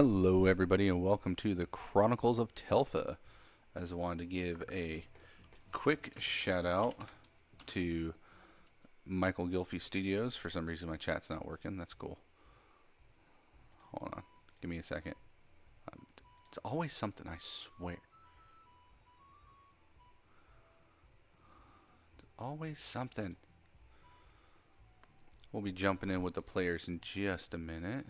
Hello, everybody, and welcome to the Chronicles of Telpha. As I wanted to give a quick shout out to Lawbind Studios. For some reason, my chat's not working. That's cool. Hold on, give me a second. It's always something, I swear. It's always something. We'll be jumping in with the players in just a minute.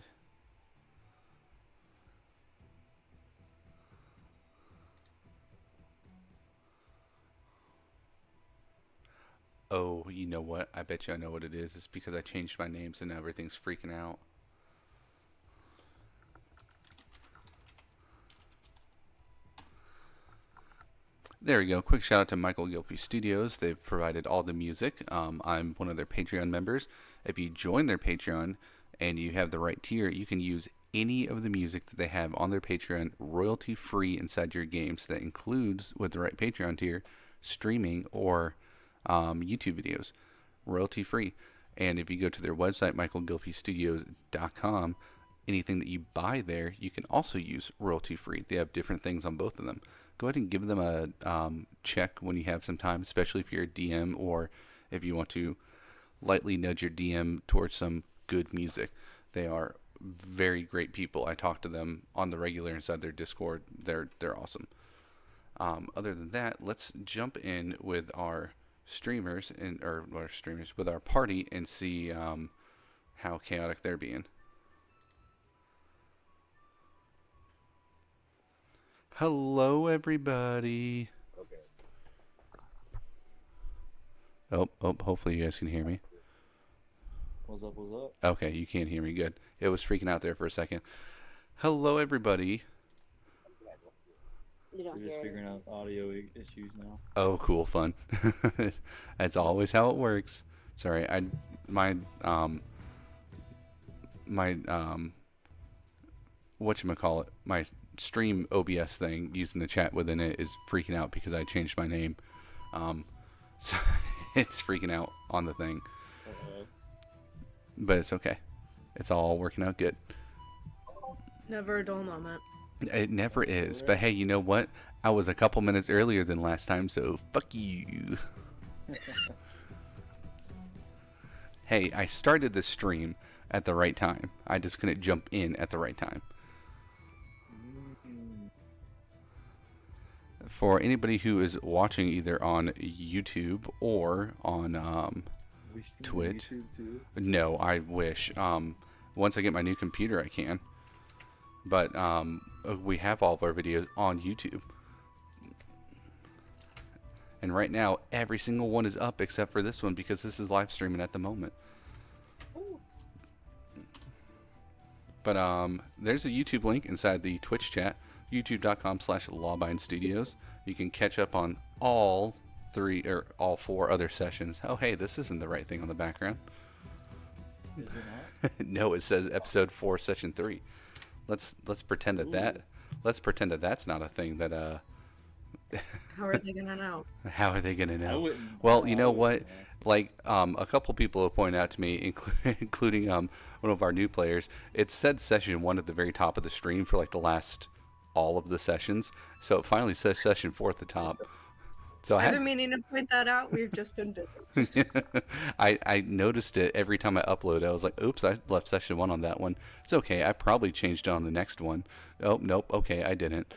Oh, you know what? I bet you I know what it is. It's because I changed my name, so now everything's freaking out. There we go. Quick shout out to Lawbind Studios. They've provided all the music. I'm one of their Patreon members. If you join their Patreon and you have the right tier, you can use any of the music that they have on their Patreon royalty free inside your games. That includes, with the right Patreon tier, streaming or YouTube videos, royalty free. And if you go to their website, michaelgilfeystudios.com, anything that you buy there, you can also use royalty free. They have different things on both of them. Go ahead and give them a check when you have some time, especially if you're a DM or if you want to lightly nudge your DM towards some good music. They are very great people. I talk to them on the regular inside their Discord. They're awesome. Other than that, let's jump in with our streamers or our streamers with our party and see how chaotic they're being. Hello, everybody. Okay. Oh, hopefully you guys can hear me. What's up? What's up? Okay, you can't hear me. Good. It was freaking out there for a second. Hello, everybody. You don't We're just hear figuring out audio issues now. Oh, cool, fun. That's always how it works. Sorry, my whatchamacallit, my stream OBS thing using the chat within it is freaking out because I changed my name. So it's freaking out on the thing. But it's okay. It's all working out good. Never a dull moment. It never is. But hey, you know what? I was a couple minutes earlier than last time, so fuck you. Hey, I started the stream at the right time. I just couldn't jump in at the right time. For anybody who is watching either on YouTube or on Twitch. YouTube too? No, I wish. Once I get my new computer, I can. But we have all of our videos on YouTube. And right now, every single one is up except for this one because this is live streaming at the moment. Ooh. But there's a YouTube link inside the Twitch chat, youtube.com/Lawbind Studios. You can catch up on all four other sessions. Oh, hey, this isn't the right thing on the background. Is it not? No, it says episode 4, session 3. Let's pretend that let's pretend that that's not a thing that How are they gonna know? How are they gonna I know? wouldn't. Well, you know I what? wouldn't know. Like a couple people have pointed out to me, including one of our new players. It said session 1 at the very top of the stream for like the last all of the sessions. So it finally says session 4 at the top. So I've been meaning to point that out. We've just been busy. I noticed it every time I upload. I was like, oops, I left session 1 on that one. It's okay. I probably changed it on the next one. Oh, nope. Okay, I didn't.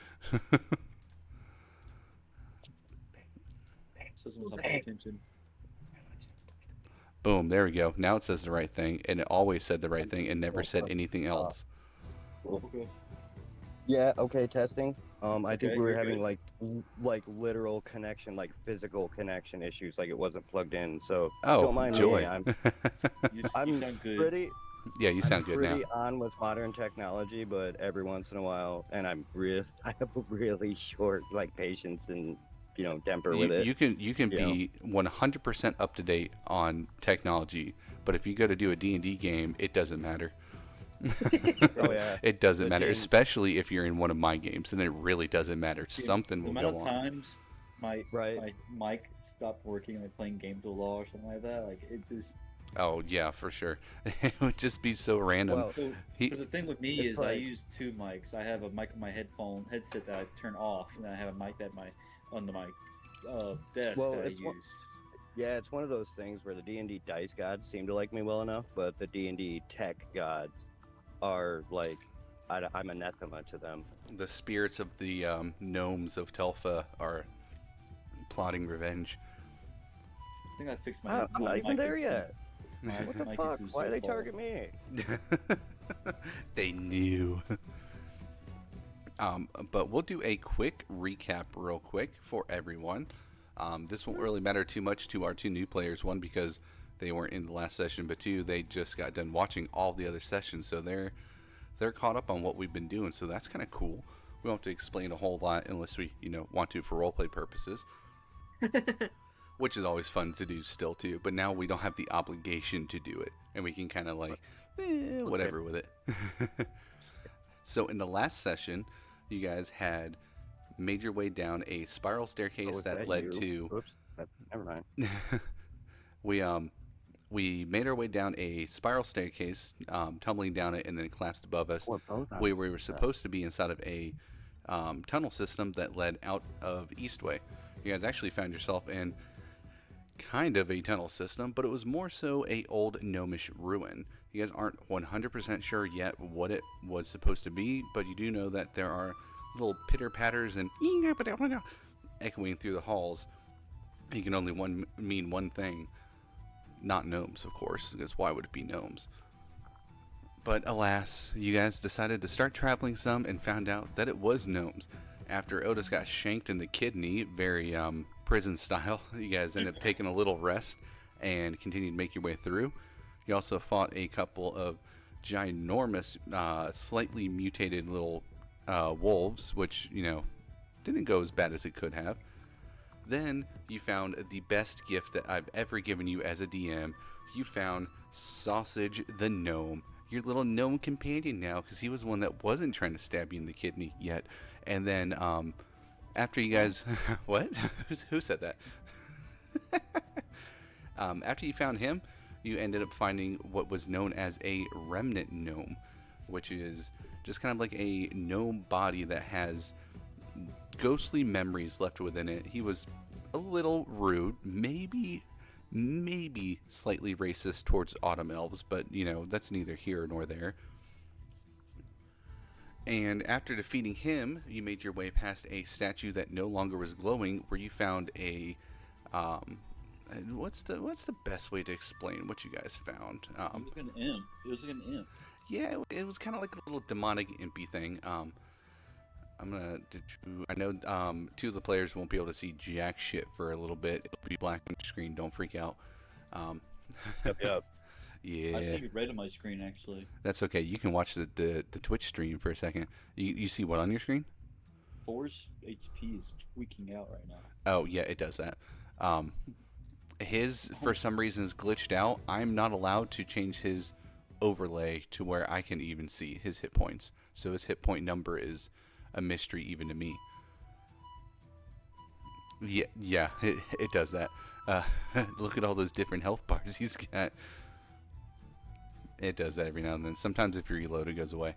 System's not paying attention. Boom, there we go. Now it says the right thing, and it always said the right thing and never said anything else. Okay. Yeah, okay, testing. I think Okay, we were you're having good. like literal connection, like physical connection issues, like it wasn't plugged in. So Oh, don't mind joy. me. I'm You I'm sound good. pretty Yeah, you sound good now. pretty on with modern technology, but every once in a while, and I have a really short like patience and temper with it. You can you be 100% up to date on technology, but if you go to do a D&D game, it doesn't matter. Oh yeah. It doesn't The matter, game- especially if you're in one of my games, then it really doesn't matter. Something The will amount go of on. times my Right. my mic stopped working, like playing games with law or something like that. Like it just Oh yeah, for sure. It would just be so random. Well, So, He, so the thing with me it's is I like, use two mics. I have a mic on my headset that I turn off, and then I have a mic that my under my desk well, that I it's one, use. yeah, it's one of those things where the D&D dice gods seem to like me well enough, but the D&D tech gods are like, I'm anathema to them. the spirits of the gnomes of Telpha are plotting revenge. I think I fixed I'm my not even mic. there yet. My What the mic fuck? issues Why so do they far. target me? They knew. But we'll do a quick recap, real quick, for everyone. This won't really matter too much to our two new players. One, because they weren't in the last session, but two, they just got done watching all the other sessions, so they're caught up on what we've been doing. So that's kind of cool. We don't have to explain a whole lot unless we, want to for roleplay purposes, which is always fun to do still too. But now we don't have the obligation to do it, and we can kind of like, whatever with it. So in the last session, you guys had made your way down a spiral Oh, staircase was that led you? to Oops. Never mind. we we made our way down a spiral staircase, tumbling down it and then it collapsed above us. We're both on We this were supposed to be inside of a tunnel system that led out of Eastway. You guys actually found yourself in kind of a tunnel system, but it was more so a old gnomish ruin. You guys aren't 100% sure yet what it was supposed to be, but you do know that there are little pitter patters and echoing through the halls. You can only mean one thing, not gnomes, of course, because why would it be gnomes? But alas, you guys decided to start traveling some and found out that it was gnomes. After Otis got shanked in the kidney, very prison style, you guys ended up taking a little rest and continued to make your way through. You also fought a couple of ginormous, slightly mutated little wolves, which, didn't go as bad as it could have. Then you found the best gift that I've ever given you as a DM. You found Sausage the Gnome, your little gnome companion now, because he was one that wasn't trying to stab you in the kidney yet. And then after you guys, what? Who said that? After you found him, you ended up finding what was known as a remnant gnome, which is just kind of like a gnome body that has ghostly memories left within it. He was a little rude, maybe slightly racist towards autumn elves, but that's neither here nor there. And after defeating him, you made your way past a statue that no longer was glowing, where you found a what's the best way to explain what you guys found? It was like an imp. It was like an imp. Yeah, it was kind of like a little demonic impy thing. I know two of the players won't be able to see jack shit for a little bit. It'll be black on the screen. Don't freak out. Yep. Yeah, I see red on my screen actually. that's okay. You can watch the Twitch stream for a second. You see what on your screen? Force HP is tweaking out right now. Oh yeah, it does that. His for some reason is glitched out. I'm not allowed to change his overlay to where I can even see his hit points. So his hit point number is a mystery even to me. Yeah, it does that. Look at all those different health bars he's got. It does that every now and then. Sometimes if you reload, it goes away.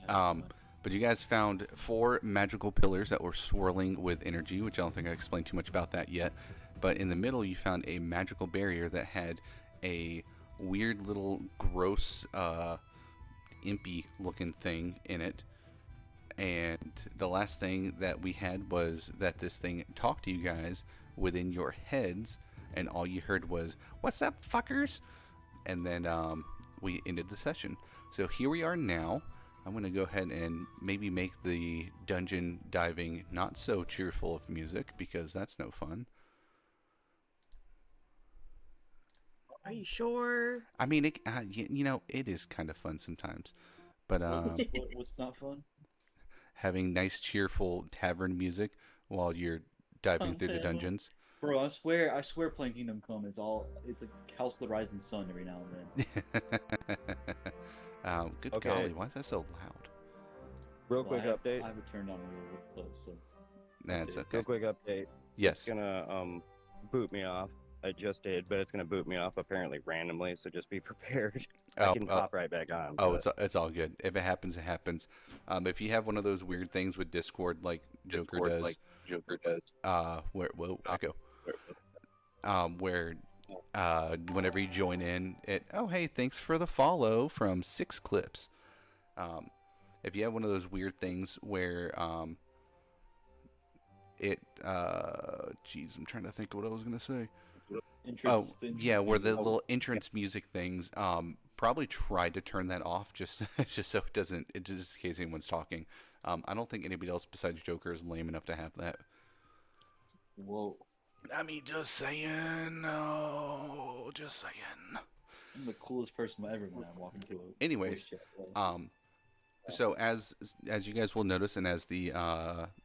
Yeah, But you guys found 4 magical pillars that were swirling with energy, which I don't think I explained too much about that yet. But in the middle, you found a magical barrier that had a weird little gross, impy looking thing in it. And the last thing that we had was that this thing talked to you guys within your heads, and all you heard was, "What's up, fuckers?" And then we ended the session. So here we are now. I'm going to go ahead and maybe make the dungeon diving not so cheerful of music, because that's no fun. Are you sure? I mean, it is kind of fun sometimes. But what's not fun? having nice, cheerful tavern music while you're diving through the Okay, well, dungeons. Bro, I swear playing Kingdom Come is it's like House of the Rising Sun every now and then. Good Okay. golly, why is that so loud? Real Well, quick I update. have it turned on real close, so Nah, it's Okay. okay. Real quick update. Yes. Gonna boot me off. I just did, but it's gonna boot me off apparently randomly, so just be prepared. I Oh, can pop right back on, oh, but it's all good. If it happens, it happens. If you have one of those weird things with Discord, like Joker does, where whoa echo, where whenever you join in, it oh hey thanks for the follow from 6 clips. Um, if you have one of those weird things where it geez, I'm trying to think of what I was gonna say. Oh, yeah, where the little entrance music things, probably try to turn that off just just so it doesn't, it just in case anyone's talking. I don't think anybody else besides Joker is lame enough to have that. Whoa. I mean, just saying. No, just saying. I'm the coolest person ever when I walk into a voice Anyways, chat. um, so as you guys will notice, and as the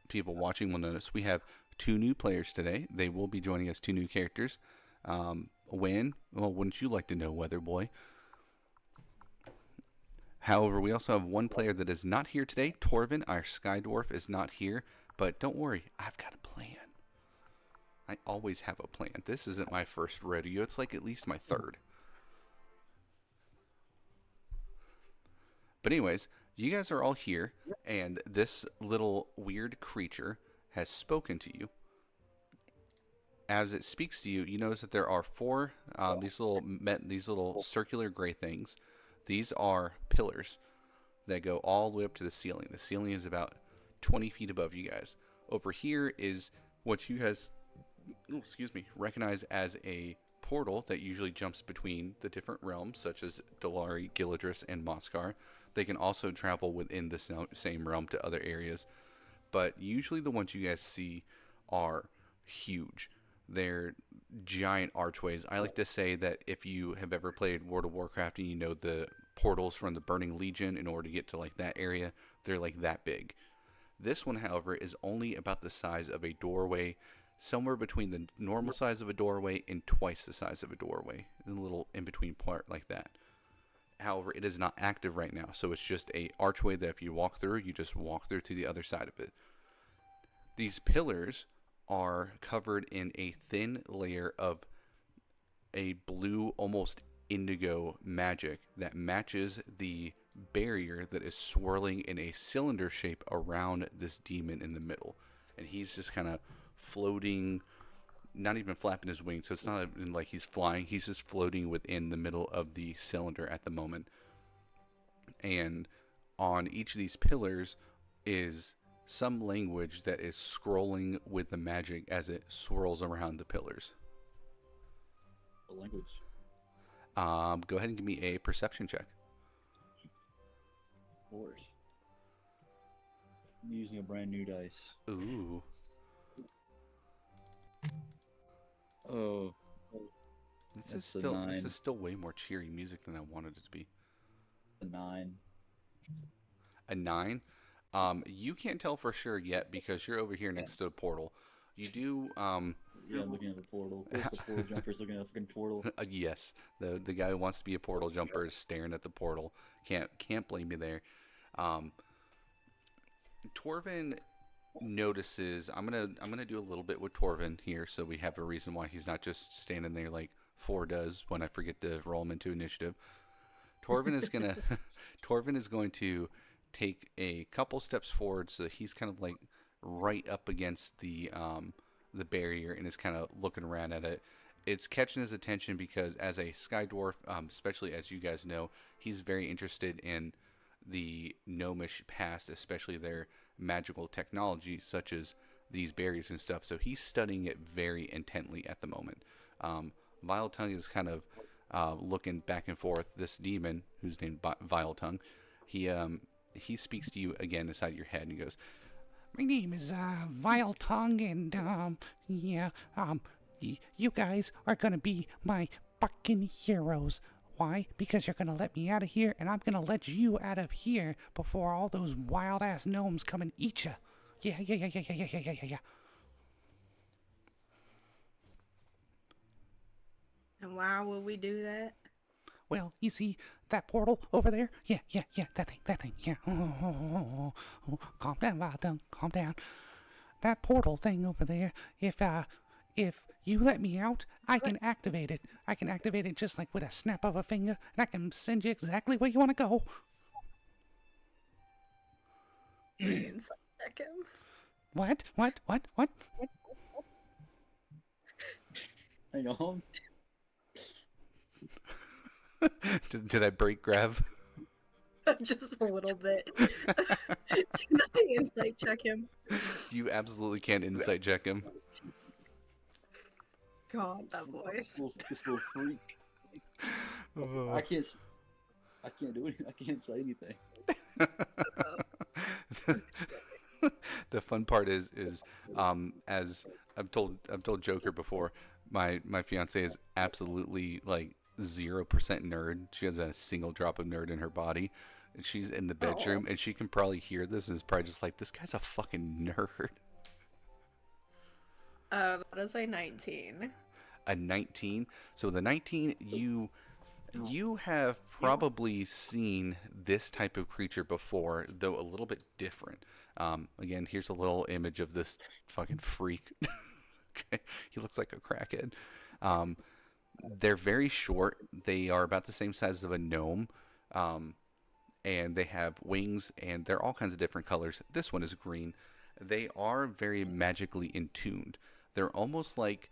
people watching will notice, we have 2 new players today. They will be joining us, 2 new characters. When? Well, wouldn't you like to know, Weather Boy? However, we also have 1 player that is not here today. Torvin, our Sky Dwarf, is not here. But don't worry, I've got a plan. I always have a plan. This isn't my first rodeo. It's like at least my third. But anyways, you guys are all here, and this little weird creature has spoken to you. As it speaks to you, you notice that there are 4 these little circular gray things. These are pillars that go all the way up to the ceiling. The ceiling is about 20 feet above you guys. Over here is what you guys, recognize as a portal that usually jumps between the different realms, such as Dolari, Gilladris, and Moskar. They can also travel within the same realm to other areas, but usually the ones you guys see are huge. They're giant archways. I like to say that if you have ever played World of Warcraft and you know the portals from the Burning Legion, in order to get to like that area, they're like that big. This one, however, is only about the size of a doorway, somewhere between the normal size of a doorway and twice the size of a doorway, a little in between part like that. However, it is not active right now, so it's just a archway that if you walk through, you just walk through to the other side of it. These pillars are covered in a thin layer of a blue, almost indigo magic that matches the barrier that is swirling in a cylinder shape around this demon in the middle. And he's just kind of floating, not even flapping his wings, so it's not even like he's flying, he's just floating within the middle of the cylinder at the moment. And on each of these pillars is some language that is scrolling with the magic as it swirls around the pillars. The language. Go ahead and give me a perception check. Of course. I'm using a brand new dice. Ooh. Oh. This That's a is still way more cheery music than I wanted it to be. A 9. A 9? You can't tell for sure yet because you're over here next to the portal. You do, Yeah, I'm looking at the portal. Of course the portal jumper's looking at the fucking portal. yes, the guy who wants to be a portal jumper is staring at the portal. Can't blame you there. Torvin notices. I'm gonna do a little bit with Torvin here, so we have a reason why he's not just standing there like 4 does when I forget to roll him into initiative. Torvin is gonna Torvin is going to take a couple steps forward, so he's kind of like right up against the barrier and is kind of looking around at it. It's catching his attention because as a Sky Dwarf, especially as you guys know, he's very interested in the gnomish past, especially their magical technology, such as these berries and stuff. So he's studying it very intently at the moment. Vile Tongue is kind of looking back and forth. This demon, who's named Vile Tongue, he speaks to you again inside your head and he goes, "My name is Vile Tongue, and you guys are gonna be my fucking heroes. Why? Because you're gonna let me out of here, and I'm gonna let you out of here before all those wild ass gnomes come and eat you. Yeah. And why would we do that? Well, you see that portal over there? Yeah, that thing, yeah. Oh. Calm down, Vile Tongue, calm down. That portal thing over there, if if you let me out, I can activate it. I can activate it just like with a snap of a finger, and I can send you exactly where you want to go. Insight check him. What? Hang on. Did I break Grav? Just a little bit. Can I insight check him? You absolutely can't insight check him. God, that voice. This little freak. I can't do anything. I can't say anything. The fun part is as I've told Joker before, my fiance is absolutely like 0% nerd. She has a single drop of nerd in her body. And she's in the bedroom and she can probably hear this and is probably just like, this guy's a fucking nerd. That is a 19. A 19. So the 19, you have probably seen this type of creature before, though a little bit different. Again, here's a little image of this fucking freak. Okay, he looks like a crackhead. They're very short. They are about the same size of a gnome. And they have wings, and they're all kinds of different colors. This one is green. They are very magically intuned. They're almost like,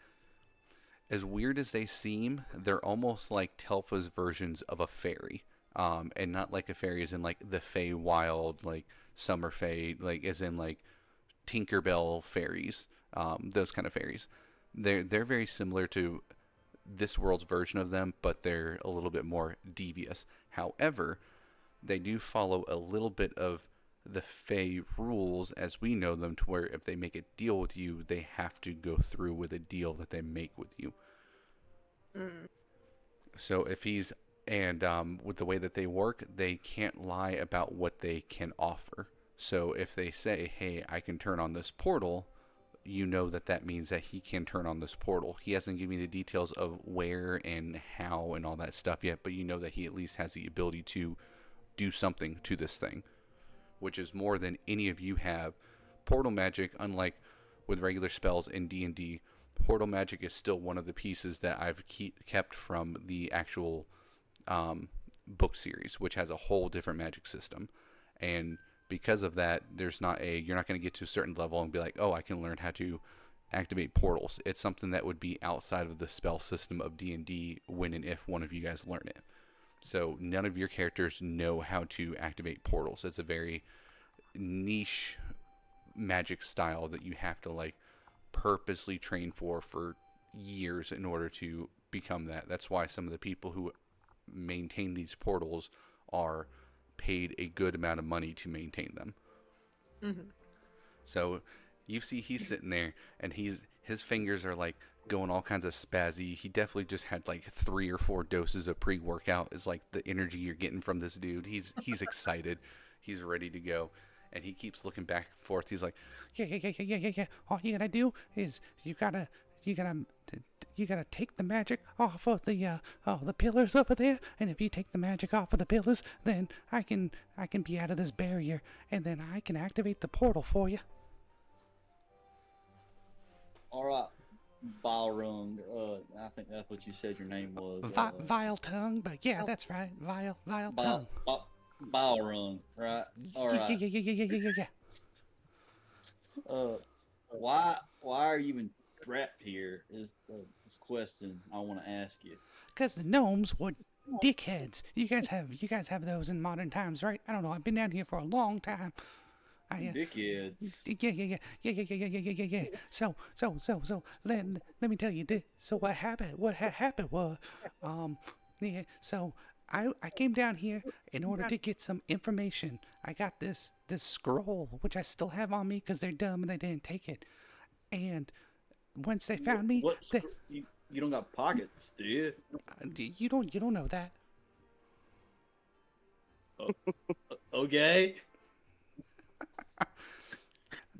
as weird as they seem, they're almost like Telpha's versions of a fairy. And not like a fairy as in like the Fey Wild, like Summer Fey, like as in like Tinkerbell fairies, those kind of fairies. They're very similar to this world's version of them, but they're a little bit more devious. However, they do follow a little bit of the Fey rules as we know them, to where if they make a deal with you, they have to go through with a deal that they make with you. So if he's, and with the way that they work, they can't lie about what they can offer. So if they say, hey, I can turn on this portal, you know that means that he can turn on this portal. He hasn't given me the details of where and how and all that stuff yet, but you know that he at least has the ability to do something to this thing, which is more than any of you have. Portal magic, unlike with regular spells in D&D, portal magic is still one of the pieces that I've kept from the actual book series, which has a whole different magic system. And because of that, you're not going to get to a certain level and be like, oh, I can learn how to activate portals. It's something that would be outside of the spell system of D&D when and if one of you guys learn it. So none of your characters know how to activate portals. It's a very niche magic style that you have to like purposely train for years in order to become that. That's why some of the people who maintain these portals are paid a good amount of money to maintain them. Mm-hmm. So you see he's sitting there and his fingers are like going all kinds of spazzy. He definitely just had like 3 or 4 doses of pre-workout is like the energy you're getting from this dude. He's excited. He's ready to go. And he keeps looking back and forth. He's like, yeah. All you gotta do is you gotta take the magic off of the pillars over there. And if you take the magic off of the pillars, then I can be out of this barrier, and then I can activate the portal for you. All right, Balrung. I think that's what you said your name was. Vile tongue, but yeah, that's right. Vile tongue. Balrung, right? All right. Yeah. Why are you even trapped here? Is this question I want to ask you. Because the gnomes were dickheads. You guys have those in modern times, right? I don't know. I've been down here for a long time. Dickheads. Yeah. So let me tell you this. So what happened was, yeah. So I came down here in order to get some information. I got this scroll, which I still have on me because they're dumb and they didn't take it. And once they found me, you don't got pockets, do you? You don't know that. Okay.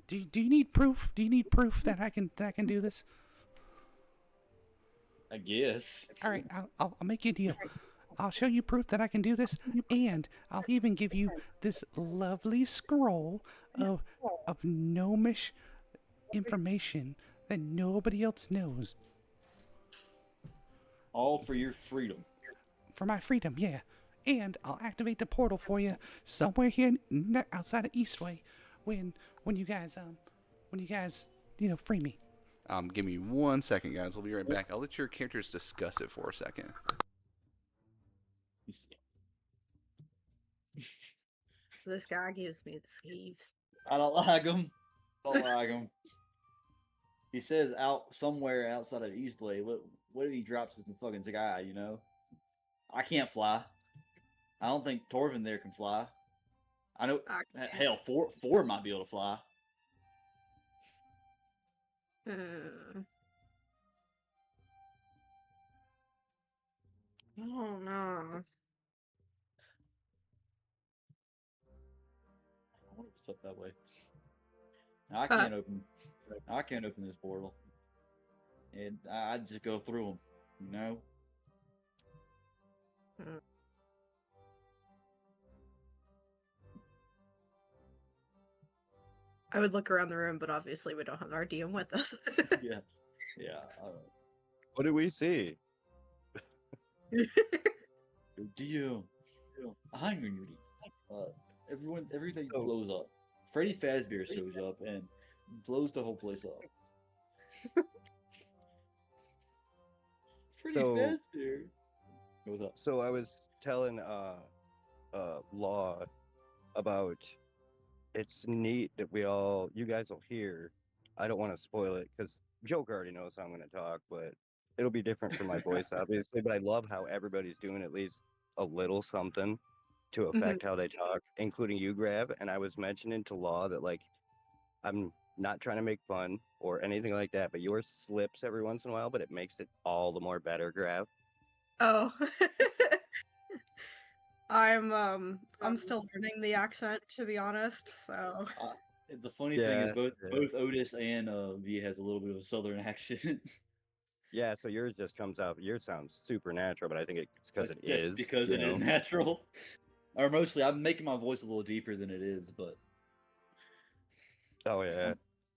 Do you need proof? Do you need proof that I can do this? I guess. All right, I'll make you a deal. I'll show you proof that I can do this, and I'll even give you this lovely scroll of gnomish information that nobody else knows. All for your freedom. For my freedom, yeah. And I'll activate the portal for you somewhere here outside of Eastway when you guys free me. Give me 1 second, guys. I'll be right back. I'll let your characters discuss it for a second. This guy gives me the skeeves. I don't like him. I don't like him. He says out somewhere outside of Eastway. What if he drops us in the fucking sky? You know, I can't fly. I don't think Torvin there can fly. I know. Hell, Ford might be able to fly. Oh no. I wonder what's up that way. I can't open. I can't open this portal, and I just go through them. You know. I would look around the room, but obviously we don't have our DM with us. Yeah. What do we see? DM. I'm Nudie. Everything blows up. Freddy Fazbear shows up and blows the whole place up. Freddy Fazbear. What's up? So I was telling Law about it's neat that you guys will hear. I don't want to spoil it because Joker already knows how I'm going to talk, but it'll be different for my voice, obviously. But I love how everybody's doing at least a little something to affect how they talk, including you, Grab. And I was mentioning to Law that, like, I'm not trying to make fun or anything like that, but yours slips every once in a while, but it makes it all the more better, Grab. Oh. I'm still learning the accent, to be honest, so The funny thing is both Otis and V has a little bit of a southern accent. Yeah, so yours just comes out. Yours sounds super natural, but I think it's because it is. Because it is natural. Or mostly, I'm making my voice a little deeper than it is, but. Oh yeah.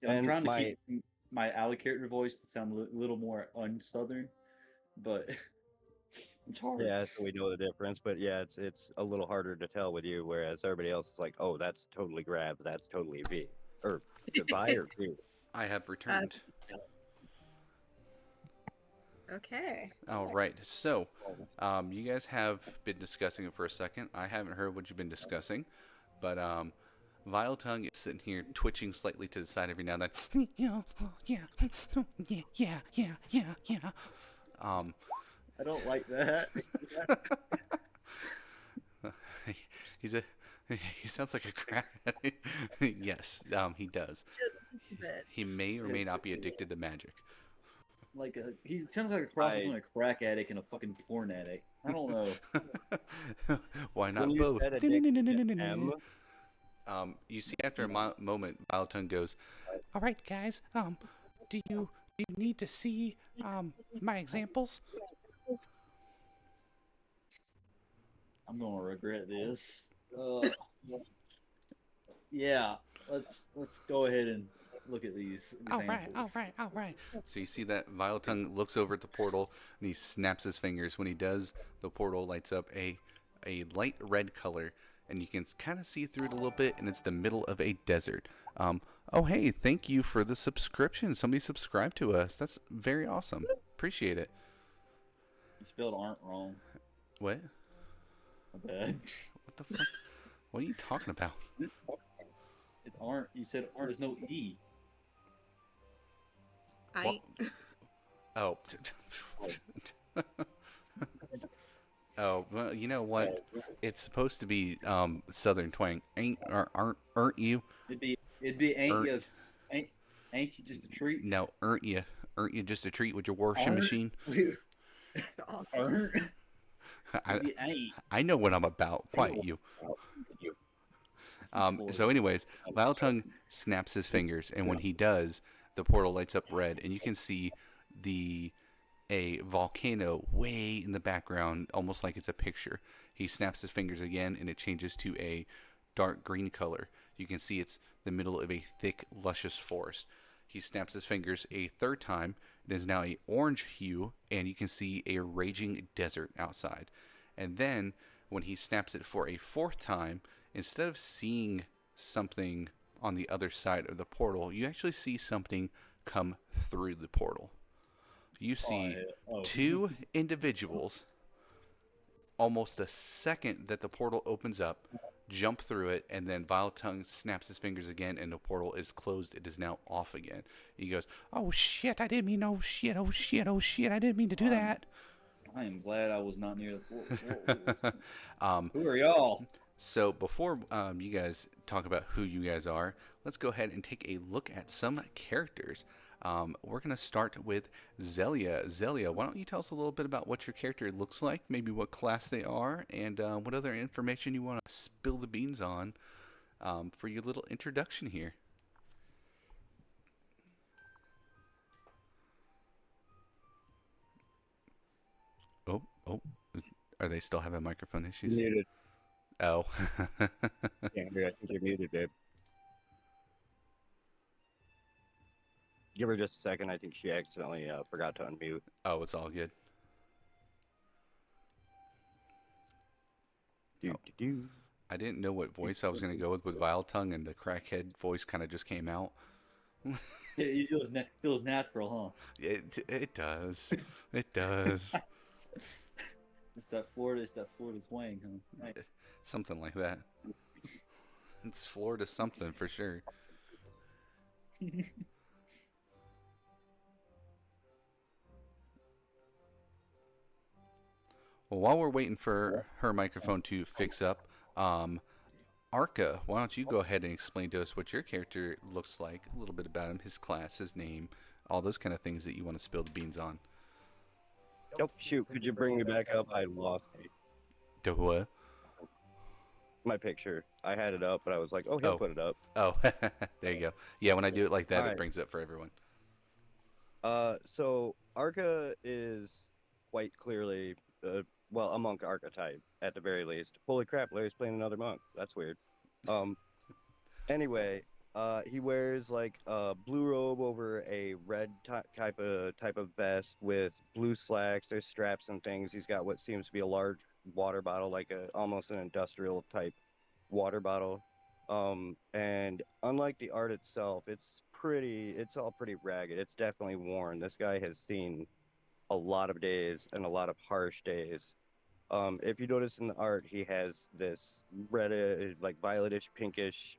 I'm trying to keep my Alley character voice to sound a little more unsouthern, but it's hard. Yeah, so we know the difference, but yeah, it's a little harder to tell with you, whereas everybody else is like, oh, that's totally Grab, that's totally V, or Vi or V. I have returned. Okay. All right. So, you guys have been discussing it for a second. I haven't heard what you've been discussing, but Vile Tongue is sitting here twitching slightly to the side every now and then. Yeah. I don't like that. He sounds like a crack. Yes, he does. Just a bit. He may or may not be addicted to magic. He sounds like a cross between a crack addict and a fucking porn addict. I don't know. Why not When both? you said addicted to M, You see, after a moment, Vile Tongue goes, All right, guys. Do you need to see my examples? I'm gonna regret this. Yeah, let's go ahead and look at these examples. All right. So you see that Vile Tongue looks over at the portal and he snaps his fingers. When he does, the portal lights up a light red color, and you can kind of see through it a little bit, and it's the middle of a desert. Oh, hey, thank you for the subscription. Somebody subscribed to us. That's very awesome. Appreciate it. You spelled aren't wrong. What? My bad. What the fuck? What are you talking about? It's aren't. You said aren't. There's no E. Oh. Oh, well, you know what? It's supposed to be Southern twang. Aren't you? It'd be ain't you just a treat? No, aren't you? Aren't you just a treat with your washing machine? Aren't. I know what I'm about. Quiet you. So anyways, Vile Tongue snaps his fingers, and when he does, the portal lights up red, and you can see a volcano way in the background, almost like it's a picture. He snaps his fingers again, and it changes to a dark green color. You can see it's the middle of a thick, luscious forest. He snaps his fingers a third time. It is now a orange hue, and you can see a raging desert outside. And then when he snaps it for a fourth time, instead of seeing something on the other side of the portal, you actually see something come through the portal. You Oh, see yeah. Oh. two individuals almost the second that the portal opens up, jump through it, and then Vile Tongue snaps his fingers again, and the portal is closed. It is now off again. He goes, Oh shit, I didn't mean, oh shit, oh shit, oh shit, I didn't mean to do I'm, that. I am glad I was not near the fort. um, Who are y'all? so before you guys talk about who you guys are, let's go ahead and take a look at some characters. We're going to start with Zelia. Zelia, why don't you tell us a little bit about what your character looks like, maybe what class they are, and what other information you want to spill the beans on for your little introduction here. Oh, oh, are they still having microphone issues? Muted. Oh. Can't hear. I think you're muted, babe. Give her just a second. I think she accidentally forgot to unmute. Oh, it's all good. Do. I didn't know what voice I was going to go with Vile Tongue, and the crackhead voice kind of just came out. It feels natural, huh? It does. It does. It's that Florida swing, huh? Nice. Something like that. It's Florida something for sure. Well, while we're waiting for her microphone to fix up, Arca, why don't you go ahead and explain to us what your character looks like, a little bit about him, his class, his name, all those kind of things that you want to spill the beans on. Nope. Shoot. Could you bring me back up? I lost Duh. my picture. I had it up, but I was like, oh, he'll Oh. put it up. Oh, there you go. Yeah, when I do it like that, All it right. brings it up for everyone. So Arca is quite clearly, well, a monk archetype at the very least. Holy crap, Larry's playing another monk. That's weird. Anyway, he wears like a blue robe over a red type of vest with blue slacks. There's straps and things. He's got what seems to be a large water bottle, like almost an industrial type water bottle. And unlike the art itself, it's all pretty ragged. It's definitely worn. This guy has seen a lot of days and a lot of harsh days. If you notice in the art, he has this red, like violetish, pinkish,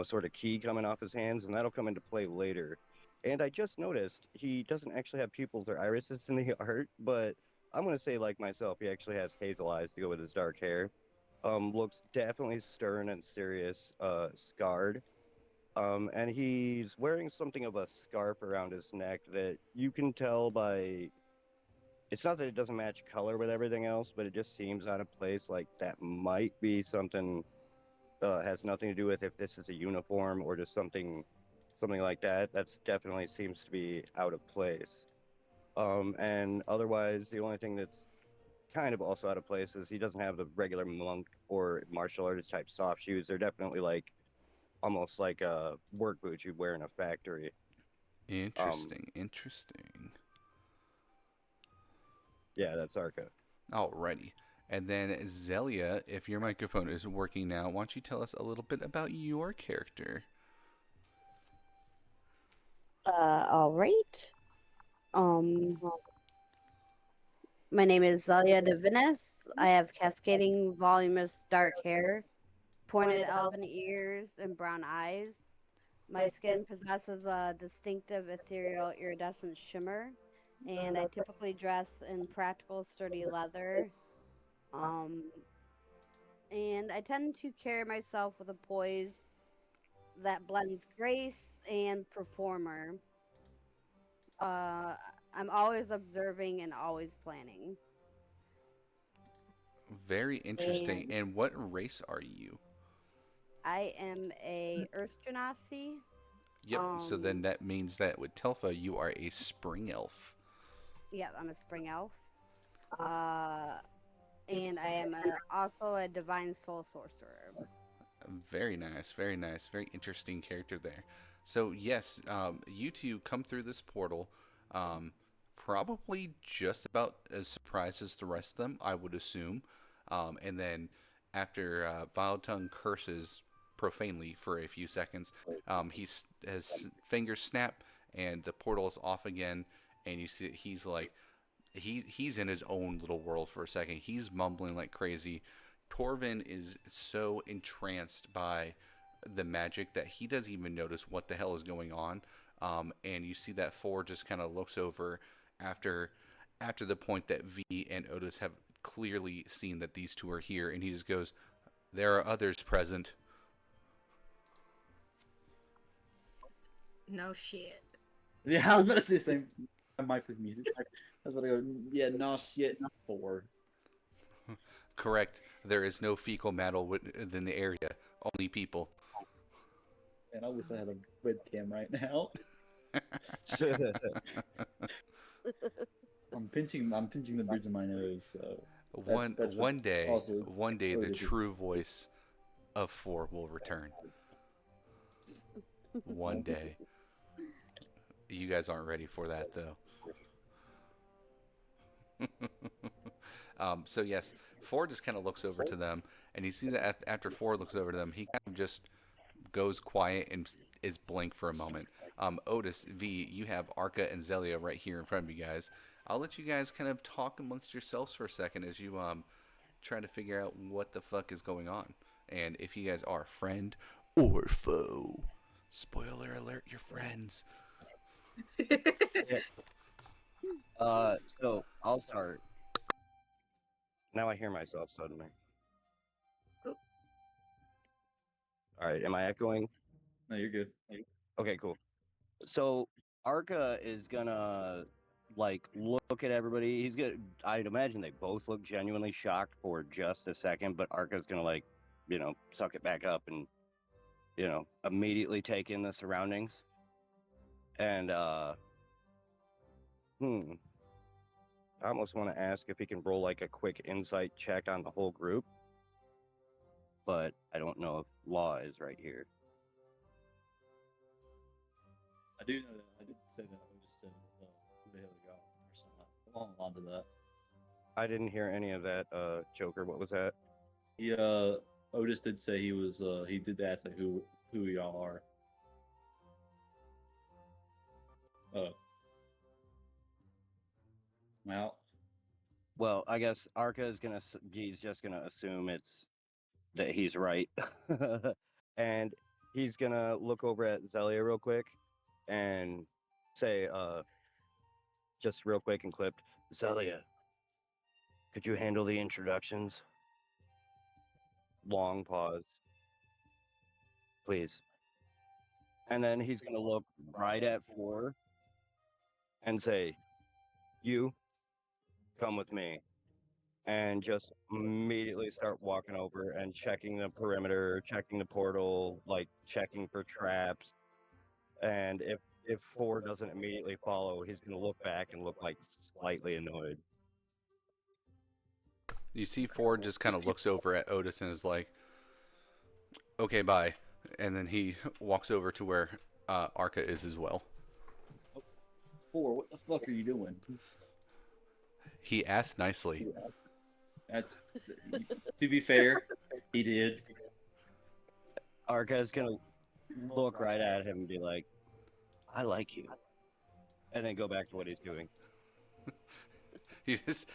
sort of key coming off his hands, and that'll come into play later. And I just noticed he doesn't actually have pupils or irises in the art, but I'm gonna say, like myself, he actually has hazel eyes to go with his dark hair. Looks definitely stern and serious, scarred. And he's wearing something of a scarf around his neck that you can tell by. It's not that it doesn't match color with everything else, but it just seems out of place. Like that might be something has nothing to do with if this is a uniform or just something like that. That's definitely seems to be out of place. And otherwise, the only thing that's kind of also out of place is he doesn't have the regular monk or martial artist type soft shoes. They're definitely like almost like work boots you'd wear in a factory. Interesting. Yeah, that's Arca. Alrighty. And then Zelia, if your microphone is working now, why don't you tell us a little bit about your character? All right. My name is Zalia de Venus. I have cascading, voluminous dark hair, pointed elven ears, and brown eyes. My skin possesses a distinctive ethereal iridescent shimmer, and I typically dress in practical, sturdy leather. And I tend to carry myself with a poise that blends grace and performer. I'm always observing and always planning. Very interesting. And And what race are you? I am a Earth Genasi. Yep. So then that means that with Telpha, you are a spring elf. Yeah, I'm a spring elf. And I am also a divine soul sorcerer. Very nice. Very nice. Very interesting character there. So yes, you two come through this portal, um, probably just about as surprised as the rest of them, I would assume. And then after Vile Tongue curses profanely for a few seconds, his fingers snap and the portal is off again. And you see he's like he's in his own little world for a second. He's mumbling like crazy. Torvin is so entranced by the magic that he doesn't even notice what the hell is going on. And you see that Four just kind of looks over after the point that V and Otis have clearly seen that these two are here, and he just goes, "There are others present." No shit. Yeah, I was about to say the same. I might with music. I was about to go. Yeah, no shit. Not 4. Correct. There is no fecal matter within the area. Only people. And I wish I had a webcam right now. I'm pinching the bridge of my nose. So that's One day, also the really true voice of Four will return. One day. You guys aren't ready for that, though. So yes, Four just kind of looks over to them, and you see that after Four looks over to them, he kind of just goes quiet and is blank for a moment. Otis, V, you have Arca and Zelia right here in front of you guys. I'll let you guys kind of talk amongst yourselves for a second as you try to figure out what the fuck is going on, and if you guys are friend or foe. Spoiler alert, you're friends. So I'll start. Now I hear myself suddenly. Oop. All right, am I echoing? No, you're good. Okay, cool. So Arca is gonna like look at everybody. He's gonna. I'd imagine they both look genuinely shocked for just a second, but Arca's gonna like, suck it back up and immediately take in the surroundings. And I almost want to ask if he can roll like a quick insight check on the whole group, but I don't know if Law is right here. I do know that. I did say that. I just said who the hell we got or something along the line to that. I didn't hear any of that, Joker. What was that? Yeah, Otis did say he was. He did ask like who y'all are. Well, Well, I guess Arca is he's just gonna assume that he's right, and he's gonna look over at Zelia real quick, and say, just real quick and clipped, Zelia, could you handle the introductions? Long pause, please. And then he's gonna look right at Four and say, you come with me. And just immediately start walking over and checking the perimeter, checking the portal, like checking for traps. And if Four doesn't immediately follow, he's gonna look back and look like slightly annoyed. You see Ford just kind of looks over at Otis and is like, "Okay, bye," and then he walks over to where Arca is as well. 4. What the fuck are you doing? He asked nicely. That's to be fair, he did. Arca's gonna look right at him and be like, I like you. And then go back to what he's doing. You just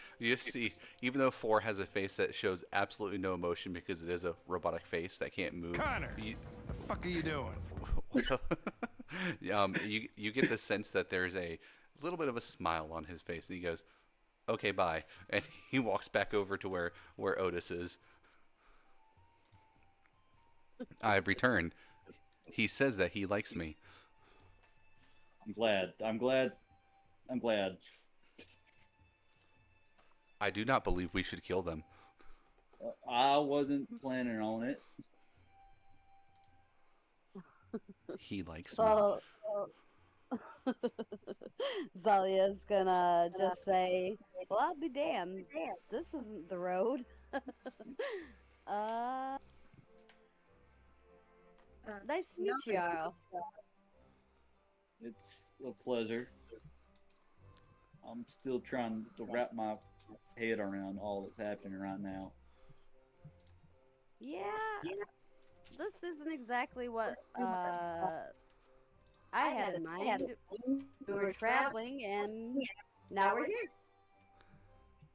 see, even though Four has a face that shows absolutely no emotion because it is a robotic face that can't move. Connor, the fuck are you doing? You get the sense that there's a little bit of a smile on his face, and he goes, "Okay, bye," and he walks back over to where Otis is. I've returned. He says that he likes me. I'm glad. I do not believe we should kill them. I wasn't planning on it. He likes me. Well, Zalia's gonna just say, well, I'll be damned. This isn't the road. Nice to meet you all. It's a pleasure. I'm still trying to wrap my head around all that's happening right now. Yeah, this isn't exactly what I had in mind. We were traveling, and now we're here.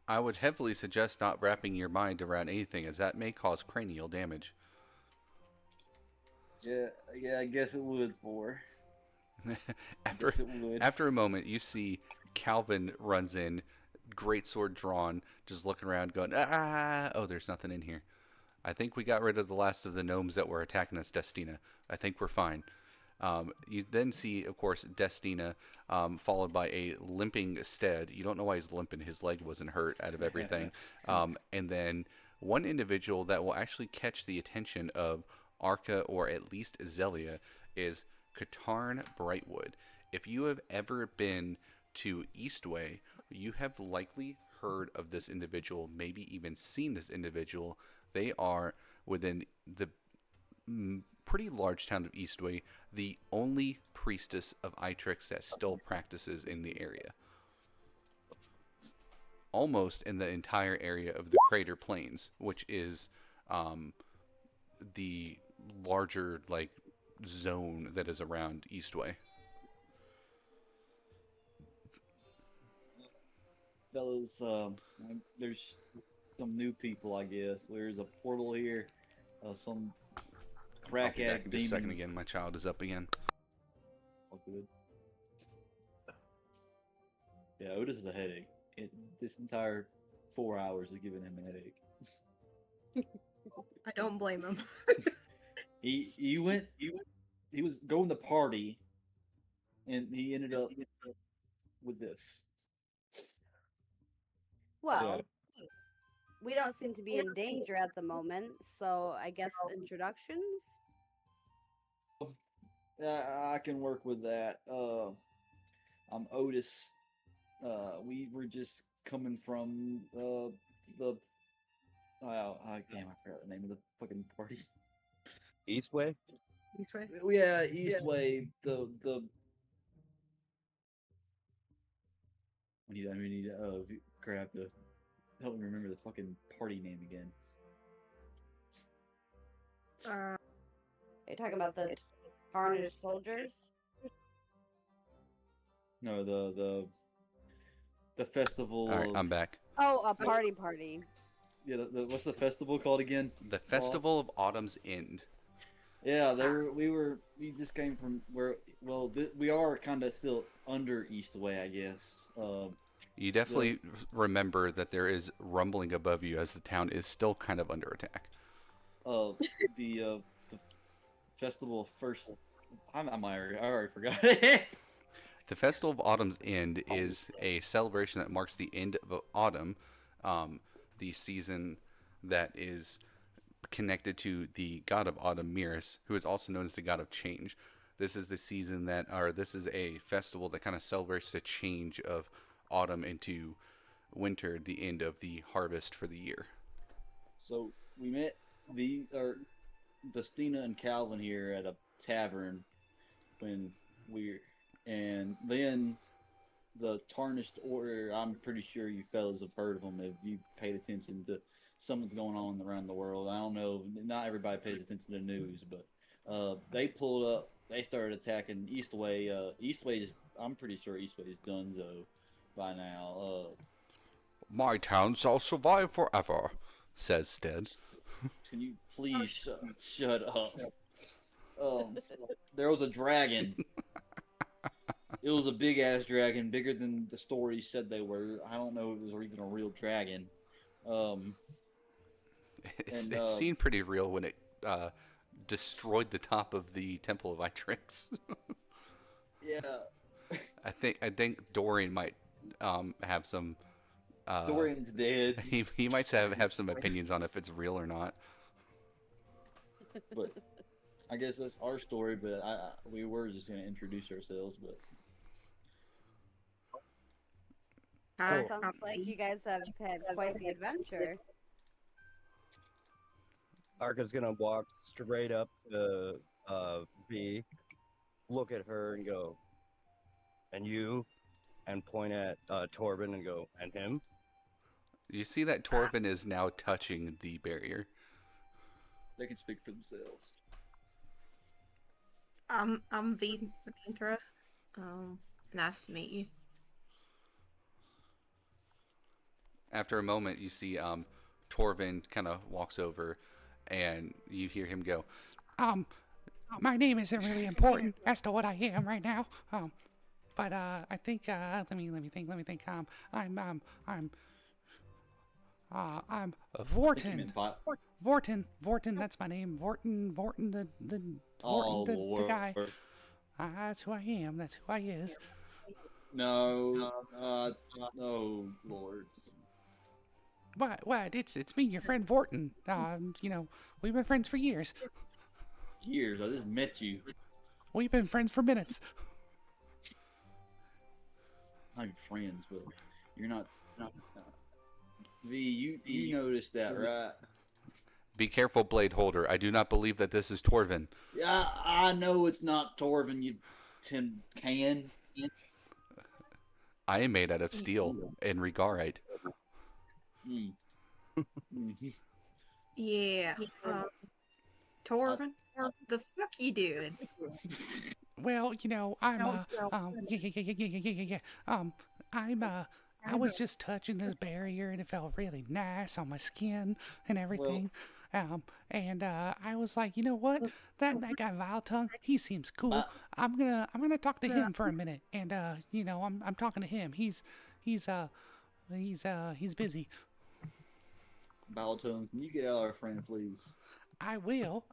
I would heavily suggest not wrapping your mind around anything, as that may cause cranial damage. Yeah, I guess it would for. I after guess it would. after a moment, you see Calvin runs in, great sword drawn, just looking around, going, ah! Oh, there's nothing in here. I think we got rid of the last of the gnomes that were attacking us, Destina. I think we're fine. You then see, of course, Destina, followed by a limping Stead. You don't know why he's limping. His leg wasn't hurt out of everything. And then one individual that will actually catch the attention of Arca, or at least Zelia, is Katarn Brightwood. If you have ever been to Eastway, you have likely heard of this individual, maybe even seen this individual. They are within the pretty large town of Eastway, the only priestess of Itrix that still practices in the area. Almost in the entire area of the Crater Plains, which is the larger like zone that is around Eastway. Fellas, there's some new people, I guess. There's a portal here. Some I'll crack be back ass in just a second demon. again. My child is up again. Oh, good. Yeah, Otis has a headache. This entire 4 hours is giving him a headache. I don't blame him. He was going to party, and he ended up with this. Well, we don't seem to be in danger at the moment, so I guess introductions? I can work with that. I'm Otis. We were just coming from the damn, I forgot the name of the fucking party. Eastway? This way. Yeah, Eastway. The we need grab the help me remember the fucking party name again. Are you talking about the tarnished soldiers? No, the festival. All right, of, I'm back. Oh, a party. Yeah, what's the festival called again? The Festival of Autumn's End. Yeah, we just came from where. Well, we are kind of still under Eastway, I guess. You definitely remember that there is rumbling above you as the town is still kind of under attack. The festival of first. I already forgot it. The Festival of Autumn's End is a celebration that marks the end of autumn, the season that is connected to the god of autumn, Miras, who is also known as the god of change. This is the season this is a festival that kind of celebrates the change of autumn into winter, the end of the harvest for the year. So we met Dustina and Calvin here at a tavern when and then the Tarnished Order. I'm pretty sure you fellas have heard of them if you paid attention to something's going on around the world. I don't know, not everybody pays attention to the news, but they pulled up. They started attacking Eastway. Eastway is, I'm pretty sure Eastway is donezo by now. My town shall survive forever, says Stead. Can you please shut up? There was a dragon. It was a big ass dragon, bigger than the story said they were. I don't know if it was even a real dragon. It seemed pretty real when it destroyed the top of the Temple of Itrix. Yeah. I think Dorian might have some. Dorian's dead. He might have some opinions on if it's real or not. But I guess that's our story. But we were just gonna introduce ourselves. But Sounds like you guys have had quite the adventure. Arca's gonna walk straight up to V, look at her and go, and you, and point at Torben and go, and him. You see that Torvin is now touching the barrier. They can speak for themselves. I'm Vintra. Nice to meet you. After a moment, you see Torvin kind of walks over, and you hear him go, My name isn't really important as to what I am right now. But I think let me think. I'm Vorton. Vorton, that's my name. Vorton, Oh, the guy. Lord. That's who I am. That's who I is. No, no, Lord. What? It's me, your friend Vorton. We've been friends for years. Years, I just met you. We've been friends for minutes. Not even friends, but you're not. V, you noticed that, right? "Be careful, Blade Holder. I do not believe that this is Torvin." Yeah, I know it's not Torvin, you tin can. I am made out of steel and regarite. Mm. Mhm. Yeah. Torvin, the fuck you doing? Well, I'm yeah. I was just touching this barrier and it felt really nice on my skin and everything. And I was like, you know what? That guy Vile Tongue, he seems cool. I'm gonna talk to him for a minute. And I'm talking to him. He's busy. Balaton, can you get out of our friend, please? I will,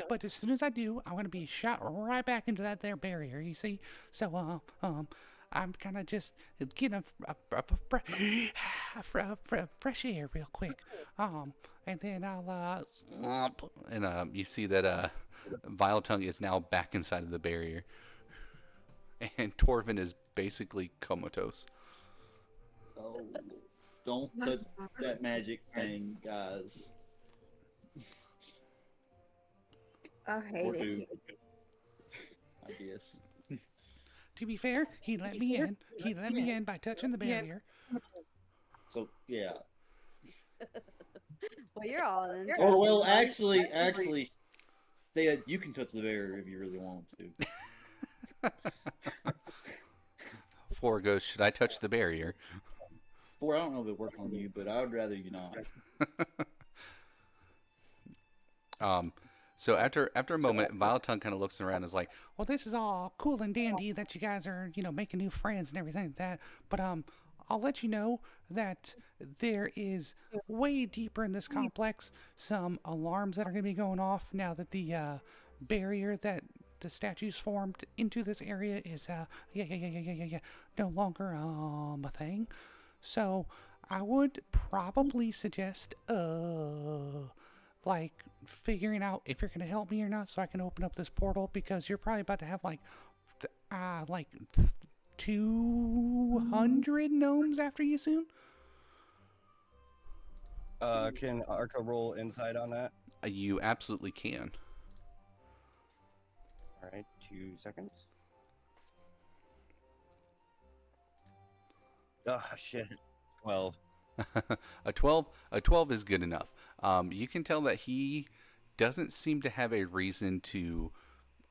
but as soon as I do, I'm gonna be shot right back into that there barrier. You see, so I'm kind of just getting a fresh air real quick, and then I'll And you see that Vile Tongue is now back inside of the barrier, and Torvin is basically comatose. Oh, don't touch that magic thing, guys. I hate Or it. do, I guess. To be fair, he let me in. He let me in by touching the barrier. So, yeah. Well, you're all in. Or, well, actually, Thea, you can touch the barrier if you really want to. Four goes, "Should I touch the barrier?" I don't know if it worked on you, but I would rather you not. So after a moment, Vile Tongue kind of looks around and is like, Well, this is all cool and dandy that you guys are, making new friends and everything like that. But I'll let you know that there is way deeper in this complex some alarms that are going to be going off now that the barrier that the statues formed into this area is no longer a thing. So I would probably suggest like figuring out if you're gonna help me or not, so I can open up this portal, because you're probably about to have like 200 gnomes after you soon. Can Arca roll insight on that? "You absolutely can." All right, 2 seconds. Ah, shit. 12. A 12 is good enough. You can tell that he doesn't seem to have a reason to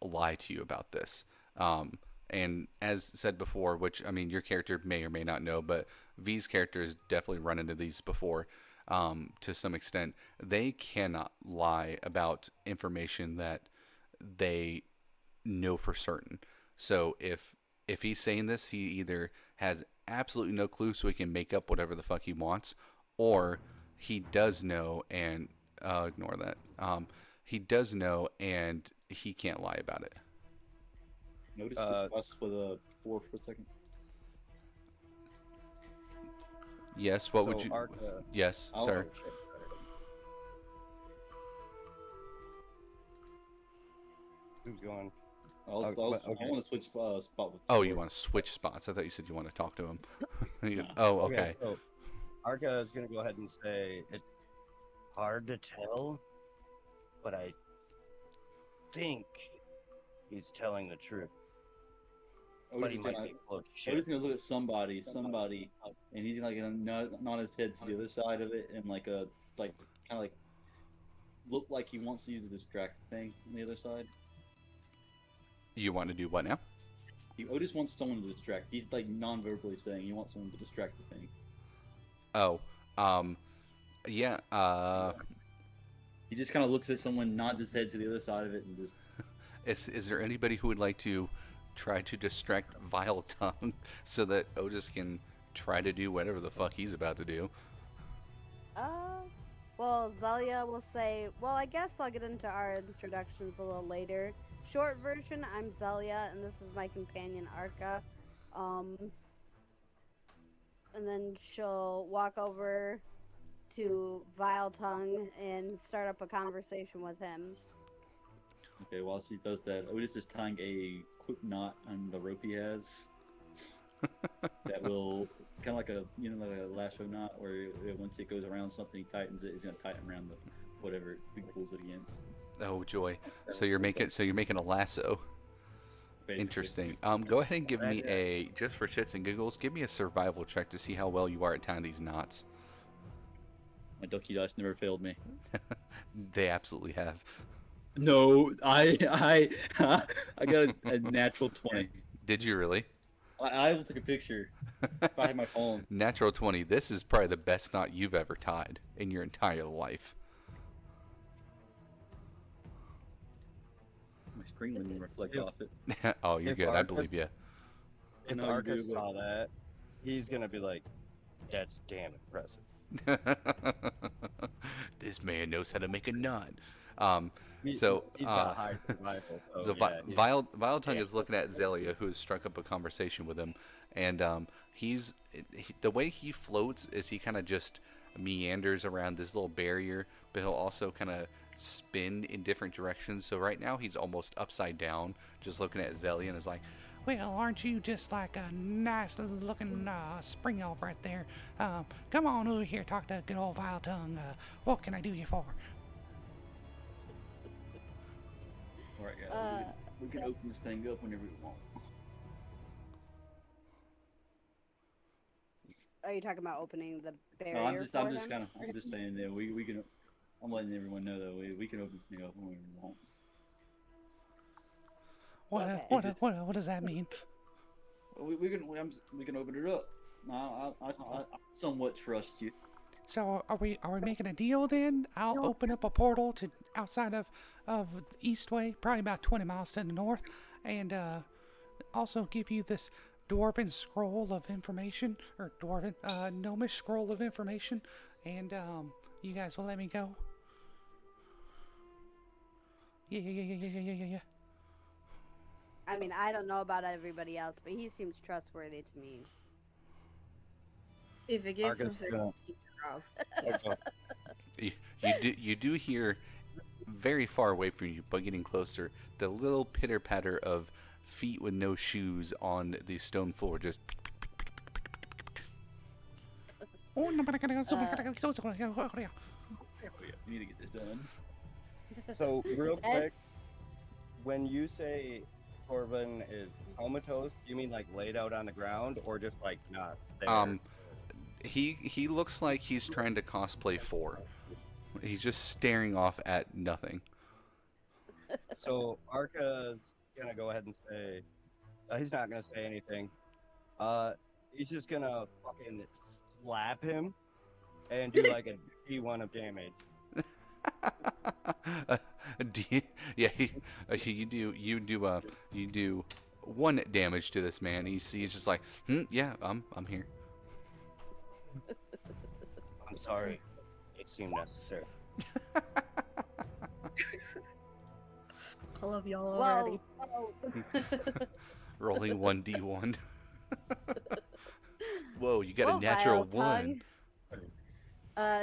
lie to you about this. And as said before, which, I mean, your character may or may not know, but V's character has definitely run into these before, to some extent. They cannot lie about information that they know for certain. So if he's saying this, he either has absolutely no clue, so he can make up whatever the fuck he wants, or he does know and ignore that. He does know and he can't lie about it. Notice the spots with a 4 for a second. Yes. What So would you? Arca, Yes, Oh, sir. shit. who's going? I Okay. want to switch spot with. Oh, you want to switch spots? I thought you said you want to talk to him. No. Oh, okay. So Arca is gonna go ahead and say it's hard to tell, but I think he's telling the truth. but he Otis is might gonna be full of Otis shit. is gonna look at somebody, and he's like gonna nod his head to the other side of it, and like kind of like look like he wants to use the distract thing on the other side. You want to do what now? Otis wants someone to distract. He's like non-verbally saying he wants someone to distract the thing. Oh, yeah. He just kind of looks at someone, nods his head to the other side of it, and just. Is there anybody who would like to try to distract Vile Tongue so that Otis can try to do whatever the fuck he's about to do? Well, Zelia will say, well, I guess I'll get into our introductions a little later. Short version, I'm Zelia, and this is my companion, Arca. And then she'll walk over to Vile Tongue and start up a conversation with him. Okay, while she does that, Otis is tying a quick knot on the rope he has. That will kind of like a like a lasso knot, where once it goes around something, he tightens it. He's gonna tighten around the whatever he pulls it against. Oh joy! So you're making a lasso. Basically. Interesting. Go ahead and give me just for shits and giggles, give me a survival check to see how well you are at tying these knots. My ducky dice never failed me. They absolutely have. No, I got a natural 20. Did you really? I will take a picture if I have my phone. Natural 20. This is probably the best knot you've ever tied in your entire life. My screen wouldn't even reflect off it. Oh, you're If good. I Arcus- believe you. If No, you Arca do, but- saw that, he's gonna be like, "That's damn impressive." This man knows how to make a knot. He's So, got high survival. So yeah, he's- Vile Tongue is looking at Zelia, who has struck up a conversation with him, and the way he floats is he kind of just meanders around this little barrier, but he'll also kind of spin in different directions. So right now he's almost upside down, just looking at Zelia, and is like, Well, aren't you just like a nice looking spring elf right there? Come on over here, talk to good old Vile Tongue. What can I do you for? Alright, guys. We can open this thing up whenever we want. Are you talking about opening the barrier No, I'm for just them? I'm just saying that we can. I'm letting everyone know that we can open this thing up whenever we want. What does that mean? We can open it up. I somewhat trust you. So are we making a deal then? I'll open up a portal to outside of Eastway, probably about 20 miles to the north, and also give you this dwarven scroll of information, or dwarven gnomish scroll of information, and you guys will let me go. Yeah. I mean, I don't know about everybody else, but he seems trustworthy to me. If it gets Argus, some you do hear very far away from you, but getting closer, the little pitter patter of feet with no shoes on the stone floor. Just Oh yeah, we need to get this done. So real quick, when you say Corbin is comatose, do you mean like laid out on the ground, or just like not there? he looks like he's trying to cosplay 4. He's just staring off at nothing. So Arca's gonna go ahead and say, he's not gonna say anything. He's just gonna fucking slap him and do like a D1 of damage. You do 1 damage to this man. He's just like, yeah, I'm here. I'm sorry, it seemed necessary. I love y'all already. Rolling 1d1. Whoa, you got Whoa, a natural Vile 1. Tongue.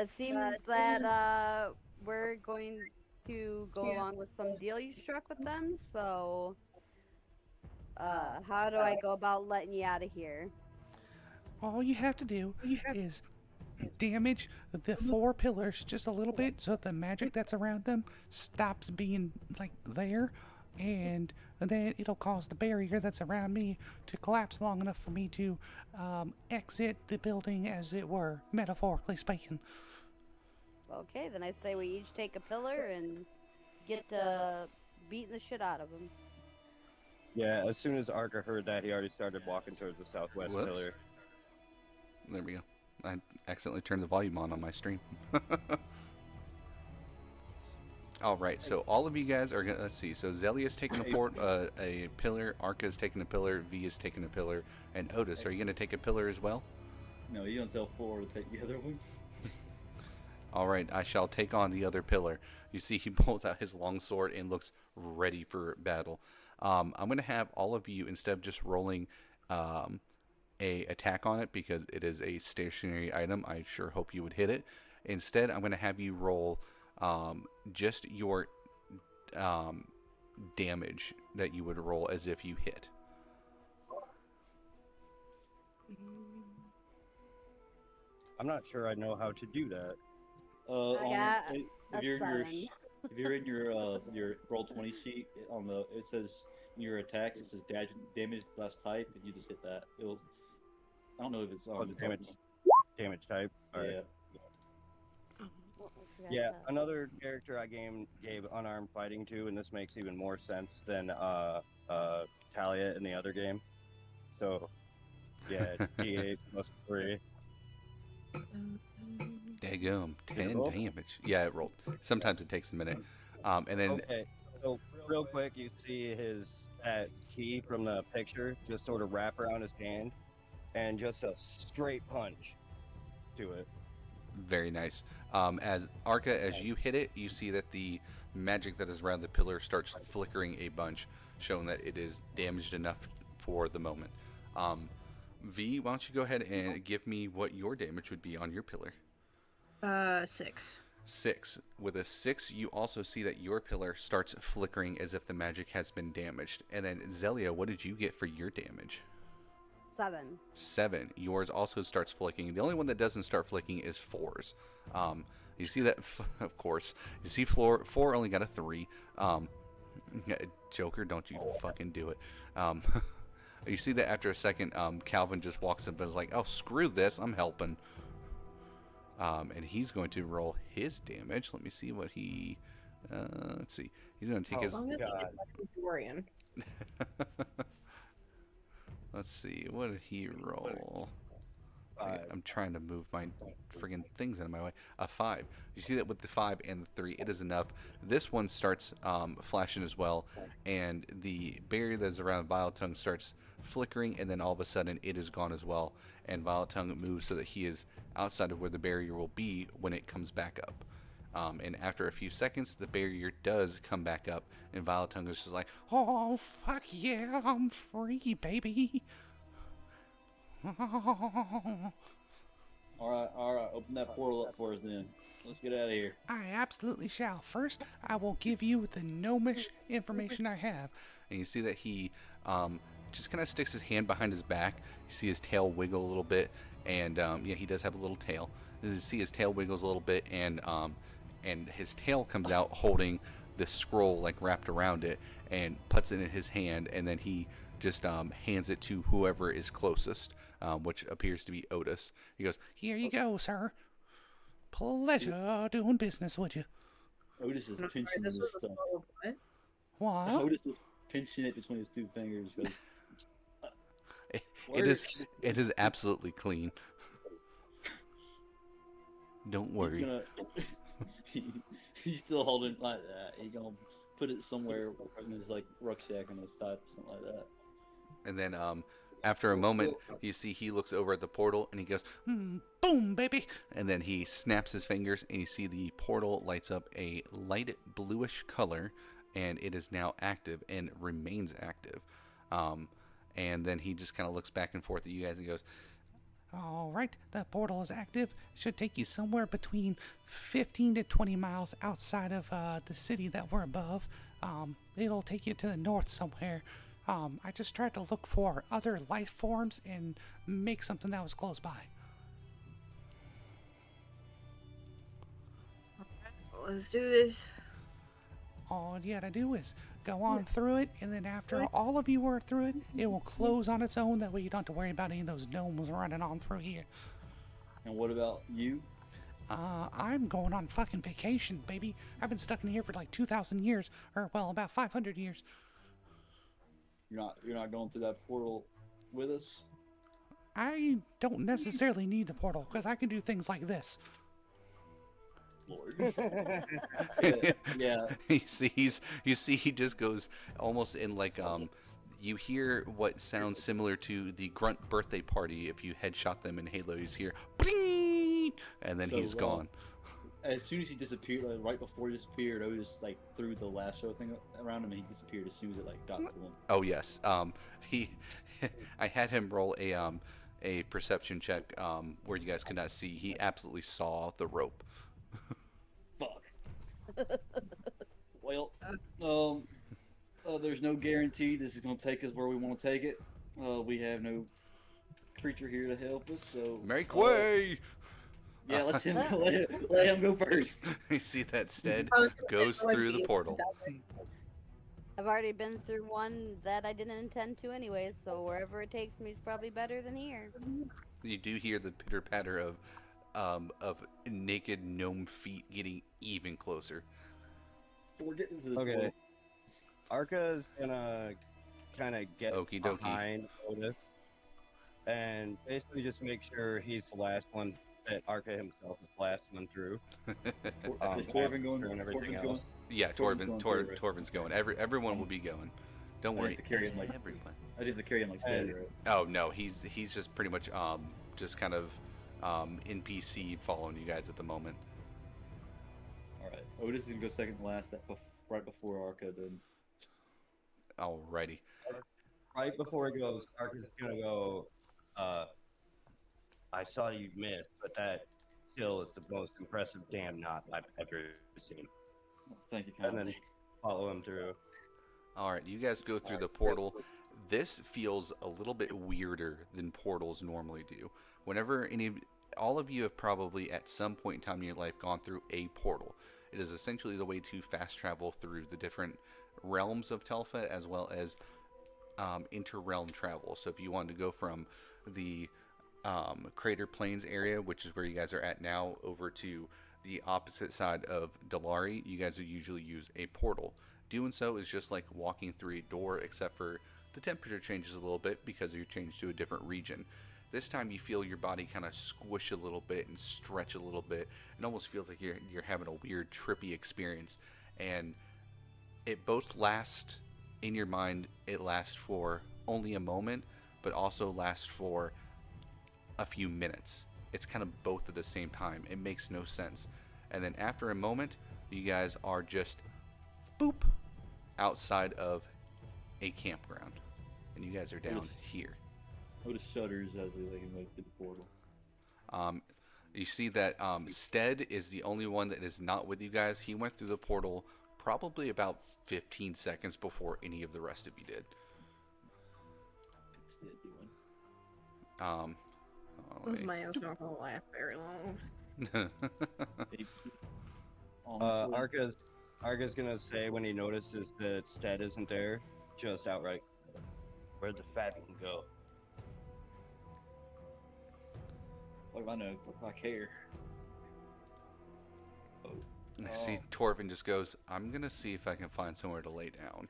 It seems that we're going to go along with some deal you struck with them. So, how do I go about letting you out of here? All you have to do is damage the 4 pillars just a little bit so that the magic that's around them stops being like there, and then it'll cause the barrier that's around me to collapse long enough for me to exit the building, as it were, metaphorically speaking. Okay, then I say we each take a pillar and get beating the shit out of him. Yeah, as soon as Arca heard that, he already started walking towards the southwest Whoops. pillar. There we go. I accidentally turned the volume on my stream. All right, so all of you guys are gonna, let's see. So Zelia's taking a pillar, Arca's taking a pillar, V is taking a pillar, and Otis, are you gonna take a pillar as well? No, you don't tell Four to take the other one. All right, I shall take on the other pillar. You see, he pulls out his long sword and looks ready for battle. I'm gonna have all of you, instead of just rolling a attack on it because it is a stationary item, I sure hope you would hit it. Instead, I'm gonna have you roll just your damage that you would roll as if you hit. I'm not sure I know how to do that. I got if you're in your 7. if you're in your roll 20 sheet on the it says in your attacks it says damage slash type and you just hit that. It'll I don't know if it's on Damage type. All right. Yeah. Yeah, another character I gave unarmed fighting to, and this makes even more sense than Talia in the other game. So, yeah, D8 plus 3. Daggum, Did it 10 roll? damage. Yeah, it rolled. Sometimes it takes a minute. And then Okay, so real quick, you see that key from the picture just sort of wrap around his hand, and just a straight punch to it. very nice. As Arca, as you hit it, you see that the magic that is around the pillar starts flickering a bunch, showing that it is damaged enough for the moment. V, why don't you go ahead and give me what your damage would be on your pillar? 6. 6. With a 6, you also see that your pillar starts flickering as if the magic has been damaged. And then Zelia, what did you get for your damage? 7. 7. Yours also starts flicking. The only one that doesn't start flicking is 4's. You see that, of course. You see 4 only got a 3. Joker, don't you fucking do it. You see that after a second, Calvin just walks up and is like, oh, screw this, I'm helping. And he's going to roll his damage. Let me see what he... let's see. He's going to take As his... long as he gets like Dorian. Let's see. What did he roll? Five. I'm trying to move my friggin' things out of my way. A 5. You see that with the 5 and the 3, it is enough. This one starts flashing as well, and the barrier that's around Violet Tongue starts flickering, and then all of a sudden it is gone as well. And Violet Tongue moves so that he is outside of where the barrier will be when it comes back up. And after a few seconds, the barrier does come back up, and Violet Tongue is just like, Oh, fuck yeah, I'm free, baby. All right. Open that portal up for us then. Let's get out of here. I absolutely shall. First, I will give you the gnomish information I have. and you see that he just kind of sticks his hand behind his back. You see his tail wiggle a little bit, and yeah, he does have a little tail. You see his tail wiggles a little bit, and his tail comes out holding this scroll like wrapped around it, and puts it in his hand, and then he just hands it to whoever is closest, which appears to be Otis. He goes, Here you go, sir. Pleasure doing business with you. Otis is I'm pinching sorry, this this was a stuff. photo of what? What? Otis is pinching it between his 2 fingers. Goes, it is absolutely clean. Don't worry. He's still holding it like that. He's gonna put it somewhere in his like rucksack on his side, something like that. And then after a moment, you see he looks over at the portal and he goes, Boom, baby. and then he snaps his fingers and you see the portal lights up a light bluish color, and it is now active and remains active. And then he just kind of looks back and forth at you guys and goes, All right, the portal is active. Should take you somewhere between 15 to 20 miles outside of the city that we're above. It'll take you to the north somewhere. I just tried to look for other life forms and make something that was close by. Let's do this. all you gotta do is go on through it, and then after all of you are through it, it will close on its own. That way you don't have to worry about any of those gnomes running on through here. And what about you? I'm going on fucking vacation, baby. I've been stuck in here for like 2,000 years, or well, about 500 years. You're not going through that portal with us? I don't necessarily need the portal, because I can do things like this. Lord. Yeah. you see he just goes almost in like you hear what sounds similar to the grunt birthday party if you headshot them in Halo. You hear bling, and then So, he's gone. As soon as he disappeared, like right before he disappeared, Otis like threw the lasso thing around him, and he disappeared as soon as it like got to him. Oh yes. He I had him roll a perception check where you guys could not see. He absolutely saw the rope. Fuck. Well, there's no guarantee this is gonna take us where we want to take it. We have no creature here to help us, so Make way! yeah, let him go first. You see that Stead I was- goes I was through the easy. portal. I've already been through one that I didn't intend to anyways, so wherever it takes me is probably better than here. You do hear the pitter patter of naked gnome feet getting even closer. We're getting to this Okay. point. Arca's gonna kind of get Okie dokie. behind Otis and basically just make sure he's the last one, that Arca himself is the last one through. Is Torvin going? and everything Torvin's else. going? Yeah, Torvin's going through, right? Torvin's going. Everyone will be going. Don't I worry. have to carry him like Everyone. I didn't have to carry him like steady, right? Oh no, he's just pretty much just kind of NPC following you guys at the moment. All right. Otis is gonna go second to last, right before Arca. Then Alrighty. Right before he goes, Arca's gonna go, I saw you miss, but that still is the most impressive damn knot I've ever seen. thank you, And kindly. then follow him through. All right, you guys go through the portal. This feels a little bit weirder than portals normally do. Whenever all of you have probably at some point in time in your life gone through a portal. It is essentially the way to fast travel through the different realms of Telpha as well as inter-realm travel. So if you wanted to go from the Crater Plains area, which is where you guys are at now, over to the opposite side of Dalari, you guys would usually use a portal. Doing so is just like walking through a door, except for the temperature changes a little bit because you change to a different region. This time you feel your body kind of squish a little bit and stretch a little bit. It almost feels like you're having a weird trippy experience. And it both lasts in your mind, it lasts for only a moment, but also lasts for a few minutes. It's kind of both at the same time. It makes no sense. And then after a moment, you guys are just boop outside of a campground. And you guys are down here. Otis shudders as we make him way through the portal. You see that Stead is the only one that is not with you guys. He went through the portal probably about 15 seconds before any of the rest of you did. Stead doing. This man's not gonna last very long. Honestly, Arca's gonna say when he notices that Stead isn't there, just outright, where'd the fat one go? fuck if I know, fuck I care. Oh. I see Torvin just goes, I'm going to see if I can find somewhere to lay down.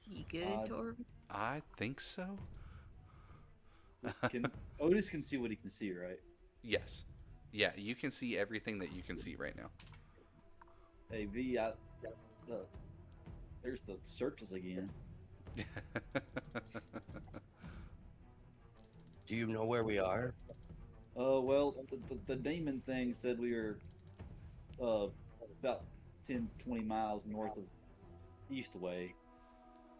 You good, Torvin? I think so. Otis can see what he can see, right? Yes. Yeah, you can see everything that you can see right now. Hey V, there's the searches again. Do you know where we are? Well, the demon thing said we were about 10, 20 miles north of Eastway.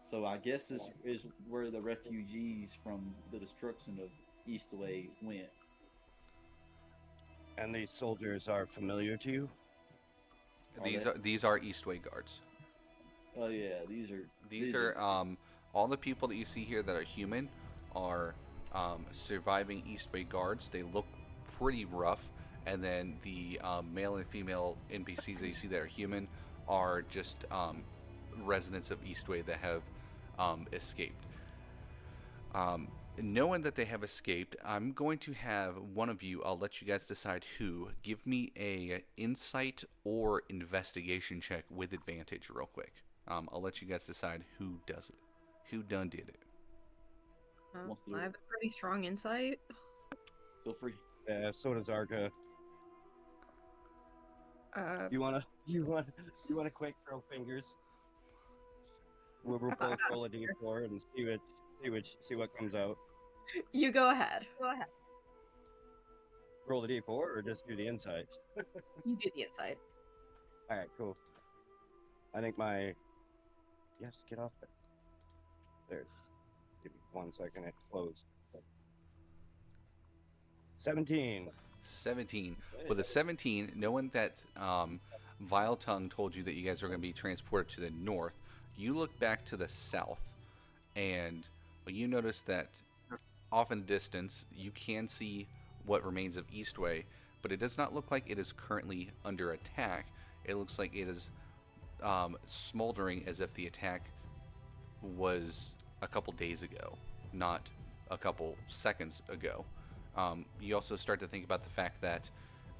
So I guess this is where the refugees from the destruction of Eastway went. And these soldiers are familiar to you? These are Eastway guards. Oh yeah, These are all the people that you see here that are human are surviving Eastway guards. They look pretty rough, and then the male and female NPCs that you see that are human are just residents of Eastway that have escaped. Knowing that they have escaped, I'm going to have one of you, I'll let you guys decide who, give me a insight or investigation check with advantage real quick. I'll let you guys decide who does it. Who done did it. Wants to do I it. have a pretty strong insight. Feel free. Yeah, so does Arca. Uh, You wanna quick throw fingers? We'll both roll a d4 and see what comes out. you go ahead. Roll the d4 or just do the insight? You do the insight. All right, cool. I think my yes, get off there. There. Give me 1 second. It closed. 17. 17. With a 17, knowing that Vile Tongue told you that you guys are going to be transported to the north, you look back to the south, and you notice that off in the distance, you can see what remains of Eastway, but it does not look like it is currently under attack. It looks like it is smoldering as if the attack was a couple days ago, not a couple seconds ago. You also start to think about the fact that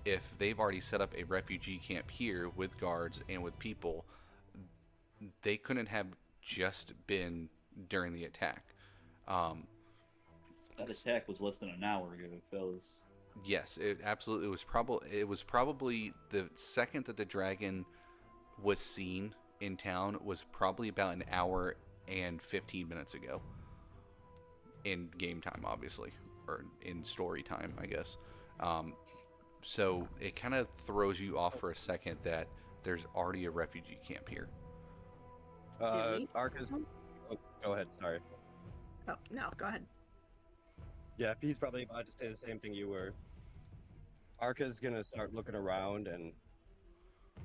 if they've already set up a refugee camp here with guards and with people, they couldn't have just been during the attack. That attack was less than an hour ago, fellas. Yes, it absolutely was. It was probably the second that the dragon was seen in town was probably about an hour and 15 minutes ago. In game time, obviously, or in story time, I guess. So it kind of throws you off for a second that there's already a refugee camp here. Arca's. Oh, go ahead. Sorry. Oh, no, go ahead. Yeah, he's probably about to say the same thing you were. Arca's gonna start looking around and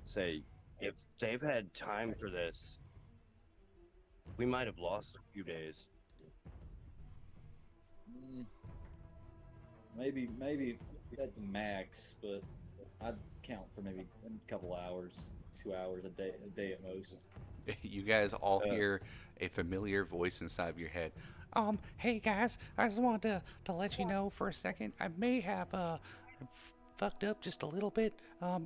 say, if they've had time for this, we might have lost a few days. Maybe at the max, but I'd count for maybe a couple hours, 2 hours a day at most. You guys all hear a familiar voice inside of your head. Hey guys, I just wanted to let you know for a second, I may have fucked up just a little bit.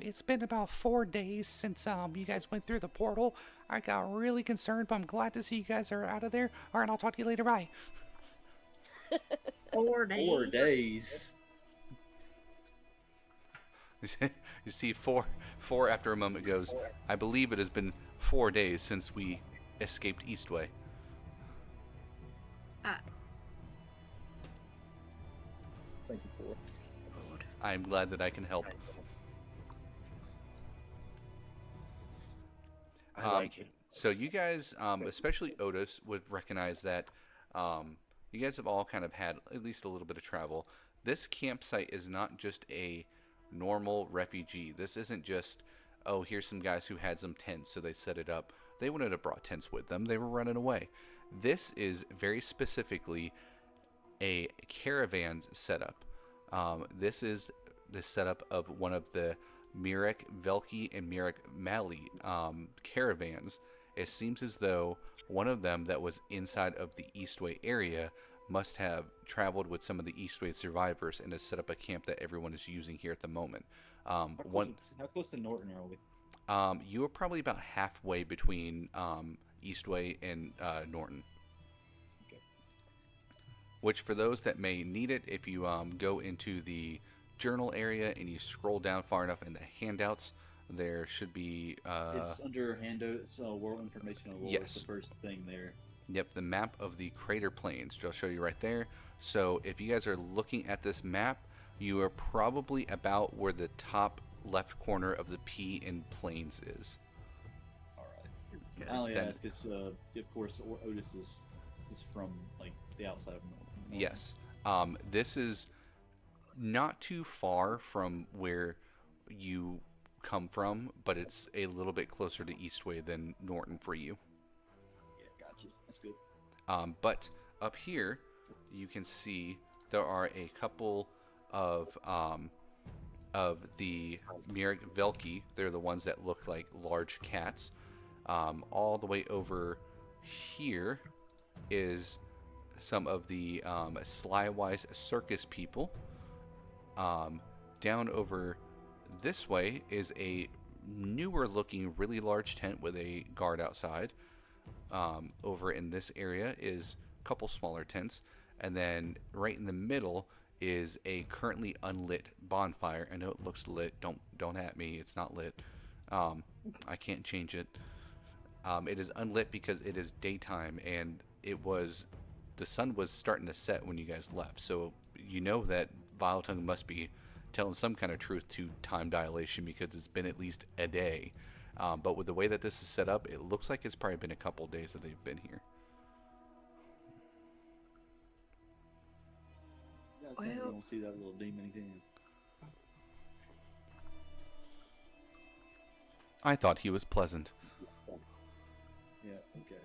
It's been about 4 days since you guys went through the portal. I got really concerned, but I'm glad to see you guys are out of there. All right, I'll talk to you later. Bye. 4 days. 4 days. You see four after a moment goes, I believe it has been 4 days since we escaped Eastway. Thank you for it. I'm glad that I can help. I like it. So you guys, especially Otis, would recognize that you guys have all kind of had at least a little bit of travel. This campsite is not just a normal refugee. This isn't just, oh, here's some guys who had some tents, so they set it up. They wouldn't have brought tents with them. They were running away. This is very specifically a caravan setup. This is the setup of one of the Mirek Velki and Mirek Mali caravans. It seems as though one of them that was inside of the Eastway area must have traveled with some of the Eastway survivors and has set up a camp that everyone is using here at the moment. How close to Norton are we? You are probably about halfway between Eastway and Norton. Okay. Which, for those that may need it, if you go into the journal area and you scroll down far enough in the handouts, there should be It's under handouts, world information and lore. Yes. It's the first thing there. Yep, the map of the Crater Plains, which I'll show you right there. So if you guys are looking at this map, you are probably about where the top left corner of the P in Plains is. All right. I only ask because, of course, Otis is from like the outside of Norton. Yes. This is not too far from where you come from, but it's a little bit closer to Eastway than Norton for you. Yeah, gotcha. That's good. But up here, you can see there are a couple of of the Myric Velki. They're the ones that look like large cats. All the way over here is some of the Slywise circus people. Down over this way is a newer looking, really large tent with a guard outside. Over in this area is a couple smaller tents. And then right in the middle is a currently unlit bonfire. I know it looks lit. Don't at me. It's not lit. I can't change it. It is unlit because it is daytime, and the sun was starting to set when you guys left. So you know that Vile Tongue must be telling some kind of truth to time dilation because it's been at least a day. But with the way that this is set up, it looks like it's probably been a couple days that they've been here. Yeah, I think you don't see that little demon again. I thought he was pleasant. Yeah, okay.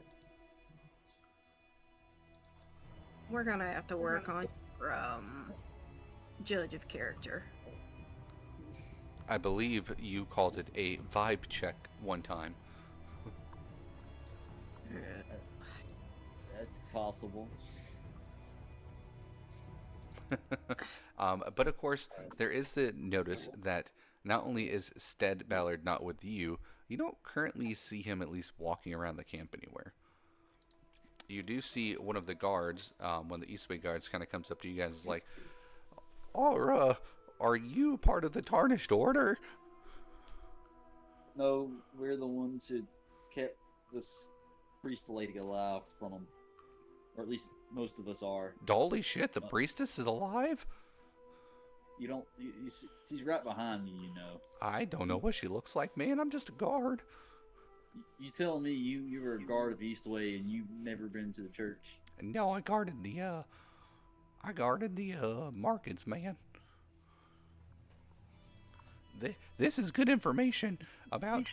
We're gonna have to work on judge of character. I believe you called it a vibe check one time. That's possible. But of course, there is the notice that not only is Stead Ballard not with you, you don't currently see him at least walking around the camp anywhere. You do see one of the guards, one of the Eastway guards, kind of comes up to you guys and is like, are you part of the Tarnished Order? No, we're the ones who kept this priest lady alive from them. Or at least most of us are. Holy shit, the priestess is alive? You don't. You see, she's right behind me, you know. I don't know what she looks like, man. I'm just a guard. You telling me you were a guard of Eastway and you've never been to the church? No, I guarded the markets, man. This is good information. About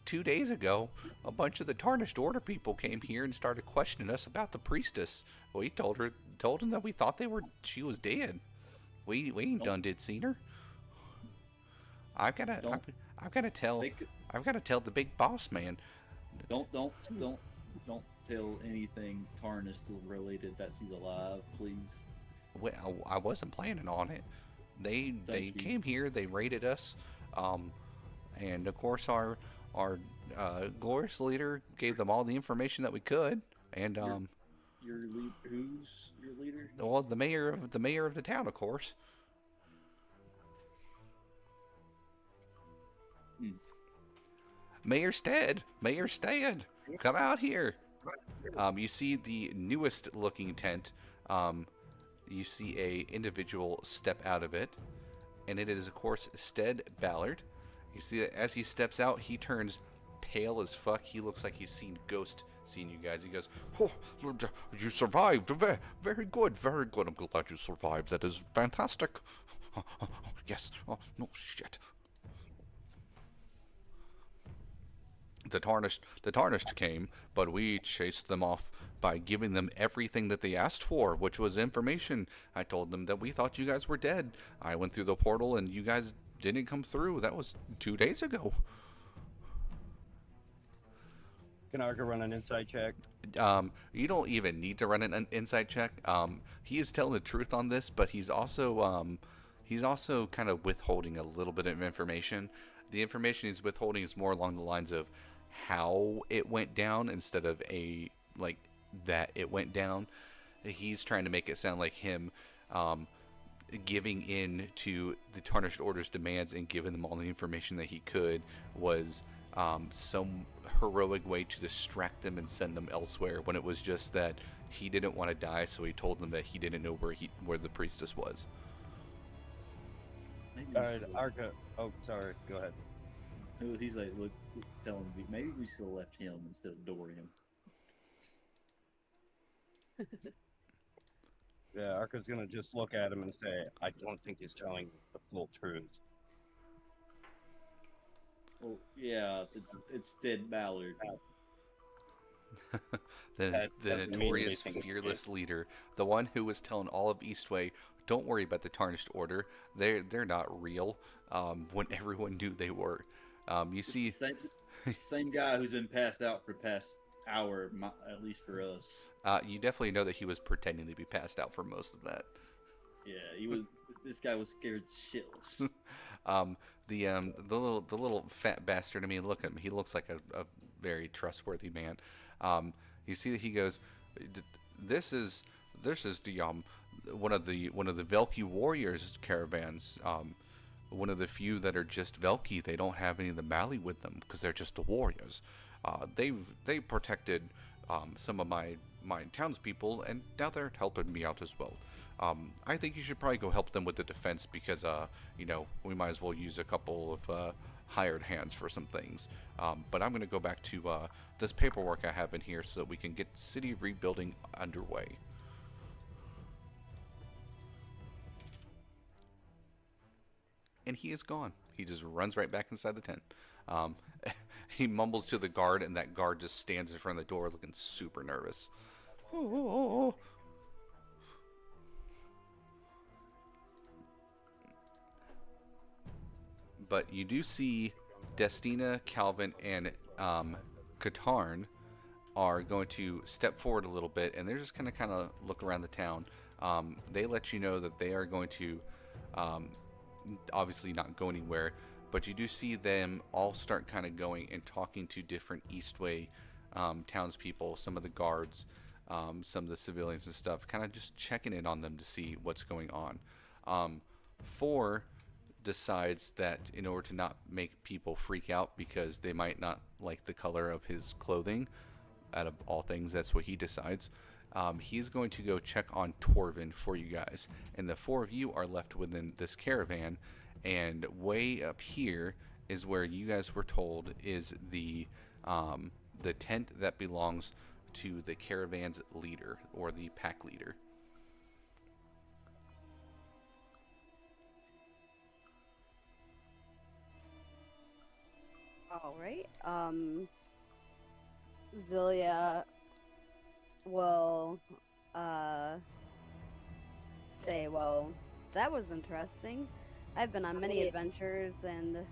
2 days ago, a bunch of the Tarnished Order people came here and started questioning us about the priestess. We told them that we thought she was dead. We ain't done did seen her. I've gotta tell the big boss man. Don't tell anything Tarnished related that she's alive, please. Well, I wasn't planning on it. They came here, they raided us, and of course our glorious leader gave them all the information that we could. And who's your leader? well, the mayor of the town, of course. Mayor Stead, come out here. You see the newest looking tent. You see a individual step out of it, and it is of course Stead Ballard. You see that as he steps out, he turns pale as fuck. He looks like he's seen ghost seeing you guys. He goes, "Oh, you survived. Very good, very good. I'm glad you survived. That is fantastic." Yes. Oh, no shit. The Tarnished came, but we chased them off by giving them everything that they asked for, which was information. I told them that we thought you guys were dead. I went through the portal and you guys didn't come through. That was 2 days ago. Can Arca run an insight check? You don't even need to run an insight check. He is telling the truth on this, but he's also kind of withholding a little bit of information. The information he's withholding is more along the lines of how it went down instead of that it went down. He's trying to make it sound like him giving in to the Tarnished Order's demands and giving them all the information that he could was some heroic way to distract them and send them elsewhere, when it was just that he didn't want to die, so he told them that he didn't know where the priestess was. Alright, Arca. Oh, sorry. Go ahead. He's like, look, telling me maybe we should have left him instead of Dorian. Yeah, Arca's gonna just look at him and say, "I don't think he's telling the full truth." Well, yeah, it's Stead Ballard. the That doesn't mean notorious anything. fearless leader, the one who was telling all of Eastway don't worry about the Tarnished Order. They're not real. When everyone knew they were. You It's see, the same guy who's been passed out for the past hour, at least for us. you definitely know that he was pretending to be passed out for most of that. Yeah, he was. This guy was scared shitless. um, the little fat bastard. I mean, look at him. He looks like a very trustworthy man. You see that he goes, "This is the one of the Velki warriors caravans. One of the few that are just Velki. They don't have any of the Mali with them because they're just the warriors. They protected some of my townspeople, and now they're helping me out as well. I think you should probably go help them with the defense because we might as well use a couple of hired hands for some things. But I'm going to go back to this paperwork I have in here so that we can get city rebuilding underway." And he is gone. He just runs right back inside the tent. Um, he mumbles to the guard, and that guard just stands in front of the door looking super nervous. Oh. But you do see Destina, Calvin, and Katarn are going to step forward a little bit, and they're just going to kind of look around the town. They let you know that they are going to obviously not go anywhere, but you do see them all start kind of going and talking to different Eastway townspeople, some of the guards, some of the civilians and stuff, kind of just checking in on them to see what's going on. Four decides that in order to not make people freak out because they might not like the color of his clothing, out of all things, that's what he decides. He's going to go check on Torvin for you guys, and the four of you are left within this caravan. And way up here is where you guys were told is the tent that belongs to the caravan's leader or the pack leader. All right. Zilia will say, "Well, that was interesting. I've been on many adventures, and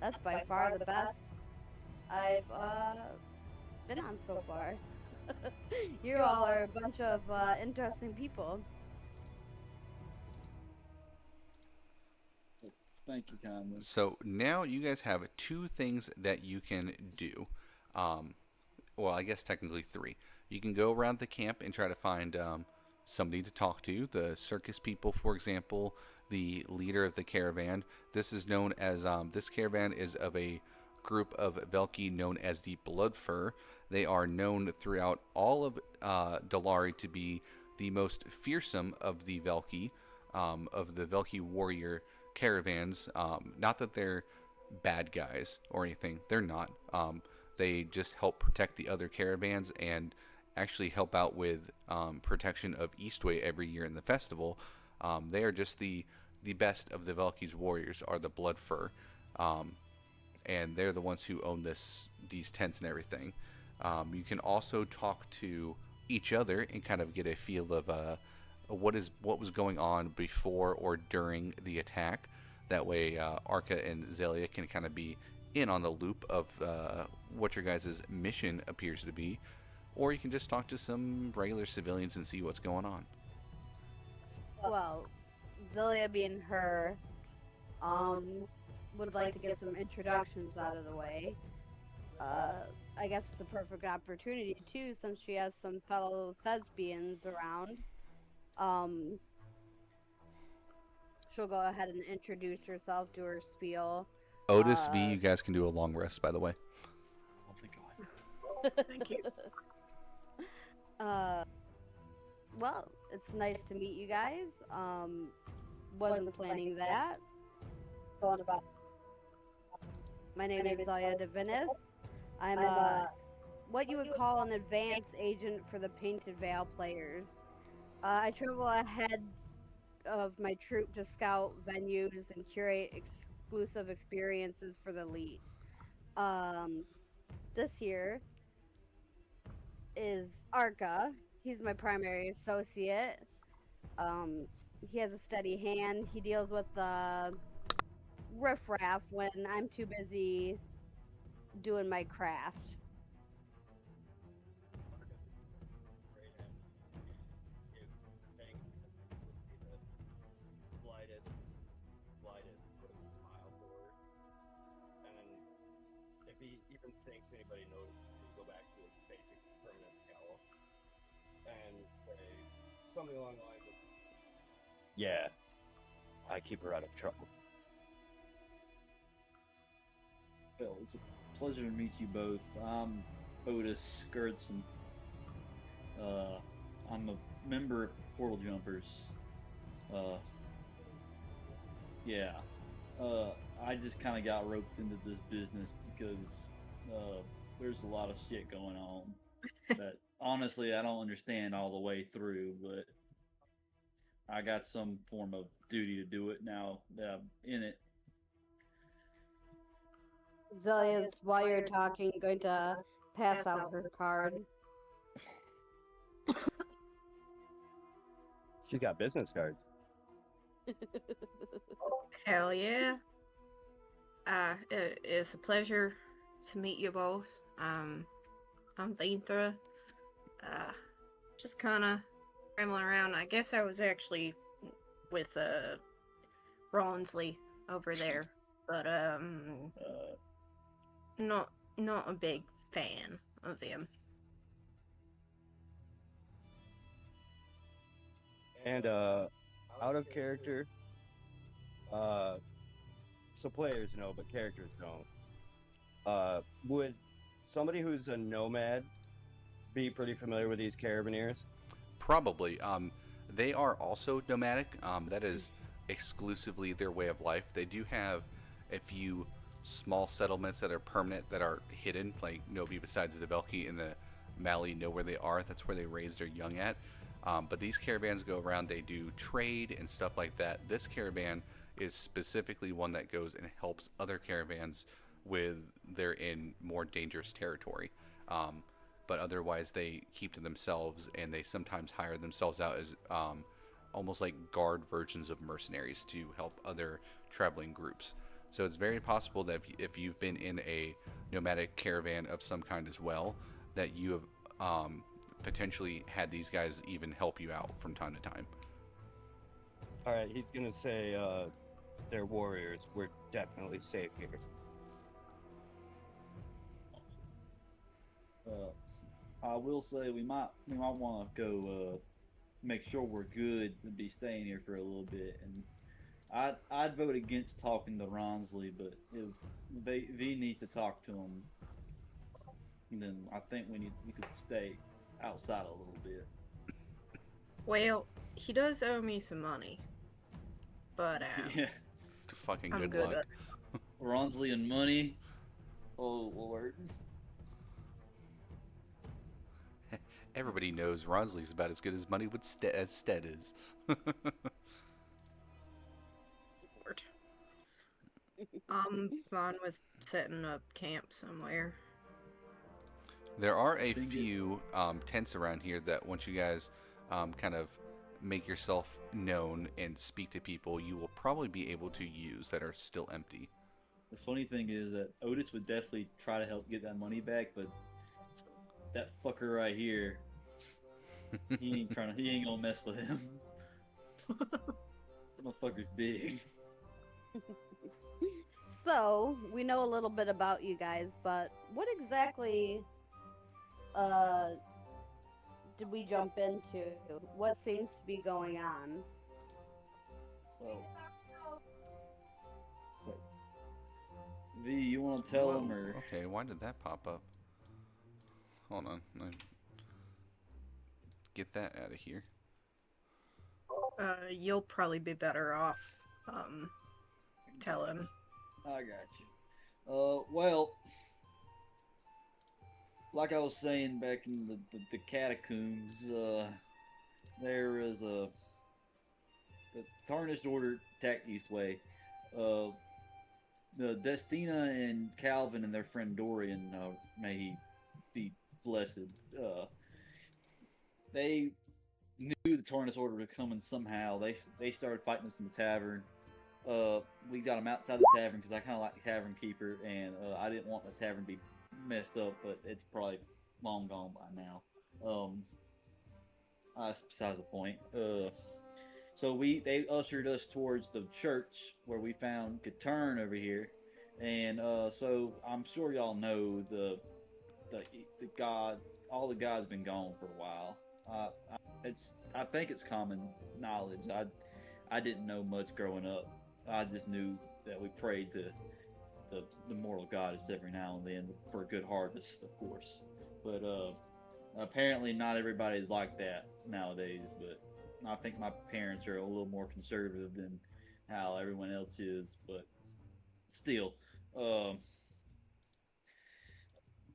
that's by far the best I've been on so far. You all are a bunch of interesting people." Thank you kindly. So now you guys have two things that you can do. Well, I guess technically three. You can go around the camp and try to find somebody to talk to. The circus people, for example, the leader of the caravan. This is known as this caravan is of a group of Velki known as the Blood Fur. They are known throughout all of Dalari to be the most fearsome of the Velki warrior caravans. Not that they're bad guys or anything. They're not. They just help protect the other caravans and actually help out with protection of Eastway every year in the festival. They are just the best of the Velki's warriors are the Blood Fur. And they're the ones who own these tents and everything. You can also talk to each other and kind of get a feel of what was going on before or during the attack. That way, Arca and Zelia can kind of be in on the loop of what your guys' mission appears to be, or you can just talk to some regular civilians and see what's going on. Well, Zelia being her, would like to get some introductions out of the way. I guess it's a perfect opportunity too, since she has some fellow thespians around. She'll go ahead and introduce herself, do her spiel. Otis V, you guys can do a long rest, by the way. Oh, thank God. Thank you. Well, it's nice to meet you guys. Wasn't planning that. My name is Zaya Divinis. I'm what you would call an advance agent for the Painted Veil players. I travel ahead of my troop to scout venues and curate exclusive experiences for the elite. This here is Arca. He's my primary associate. he has a steady hand. He deals with the riffraff when I'm too busy doing my craft. If he even thinks anybody knows, he'll go back to his basic permanent scowl and say something along the lines of, "Yeah, I keep her out of trouble." Well, it's a pleasure to meet you both. I'm Otis Gertson. I'm a member of Portal Jumpers. Yeah. I just kind of got roped into this business because there's a lot of shit going on that honestly I don't understand all the way through, but I got some form of duty to do it now that I'm in it. Zelia's, while you're talking, going to pass out her card. She's got business cards. Hell yeah. It's a pleasure to meet you both. I'm Vinthra. Just kind of rambling around. I guess I was actually with Ronsley over there, but not a big fan of him. And out of character, so players know, but characters don't. Would somebody who's a nomad be pretty familiar with these carabineers? Probably. They are also nomadic. That is exclusively their way of life. They do have a few small settlements that are permanent, that are hidden. Like nobody besides the Velki and the Mali know where they are. That's where they raise their young at. But these caravans go around. They do trade and stuff like that. This caravan is specifically one that goes and helps other caravans with they're in more dangerous territory. But otherwise they keep to themselves, and they sometimes hire themselves out as almost like guard versions of mercenaries to help other traveling groups. So it's very possible that if you've been in a nomadic caravan of some kind as well, that you have potentially had these guys even help you out from time to time. All right, he's gonna say they're warriors. We're definitely safe here. I will say we might want to go make sure we're good to be staying here for a little bit, and I'd vote against talking to Ronsley, but if V needs to talk to him, then I think we could stay outside a little bit. Well, he does owe me some money, but Yeah, Fucking I'm good good. luck. Ronsley and money. Oh Lord. Everybody knows Ronsley's about as good as money with as Stead is. Lord. I'm fine with setting up camp somewhere. There are a few tents around here that once you guys kind of make yourself known and speak to people, you will probably be able to use that are still empty. The funny thing is that Otis would definitely try to help get that money back, but that fucker right here, he ain't gonna mess with him. Motherfucker's big. So, we know a little bit about you guys, but what exactly did we jump into? What seems to be going on? Well, V, you want to tell Whoa, him or? okay, why did that pop up? Hold on. Get that out of here. You'll probably be better off telling. I got you. Well, like I was saying back in the catacombs, there is the Tarnished Order attacked Eastway. The Destina and Calvin and their friend Dorian, may he be blessed. They knew the Tarnus Order was coming somehow. They started fighting us in the tavern. We got them outside the tavern because I kind of like the tavern keeper, and I didn't want the tavern to be messed up, but it's probably long gone by now. That's besides the point. So they ushered us towards the church where we found Catern over here, and so I'm sure y'all know the god. All the gods been gone for a while. I think it's common knowledge. I didn't know much growing up. I just knew that we prayed to the mortal goddess every now and then for a good harvest, of course. But apparently not everybody's like that nowadays. But I think my parents are a little more conservative than how everyone else is. But still,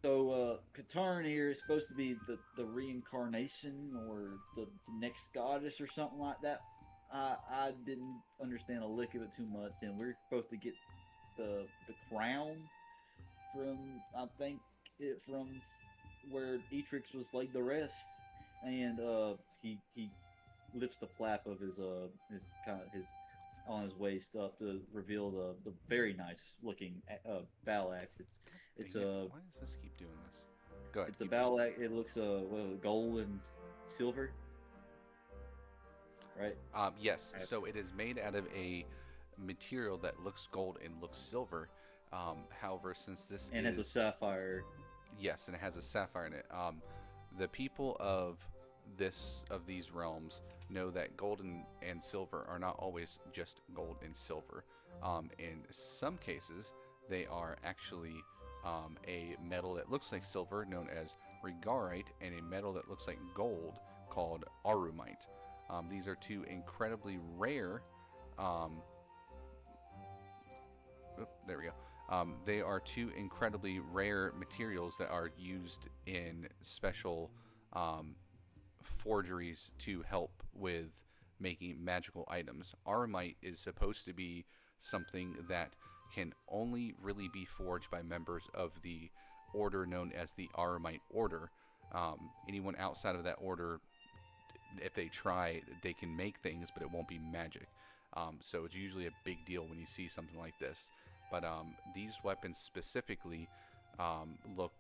so Katarn here is supposed to be the reincarnation or the next goddess or something like that. I didn't understand a lick of it too much, and we're supposed to get the crown from I think it from where Etrix was laid to rest, and he lifts the flap of his kind of his on his waist up to reveal the very nice looking battle axe. It's Dang it. Why does this keep doing this? Go ahead. it's a keep battle axe. It looks gold and silver, right? Yes. So it is made out of a material that looks gold and looks silver. However, since this And is has a sapphire. yes, and it has a sapphire in it. The people of these realms know that gold and silver are not always just gold and silver. In some cases, they are actually a metal that looks like silver, known as regarite, and a metal that looks like gold, called arumite. These are two incredibly rare. There we go. They are two incredibly rare materials that are used in special forgeries to help with making magical items. Arumite is supposed to be something that can only really be forged by members of the order known as the Arumite Order. Anyone outside of that order, if they try, they can make things, but it won't be magic. So it's usually a big deal when you see something like this. But these weapons specifically look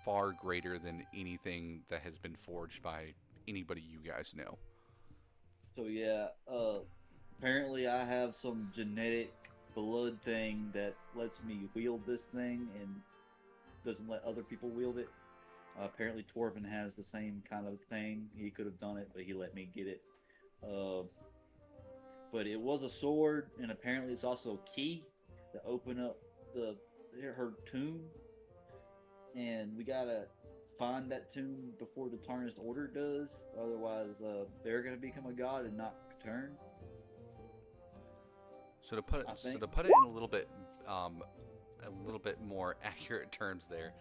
far greater than anything that has been forged by anybody you guys know. So yeah, apparently I have some genetic blood thing that lets me wield this thing and doesn't let other people wield it. Apparently Torvin has the same kind of thing. He could have done it, but he let me get it. But it was a sword, and apparently it's also a key to open up her tomb. And we gotta find that tomb before the Tarnished Order does. Otherwise, they're gonna become a god and not return. So to put it in a little bit more accurate terms there.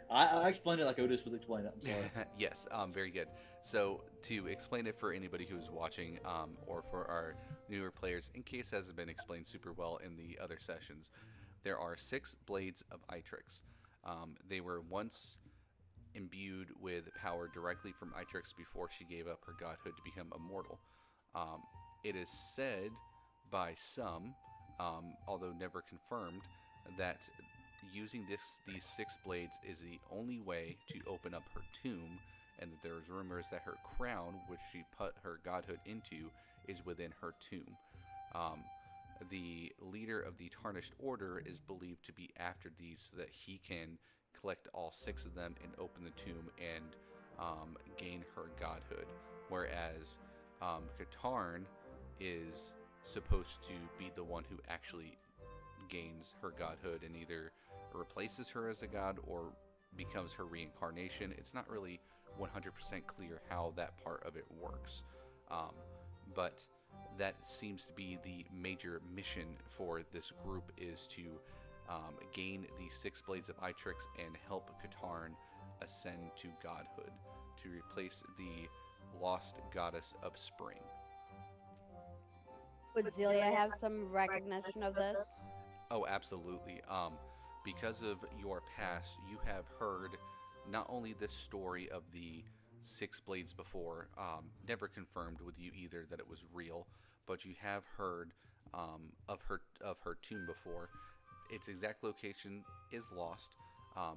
I explained it like Otis would explain it. I'm sorry. Yes, very good. So to explain it for anybody who's watching, or for our newer players, in case it hasn't been explained super well in the other sessions, there are 6 blades of Itrix. They were once imbued with power directly from Itrix before she gave up her godhood to become immortal. It is said by some, although never confirmed, that using these 6 blades is the only way to open up her tomb, and that there's rumors that her crown, which she put her godhood into, is within her tomb. The leader of the Tarnished Order is believed to be after these so that he can collect all 6 of them and open the tomb and gain her godhood. Whereas Katarn is supposed to be the one who actually gains her godhood and either replaces her as a god or becomes her reincarnation. It's not really 100% clear how that part of it works. But that seems to be the major mission for this group, is to gain the 6 blades of Itrix and help Katarn ascend to godhood to replace the lost goddess of spring. Would Zelia have some recognition of this? Oh, absolutely. Because of your past, you have heard not only this story of the 6 blades before. Never confirmed with you either that it was real, but you have heard of her tomb before. Its exact location is lost,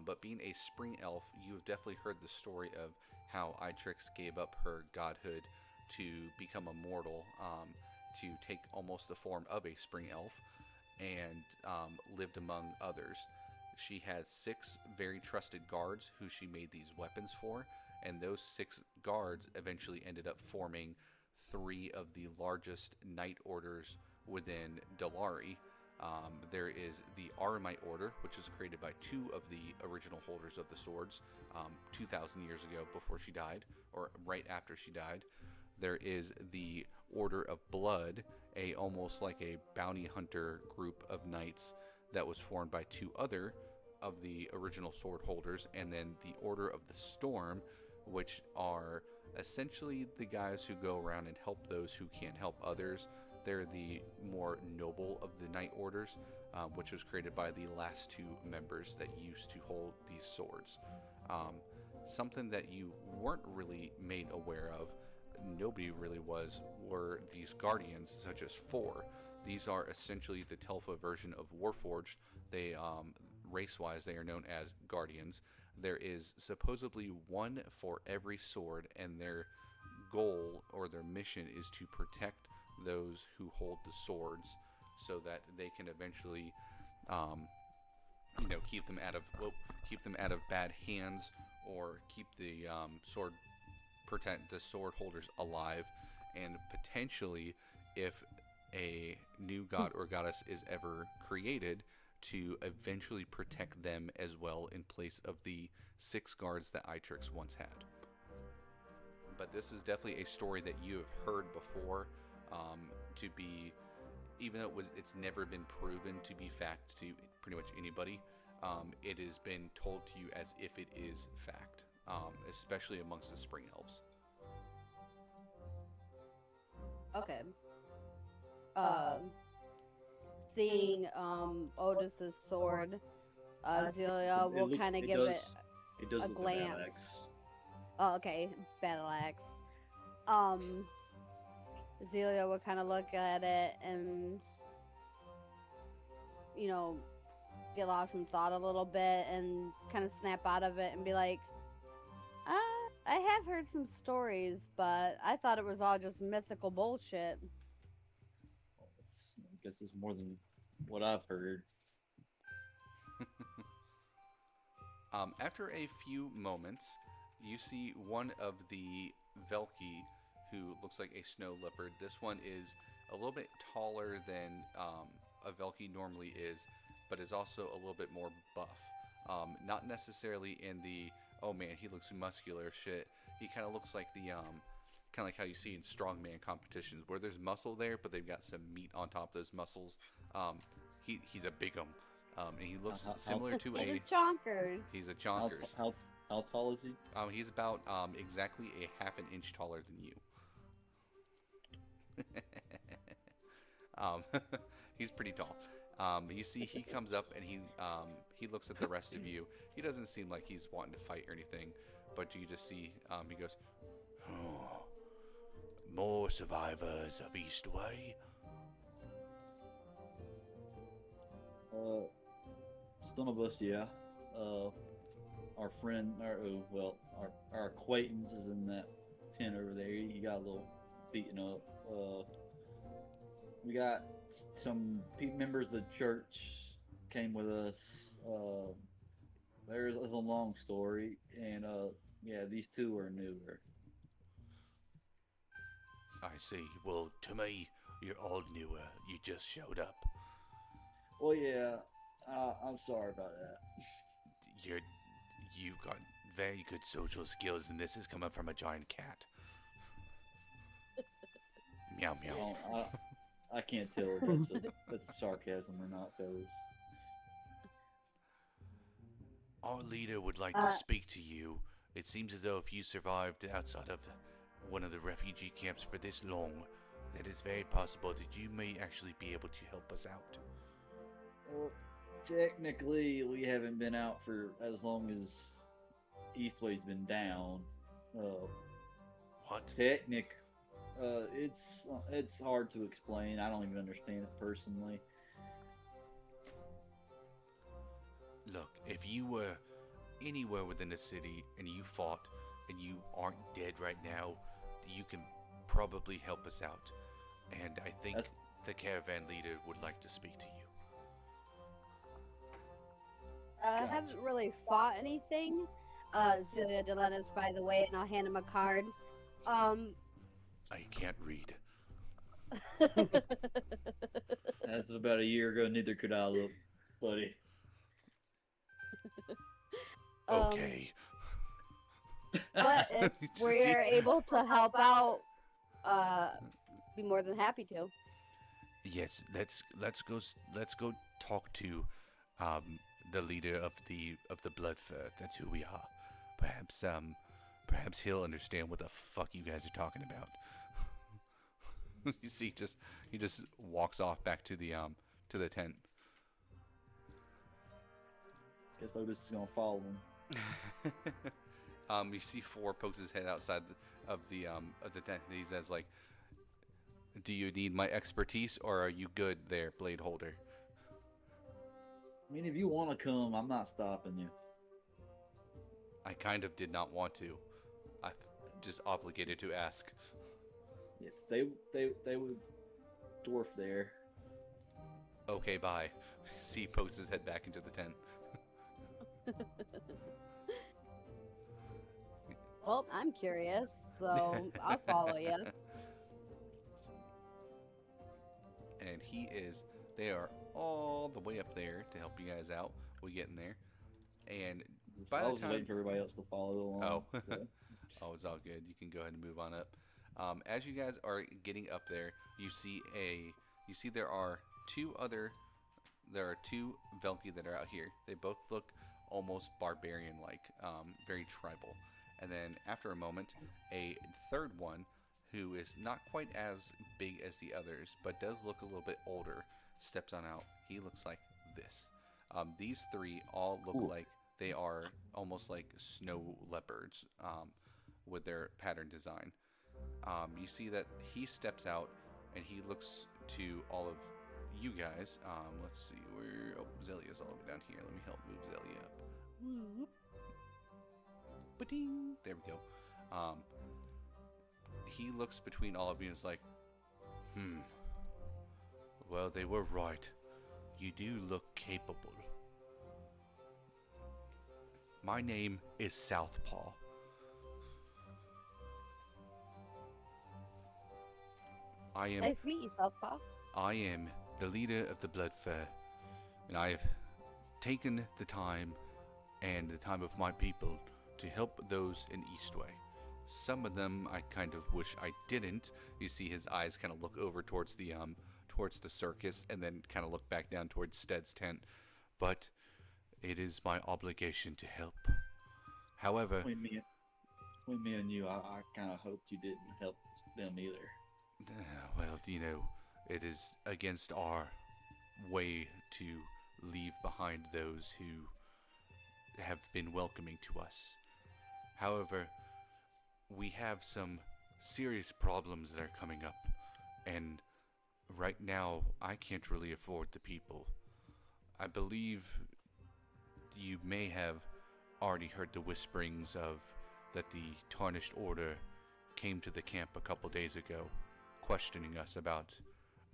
but being a spring elf, you have definitely heard the story of how Itrix gave up her godhood to become a mortal, to take almost the form of a spring elf, and lived among others. She had 6 very trusted guards who she made these weapons for, and those 6 guards eventually ended up forming 3 of the largest knight orders within Dalari. There is the Aramite Order, which was created by 2 of the original holders of the swords 2,000 years ago before she died, or right after she died. There is the Order of Blood, almost like a bounty hunter group of knights that was formed by 2 other of the original sword holders, and then the Order of the Storm, which are essentially the guys who go around and help those who can't help others. They're the more noble of the knight orders, which was created by the last 2 members that used to hold these swords. Something that you weren't really made aware of, nobody really was, were these guardians, such as 4. These are essentially the Telpha version of Warforged. They, race-wise, they are known as guardians. There is supposedly 1 for every sword, and their goal or their mission is to protect those who hold the swords, so that they can eventually, keep them out of bad hands, or keep the protect the sword holders alive, and potentially, if a new god or goddess is ever created, to eventually protect them as well in place of the 6 guards that Itrix once had. But this is definitely a story that you have heard before, to be, even though it's never been proven to be fact to pretty much anybody, it has been told to you as if it is fact, especially amongst the spring elves. Okay. Seeing Otis's sword, Zelia will kind of give it It does a look glance. like an axe. Oh, okay, battle axe. Zelia will kind of look at it and, get lost in thought a little bit and kind of snap out of it and be like, I have heard some stories, but I thought it was all just mythical bullshit. I guess it's more than what I've heard. After a few moments, you see one of the Velki, who looks like a snow leopard. This one is a little bit taller than a Velki normally is, but is also a little bit more buff. Not necessarily in the, oh man, he looks muscular shit. He kind of looks like the, kind of like how you see in strongman competitions, where there's muscle there, but they've got some meat on top of those muscles. He's a bigum. And he looks similar to He's a chonkers. He's a chonkers. How tall is he? He's about exactly a half an inch taller than you. He's pretty tall. You see, he comes up and he looks at the rest of you. He doesn't seem like he's wanting to fight or anything, but you just see he goes, Oh, more survivors of Eastway. Some of us, yeah. Our friend, our acquaintance is in that tent over there. He got a little beaten up. We got some members of the church came with us. There's a long story, and yeah, these 2 are newer. I see. Well, to me, you're all newer. You just showed up. Well, yeah, I'm sorry about that. You've got very good social skills, and this is coming from a giant cat. Meow meow. I can't tell if that's sarcasm or not, fellas. Our leader would like to speak to you. It seems as though if you survived outside of one of the refugee camps for this long, that it's very possible that you may actually be able to help us out. Well, technically, we haven't been out for as long as Eastway's been down. uh, What? technic. It's hard to explain. I don't even understand it personally. Look, if you were anywhere within the city and you fought and you aren't dead right now, you can probably help us out. And I think That's- the caravan leader would like to speak to you. I haven't really fought anything. Zelia Delenis, by the way, and I'll hand him a card. I can't read. That's about a year ago. Neither could I, look, buddy. Okay. But if we See? are able to help out, be more than happy to. Yes, let's go talk to the leader of the Bloodfur. That's who we are. Perhaps he'll understand what the fuck you guys are talking about. You see, he just walks off back to the tent. Guess Otis is gonna follow him. You see Four pokes his head outside of the tent. And he says, like, "Do you need my expertise, or are you good there, Blade Holder?" I mean, if you want to come, I'm not stopping you. I kind of did not want to. I'm just obligated to ask. Yes, they would dwarf there. Okay, bye. See, he pokes his head back into the tent. Well, I'm curious, so I'll follow you. And they are all the way up there to help you guys out. We get in there. And by I the was waiting time... for everybody else to follow along. Oh. so. Oh, it's all good. You can go ahead and move on up. As you guys are getting up there, you see there are two Velki that are out here. They both look almost barbarian-like, very tribal. And then after a moment, a third one who is not quite as big as the others, but does look a little bit older, steps on out. He looks like this. These three all look like they are almost like snow leopards with their pattern design. You see that he steps out and he looks to all of you guys. Let's see where Zelia's all the way down here. Let me help move Zelia up. Whoop. Ba-ding. There we go. He looks between all of you and is like, well, they were right. You do look capable. My name is Southpaw. Nice to meet you, Southpaw. I am the leader of the Bloodfur, and I have taken the time and the time of my people to help those in Eastway. Some of them I kind of wish I didn't. You see his eyes kind of look over towards the circus and then kind of look back down towards Stead's tent. But it is my obligation to help. However, Between me and you, I kind of hoped you didn't help them either. well, it is against our way to leave behind those who have been welcoming to us. However, we have some serious problems that are coming up, and right now I can't really afford the people. I believe you may have already heard the whisperings of that the Tarnished Order came to the camp a couple days ago, questioning us about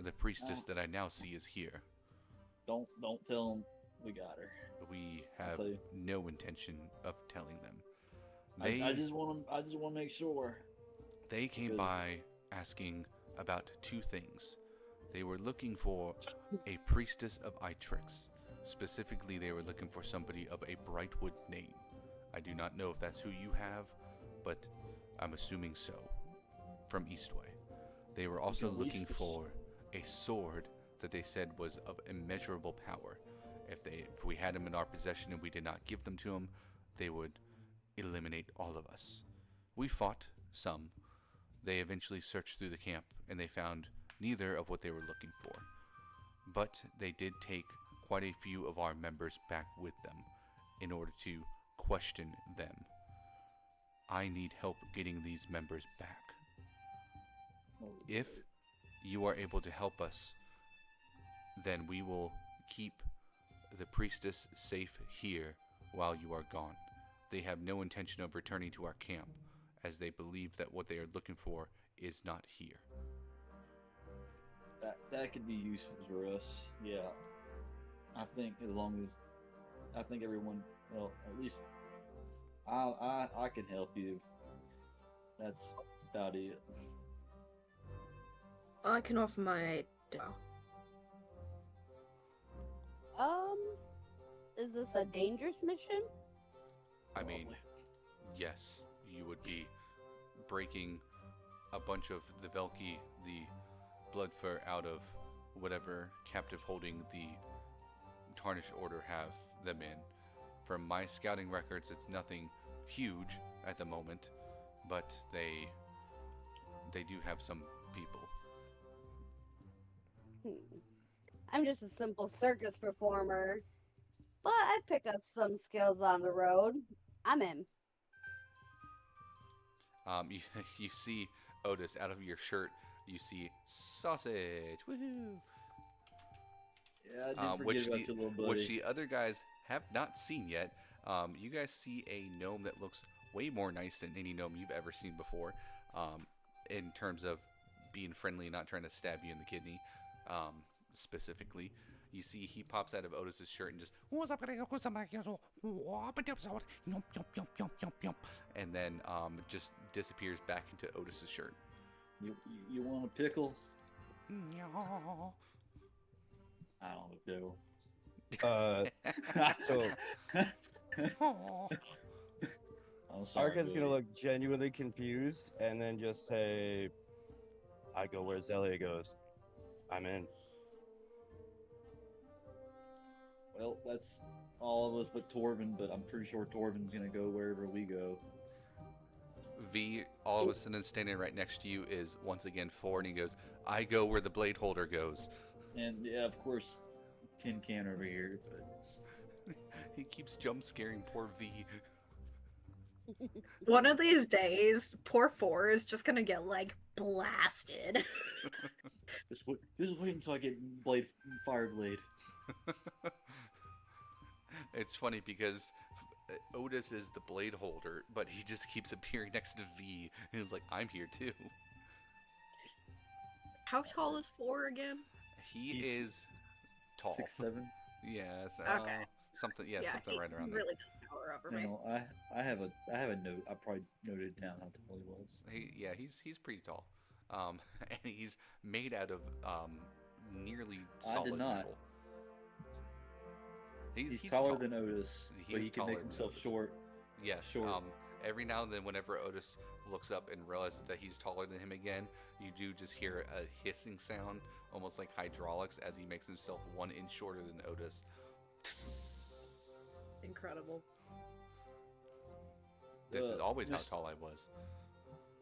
the priestess that I now see is here. Don't tell them we got her. We I'll have tell you. no intention of telling them. I just want to make sure. They came Because- by asking about two things. They were looking for a priestess of Itrix. Specifically, they were looking for somebody of a Brightwood name. I do not know if that's who you have, but I'm assuming so. From Eastway. They were also looking for a sword that they said was of immeasurable power. If we had them in our possession and we did not give them to them, they would eliminate all of us. We fought some. They eventually searched through the camp and they found neither of what they were looking for. But they did take quite a few of our members back with them in order to question them. I need help getting these members back. Oh, If you are able to help us, then we will keep the priestess safe here while you are gone. They have no intention of returning to our camp, as they believe that what they are looking for is not here. that could be useful for us. Yeah, I think as long as I think everyone, well, at least I can help you. That's about it. I can offer my aid. Is this a dangerous mission? I mean, yes, you would be breaking a bunch of the Velki, the blood fur, out of whatever captive holding the Tarnished Order have them in. From my scouting records, it's nothing huge at the moment, but they do have some people. I'm just a simple circus performer, but I picked up some skills on the road. I'm in. You, you see Otis out of your shirt. You see sausage. Woohoo! Yeah, I didn't forget about your little buddy. Which the other guys have not seen yet. You guys see a gnome that looks way more nice than any gnome you've ever seen before, in terms of being friendly and not trying to stab you in the kidney, specifically. You see he pops out of Otis's shirt and just, and then just disappears back into Otis's shirt. You want a pickle? No. I don't know. So Oh. I'm sorry. Arca's gonna buddy. look genuinely confused and then just say, I go where Zelia goes. I'm in. Well, that's all of us but Torvin, but I'm pretty sure Torvin's gonna go wherever we go. V, all of a sudden standing right next to you, is once again 4, and he goes, I go where the blade holder goes. And yeah, of course, Tin Can over here, but He keeps jump scaring poor V. One of these days, poor 4 is just gonna get like blasted. just wait until I get fire blade. It's funny because Otis is the blade holder, but he just keeps appearing next to V, and he's like, I'm here too. How tall is 4 again? He He's is tall. 6'7". Yeah, Okay. something. Yeah, something he right around there. really does tower over me. No, I have a note. I probably noted down how tall he was. He's pretty tall, and he's made out of nearly I solid did not. metal. He's taller than Otis, He but is he can taller make than himself Otis. short. Yes. Short. Every now and then, whenever Otis looks up and realizes that he's taller than him again, you do just hear a hissing sound, almost like hydraulics, as he makes himself 1 inch shorter than Otis. Incredible. This is always how Mis- tall I was.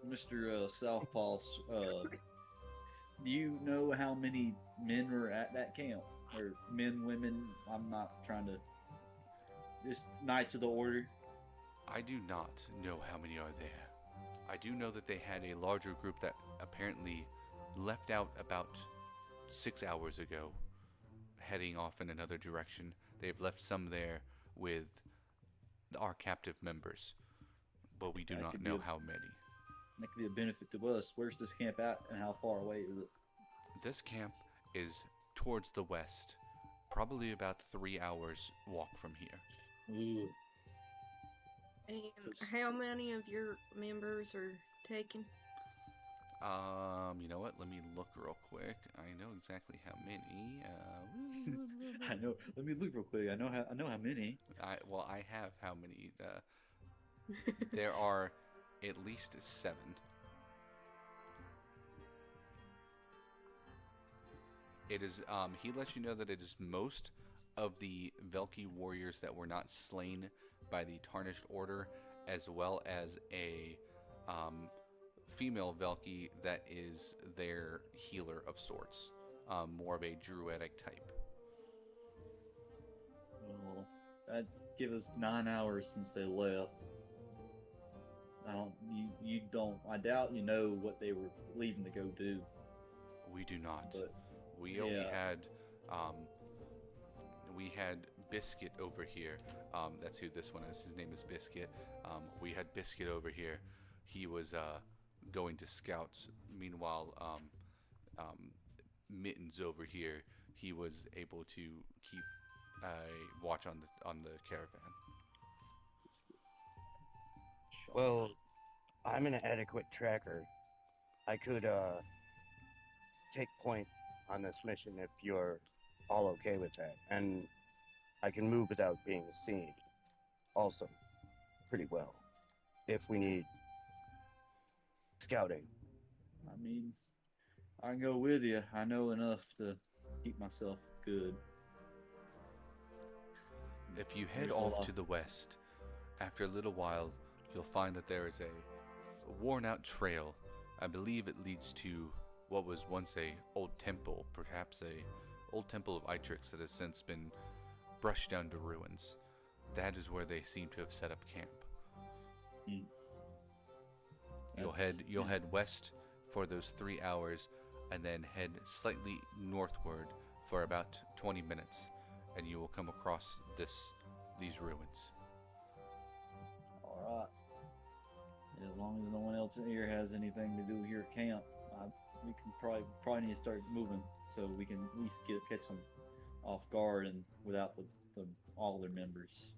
Mr. Southpaw, do you know how many men were at that camp? Or men, women? I'm not trying to. Just Knights of the Order. I do not know how many are there. I do know that they had a larger group that apparently left out about 6 hours ago, heading off in another direction. They've left some there with our captive members, but we do That not could be know a- how many. That could be a benefit to us. Where's this camp at, and how far away is it? This camp is towards the west, probably about 3 hours walk from here. Ooh. And how many of your members are taken? You know what? Let me look real quick. I know exactly how many. I know. Let me look real quick. I know how many. I have how many. There are at least 7. It is. He lets you know that it is most of the Velki warriors that were not slain by the Tarnished Order, as well as a female Velki that is their healer of sorts, more of a druidic type. Well, that give us 9 hours since they left. I don't. You don't. I doubt you know what they were leaving to go do. We do not. But We only yeah. had um, we had Biscuit over here. That's who this one is. His name is Biscuit. We had Biscuit over here. He was going to scout. Meanwhile, um, Mittens over here, he was able to keep a watch on the caravan. Well, I'm an adequate tracker. I could take point on this mission if you're all okay with that, and I can move without being seen. Also, pretty well. If we need scouting. I mean, I can go with you. I know enough to keep myself good. If you head There's a off lot. to the west, after a little while, you'll find that there is a worn-out trail. I believe it leads to what was once a old temple, perhaps a old temple of Itrix that has since been brushed down to ruins. That is where they seem to have set up camp. Mm. You'll head west for those 3 hours, and then head slightly northward for about 20 minutes, and you will come across these ruins. All right. As long as no one else in here has anything to do with your camp, we can probably need to start moving so we can at least catch them off guard and without all their members.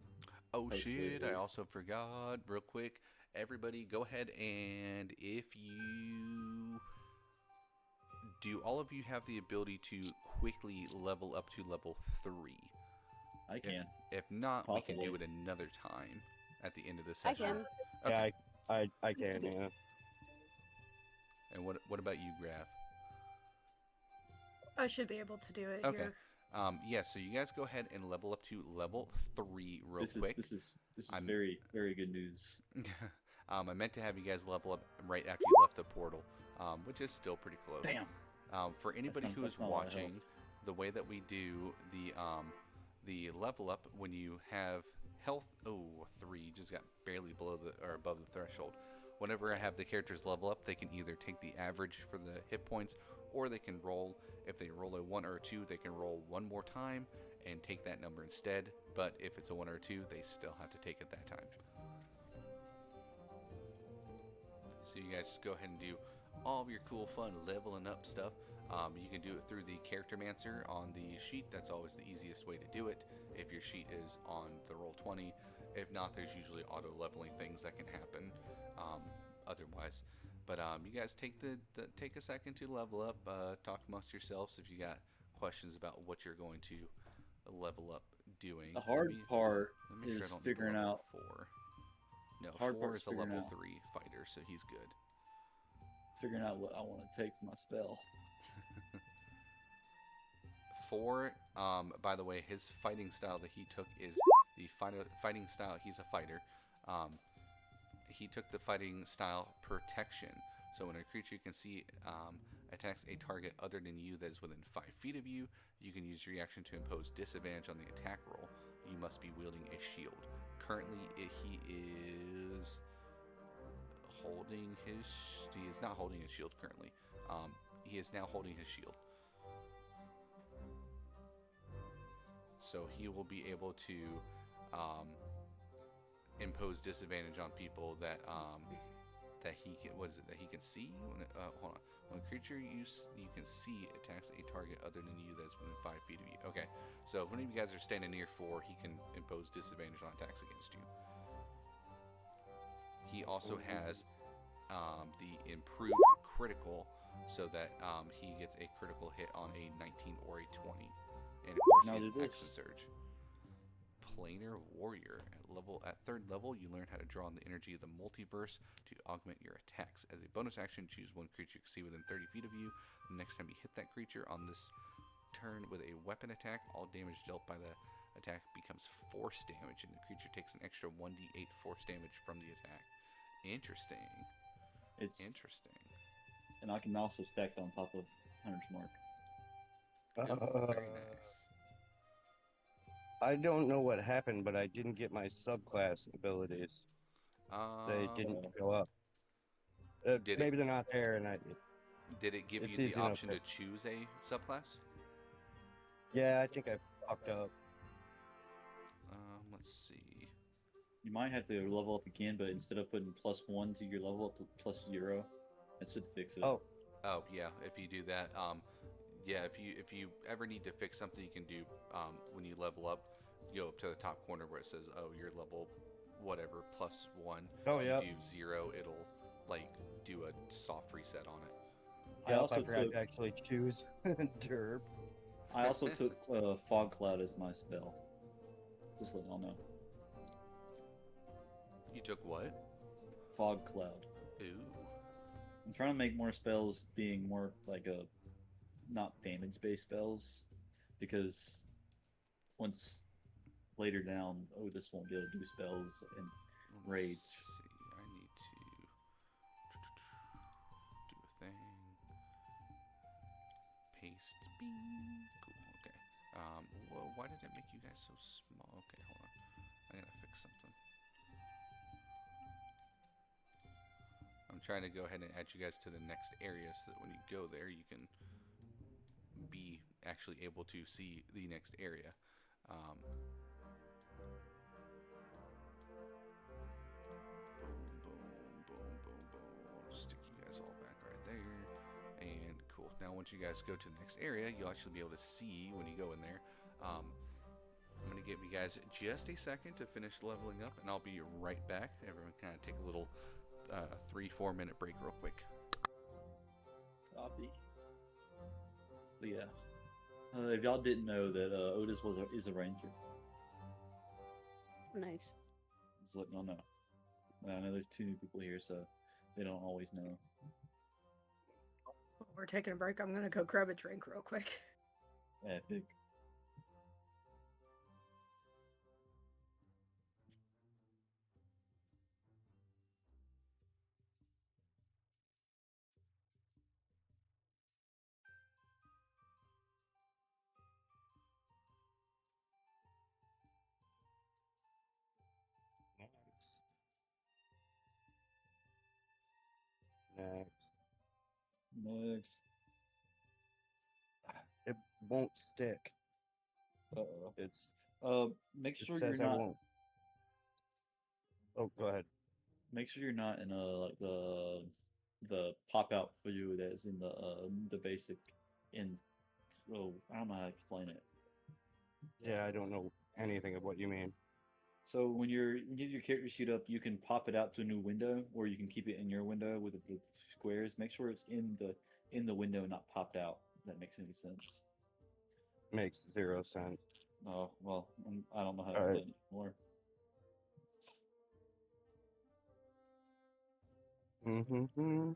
Oh Hopefully shit, it I is. also forgot real quick. Everybody go ahead, and if you do, all of you have the ability to quickly level up to level 3. I can. If not, we can do Possibly. it another time at the end of the I session. can. Okay. Yeah, I can, yeah. And what about you, Graf? I should be able to do it Okay. here. Yeah, so you guys go ahead and level up to level 3 real quick. This is I'm- very, very good news. I meant to have you guys level up right after you left the portal, which is still pretty close. Damn. For anybody who is that's not a lot of watching, health. the way that we do the level up when you have health 3, you just got barely below or above the threshold. Whenever I have the characters level up, they can either take the average for the hit points, or they can roll. If they roll a 1 or a 2, they can roll one more time and take that number instead. But if it's a 1 or a 2, they still have to take it that time. So you guys go ahead and do all of your cool, fun leveling up stuff. You can do it through the Character Mancer on the sheet. That's always the easiest way to do it if your sheet is on the Roll20. If not, there's usually auto leveling things that can happen otherwise. But you guys take a second to level up. Talk amongst yourselves if you got questions about what you're going to level up doing. The hard part Let me make is sure I don't need to figuring level out. up 4. No, Hard 4 part's is a figuring level out. 3 fighter, so he's good. Figuring out what I want to take for my spell. 4, by the way, his fighting style that he took is the fighting style. He's a fighter. He took the fighting style Protection. So when a creature you can see attacks a target other than you that is within 5 feet of you, you can use your reaction to impose disadvantage on the attack roll. You must be wielding a shield. Currently, he is holding his. He is not holding his shield currently. He is now holding his shield. So he will be able to impose disadvantage on people that he can see. Hold on. When a creature you can see attacks a target other than you that's within 5 feet of you. Okay, so if one of you guys are standing near 4, he can impose disadvantage on attacks against you. He also has the improved critical, so that he gets a critical hit on a 19 or a 20. And of course, Now he has do Action this. Surge. Planar Warrior. At 3rd level, you learn how to draw on the energy of the multiverse to augment your attacks. As a bonus action, choose one creature you can see within 30 feet of you. The next time you hit that creature on this turn with a weapon attack, all damage dealt by the attack becomes force damage, and the creature takes an extra 1d8 force damage from the attack. Interesting. Interesting. And I can also stack it on top of Hunter's Mark. Very nice. I don't know what happened, but I didn't get my subclass abilities. They didn't Um, show up. did it Maybe they're not there, and did it give it's you the easy enough option to. to choose a subclass? Yeah, I think I fucked up. Let's see. You might have to level up again, but instead of putting +1 to your level up to +0, that should fix it. Oh, Oh yeah, if you do that, yeah, if you ever need to fix something, you can do when you level up, you go up to the top corner where it says, "Oh, you're level whatever +1." oh, You yep, do 0, it'll like do a soft reset on it. I yep. I also forgot took to actually choose derp. Fog Cloud as my spell. Just letting y'all know. You took what? Fog Cloud. Ooh. I'm trying to make more spells being more like a not damage based spells because once later down, Otis won't be able to do spells and rage. Let's see. I need to do a thing. Paste. Bing. Cool. Okay. Whoa, why did it make you guys so small? Okay, hold on. I gotta fix something. I'm trying to go ahead and add you guys to the next area so that when you go there, you can be actually able to see the next area. Boom, boom, boom, boom, boom. Stick you guys all back right there. And cool. Now, once you guys go to the next area, you'll actually be able to see when you go in there. I'm going to give you guys just a second to finish leveling up, and I'll be right back. Everyone kind of take a little 3-4 minute break real quick. Copy. But yeah, if y'all didn't know that Otis is a ranger, Nice. just letting y'all know. I know there's 2 new people here, so they don't always know. We're taking a break. I'm gonna go grab a drink real quick. Epic. Next. Next. It won't stick. Uh-oh. It's. Make It sure says you're I not. won't. Oh, go ahead. Make sure you're not in like the pop out for you that's in the basic. In oh, I don't know how to explain it. Yeah, I don't know anything of what you mean. So when you get your character sheet up, you can pop it out to a new window, or you can keep it in your window with the squares. Make sure it's in the window, not popped out. If that makes any sense. Makes 0 sense. Oh well, I don't know how to All right. explain it more. Mm-hmm.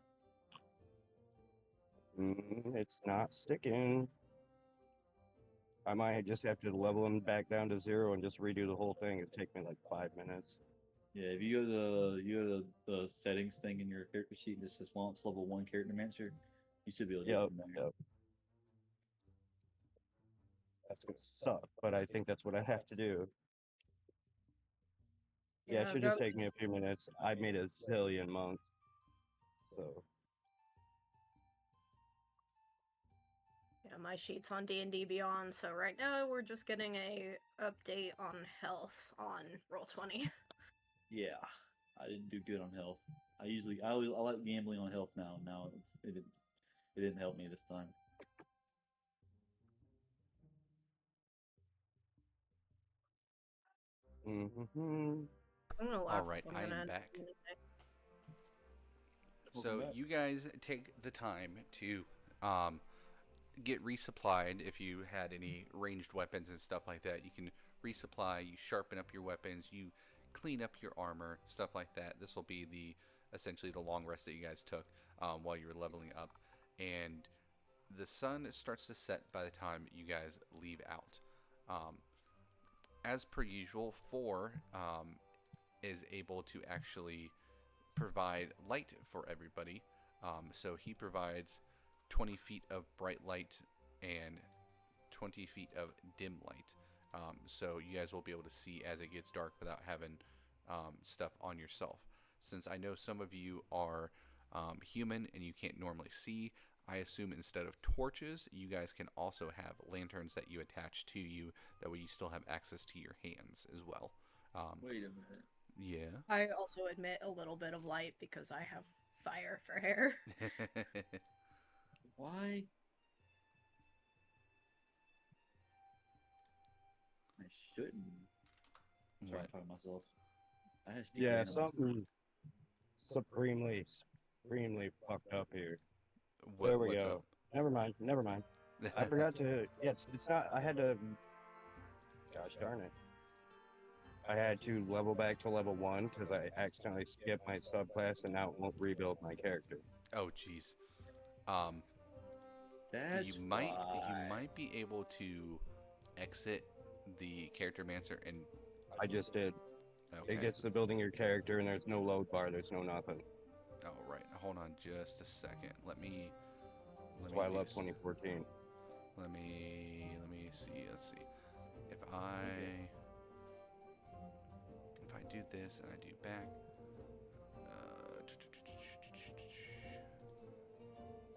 It's not sticking. I might just have to level them back down to 0 and just redo the whole thing. It'd take me like 5 minutes. Yeah, if you go to the settings thing in your character sheet and it says launch level 1 character mancer, you should be able to do it Yep, from there. yep. That's gonna suck, but I think that's what I have to do. Yeah, it I've should got just take me a few minutes. I made a zillion monks, so my sheet's on D&D Beyond, so right now we're just getting a update on health on Roll20. Yeah, I didn't do good on health. I like gambling on health now. Now it didn't help me this time. mm-hmm. I'm gonna All laugh right, if I'm I gonna am end up back. doing it. So Welcome back. you guys take the time to get resupplied if you had any ranged weapons and stuff like that. You can resupply, you sharpen up your weapons, you clean up your armor, stuff like that. This will be essentially the long rest that you guys took while you were leveling up. And the sun starts to set by the time you guys leave out. As per usual, 4 is able to actually provide light for everybody. So he provides 20 feet of bright light and 20 feet of dim light. So you guys will be able to see as it gets dark without having stuff on yourself. since I know some of you are human and you can't normally see, I assume instead of torches, you guys can also have lanterns that you attach to you. That way you still have access to your hands as well. Wait a minute. Yeah. I also admit a little bit of light because I have fire for hair. Why? I shouldn't. Sorry, I'm What? talking to myself. I have to speak to Yeah, animals. something supremely fucked up here. There we What's go. up? Never mind. Never mind. I forgot to. Yes, it's not. I had to. Gosh darn it. I had to level back to level 1 because I accidentally skipped my subclass and now it won't rebuild my character. Oh, jeez. Um, That's you why. might be able to exit the character mancer and I just did. okay. It gets to building your character and there's no load bar. There's no nothing. Oh, right. Hold on just a second. Let me That's why I love do 2014. let me see. Let's see. If I do this and I do back,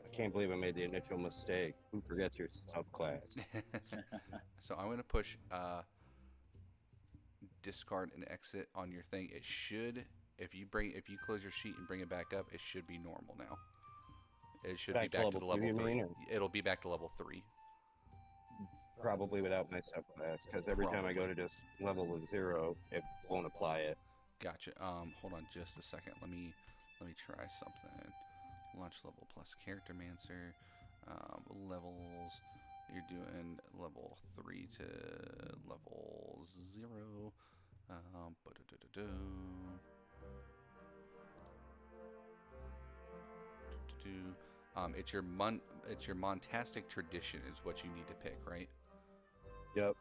I can't believe I made the initial mistake. Who forgets your subclass? so I'm gonna push discard and exit on your thing. It should, if you close your sheet and bring it back up, it should be normal now. It should be back to the level 2, you 3. mean, or It'll be back to level 3. probably without my subclass, because every time I go to just level with 0, it won't apply it. Gotcha. Hold on just a second. Let me try something. Launch level plus character mancer. Levels. You're doing level 3 to level 0. It's your Montastic Tradition is what you need to pick, right? Yep.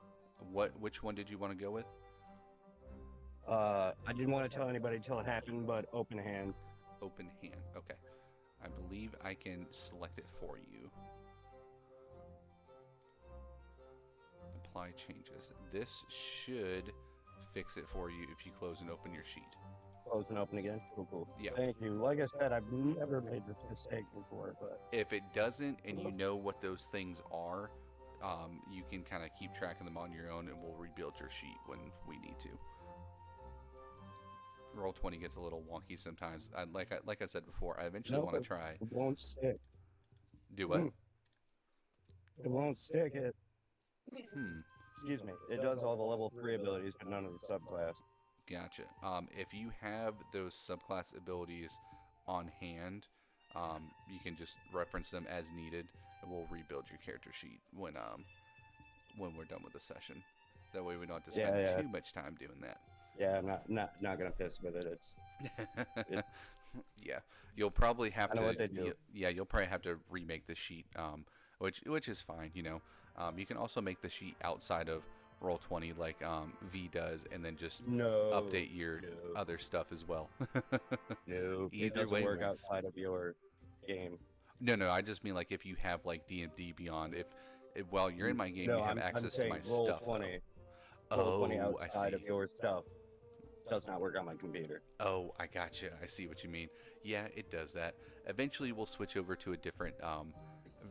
Which one did you want to go with? I didn't want to tell anybody till it happened, but open hand. Open hand. Okay. I believe I can select it for you. Apply changes. This should fix it for you if you close and open your sheet. Close and open again. Cool. Yeah. Thank you. Like I said, I've never made this mistake before, but If it doesn't and you know what those things are, you can kind of keep track of them on your own and we'll rebuild your sheet when we need to. Roll20 gets a little wonky sometimes. Like I said before, I eventually want to try. It won't stick. Do what? It won't stick. It. Hmm. Excuse me. It does all the level 3 abilities, but none of the subclass. Gotcha. If you have those subclass abilities on hand, you can just reference them as needed, and we'll rebuild your character sheet when we're done with the session. That way we don't have to spend too much time doing that. Yeah, I'm not gonna piss with it. It's yeah, you'll probably have I know to. what they do. You'll probably have to remake the sheet, which is fine. You know, you can also make the sheet outside of Roll20 like V does, and then just update your other stuff as well. No, it Either doesn't way work works. outside of your game. No, I just mean like if you have like D&D Beyond, if while you're in my game you have access to my roll stuff. 20. Though. Roll 20 Oh, I outside see. of your stuff does not work on my computer. Oh, I gotcha. I see what you mean. Yeah, it does that. Eventually, we'll switch over to a different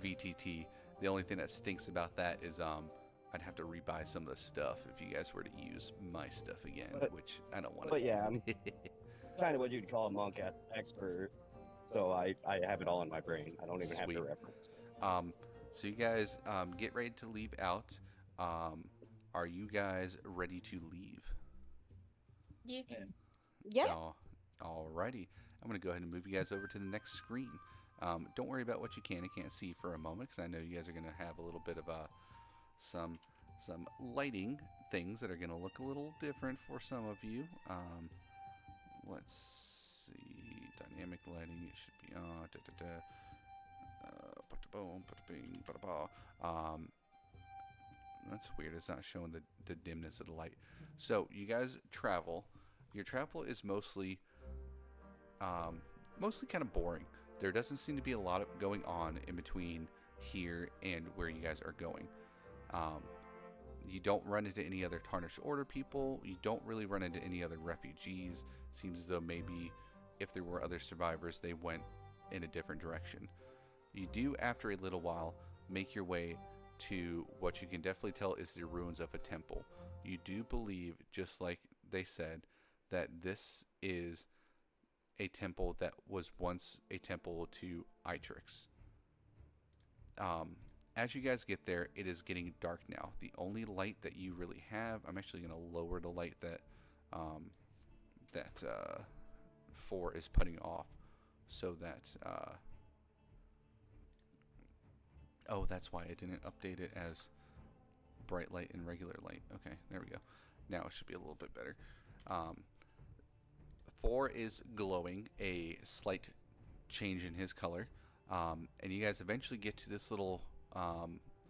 VTT. The only thing that stinks about that is I'd have to rebuy some of the stuff if you guys were to use my stuff again, which I don't want to. But yeah, I'm kind of what you'd call a monk expert. So I have it all in my brain. I don't even have to reference. So you guys get ready to leave out. Are you guys ready to leave? Yeah. Yeah. Alrighty. I'm going to go ahead and move you guys over to the next screen. Don't worry about what you can and can't see for a moment, because I know you guys are going to have a little bit of some lighting things that are going to look a little different for some of you. Let's see. Dynamic lighting. It should be on. That's weird. It's not showing the dimness of the light. So you guys travel. Your travel is mostly kind of boring. There doesn't seem to be a lot of going on in between here and where you guys are going. You don't run into any other Tarnished Order people. You don't really run into any other refugees. Seems as though maybe if there were other survivors, they went in a different direction. You do, after a little while, make your way to what you can definitely tell is the ruins of a temple. You do believe, just like they said, that this is a temple that was once a temple to Itrix. As you guys get there, it is getting dark now. The only light that you really have, I'm actually going to lower the light that 4 is putting off, so that oh, that's why I didn't update it as bright light and regular light. Okay, there we go. Now it should be a little bit better. 4 is glowing, a slight change in his color, and you guys eventually get to this little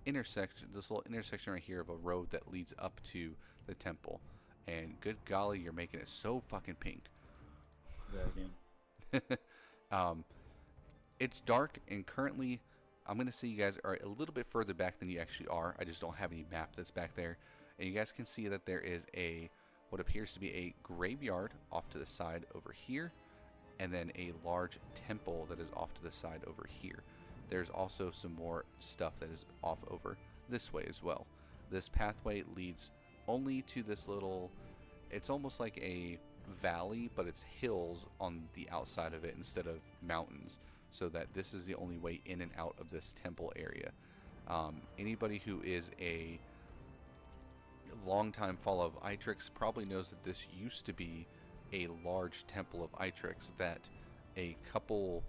intersection right here of a road that leads up to the temple. And good golly, you're making it so fucking pink. Yeah, again. It's dark, and currently I'm going to say you guys are a little bit further back than you actually are. I just don't have any map that's back there. And you guys can see that there is what appears to be a graveyard off to the side over here, and then a large temple that is off to the side over here. There's also some more stuff that is off over this way as well. This pathway leads only to this little, it's almost like a valley, but it's hills on the outside of it instead of mountains, so that this is the only way in and out of this temple area. Anybody who is a longtime follower of Itrix probably knows that this used to be a large temple of Itrix that a couple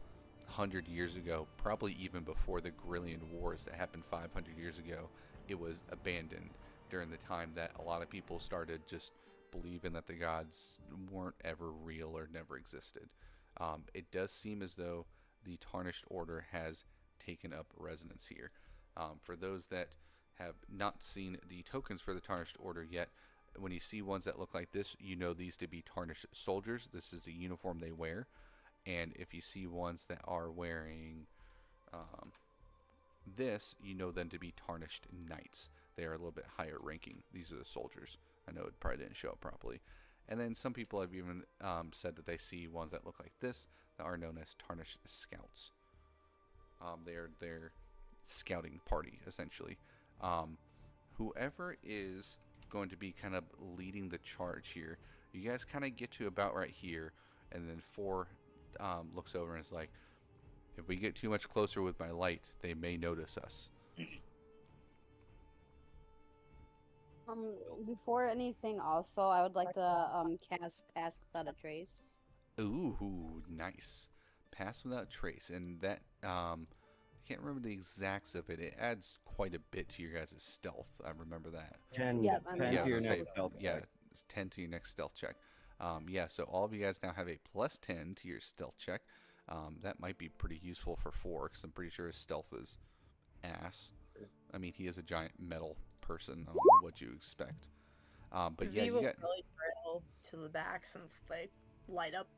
hundred years ago, probably even before the Grillian Wars that happened 500 years ago, it was abandoned during the time that a lot of people started just believing that the gods weren't ever real or never existed. It does seem as though the Tarnished Order has taken up residence here. For those that have not seen the tokens for the Tarnished Order yet, when you see ones that look like this, you know these to be Tarnished Soldiers. This is the uniform they wear. And if you see ones that are wearing this, you know them to be Tarnished Knights. They are a little bit higher ranking. These are the soldiers. I know it probably didn't show up properly. And then some people have even said that they see ones that look like this that are known as Tarnished Scouts. They are their scouting party, essentially. Whoever is going to be kind of leading the charge here, you guys kind of get to about right here, and then 4 looks over and is like, if we get too much closer with my light, they may notice us. Before anything, also, I would like to cast Pass Without a Trace. Ooh, nice. Pass Without Trace, and that I can't remember the exacts of it. It adds quite a bit to your guys' stealth. I remember that. 10, Yeah, 10 I mean, Yeah, I to your was gonna next say, stealth yeah, check. it's 10 to your next stealth check. Yeah, so all of you guys now have a plus 10 to your stealth check. That might be pretty useful for 4, because I'm pretty sure his stealth is ass. I mean, he is a giant metal person. I don't know what you expect. But yeah, V you will got. probably trail to the back since they light up.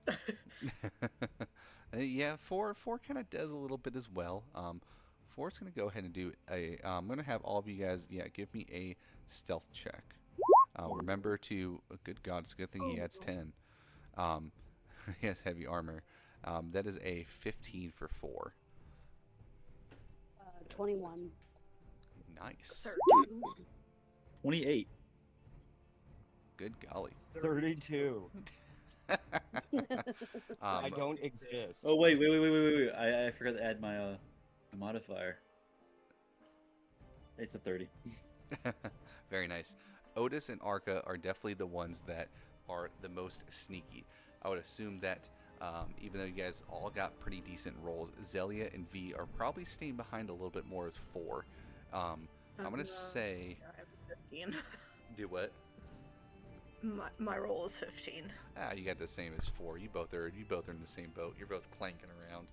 Yeah, four kind of does a little bit as well. 4's gonna go ahead and do a. I'm gonna have all of you guys, give me a stealth check. Remember to. Good God, it's a good thing he adds 10. He has heavy armor. That is a 15 for 4. 21. Nice. 28. Good golly. 32. I Um, don't exist. Oh wait. I forgot to add my modifier. It's a 30. Very nice. Otis and Arca are definitely the ones that are the most sneaky. I would assume that even though you guys all got pretty decent rolls, Zelia and V are probably staying behind a little bit more with 4. I'm gonna say. I have a 15. Do what? My roll is 15. You got the same as 4. You both are in the same boat. You're both clanking around.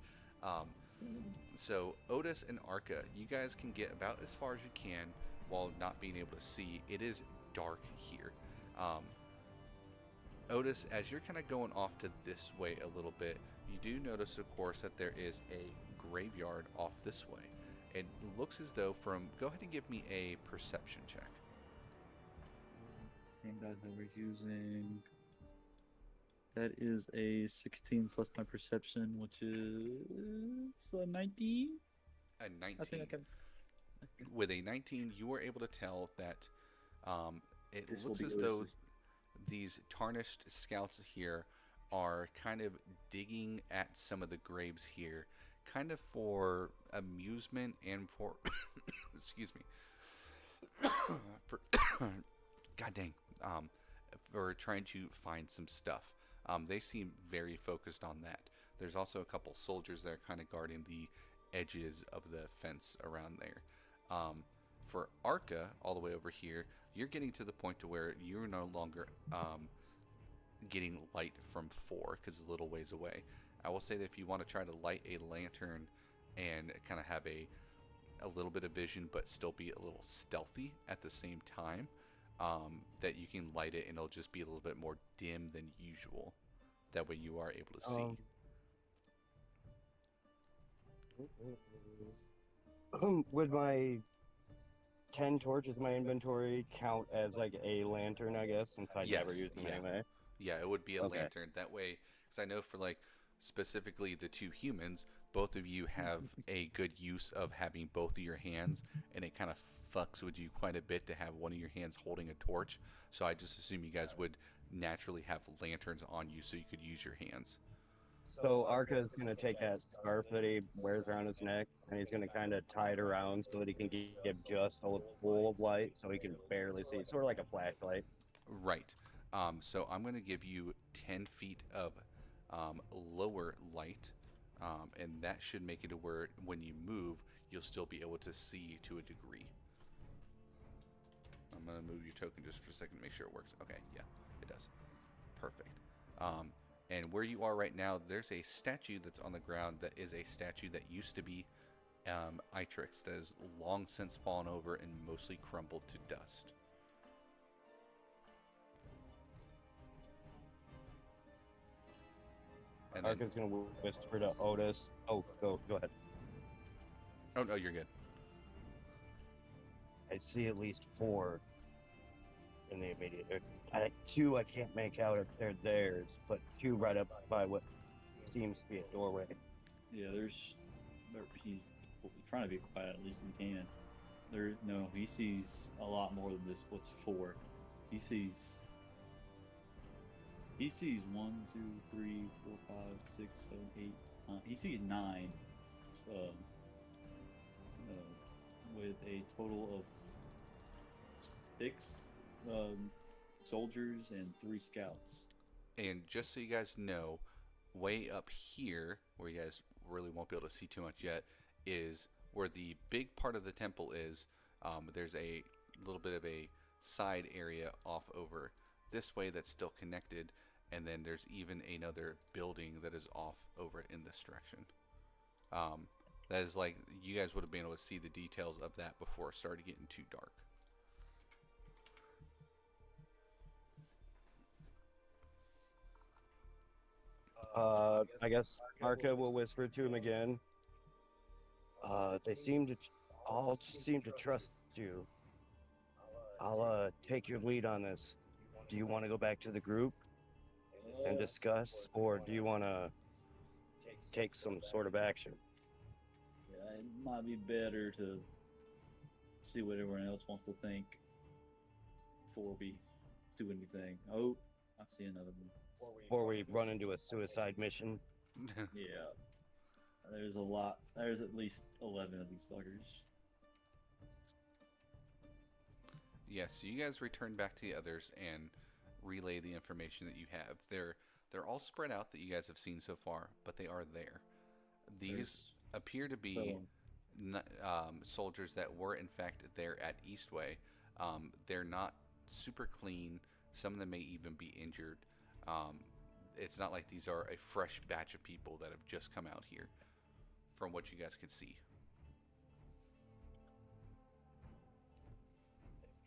So Otis and Arca, you guys can get about as far as you can while not being able to see. It is dark here. Otis, as you're kind of going off to this way a little bit, you do notice, of course, that there is a graveyard off this way. It looks as though go ahead and give me a perception check. Same guys that we're using. That is a 16 plus my perception, which is a 19. A I think 19. I can. With a 19, you were able to tell that it This will looks be as though Otis's. these tarnished scouts here are kind of digging at some of the graves here, kind of for amusement and for, excuse me, for, god dang, for trying to find some stuff. They seem very focused on that. There's also a couple soldiers that are kind of guarding the edges of the fence around there. For Arca, all the way over here, you're getting to the point to where you're no longer getting light from 4 because it's a little ways away. I will say that if you want to try to light a lantern and kind of have a little bit of vision but still be a little stealthy at the same time, that you can light it and it'll just be a little bit more dim than usual. That way you are able to see. Would my 10 torches in my inventory count as like a lantern, I guess, since I never Yes, use them yeah. anyway? Yeah, it would be a Okay. lantern. That way, because I know for like specifically the 2 humans, both of you have a good use of having both of your hands, and it kind of fucks with you quite a bit to have one of your hands holding a torch. So I just assume you guys would naturally have lanterns on you so you could use your hands. So Arca is going to take that scarf that he wears around his neck, and he's going to kind of tie it around so that he can give just a full of light so he can barely see. Sort of like a flashlight. Right. So I'm going to give you 10 feet of lower light, and that should make it to where when you move, you'll still be able to see to a degree. I'm going to move your token just for a second to make sure it works. Okay, yeah, it does. Perfect. And where you are right now, there's a statue that's on the ground that is a statue that used to be Itrix that has long since fallen over and mostly crumbled to dust. And then, Arca's going to whisper to Otis. Oh, go ahead. oh no, you're good. I see at least 4 in the immediate. 2 I can't make out if they're theirs, but 2 right up by what seems to be a doorway. Yeah, he's trying to be quiet at least he can. He sees a lot more than this. What's 4? He sees 1, 2, 3, 4, 5, 6, 7, 8. He sees 9. With a total of 6 soldiers and 3 scouts. And just so you guys know, way up here, where you guys really won't be able to see too much yet, is where the big part of the temple is. There's a little bit of a side area off over this way that's still connected, and then there's even another building that is off over in this direction. That is like, you guys would have been able to see the details of that before it started getting too dark. I guess Arca will whisper to him again. They all seem to trust you. I'll take your lead on this. Do you want to go back to the group and discuss, or do you want to take some sort of action? Yeah, it might be better to see what everyone else wants to think before we do anything. Oh, I see another one. Before we run into a suicide mission? Yeah. There's a lot. There's at least 11 of these fuckers. Yeah, so you guys return back to the others and relay the information that you have. They're all spread out that you guys have seen so far, but they are there. These appear to be soldiers that were in fact there at Eastway. They're not super clean. Some of them may even be injured. It's not like these are a fresh batch of people that have just come out here, from what you guys could see.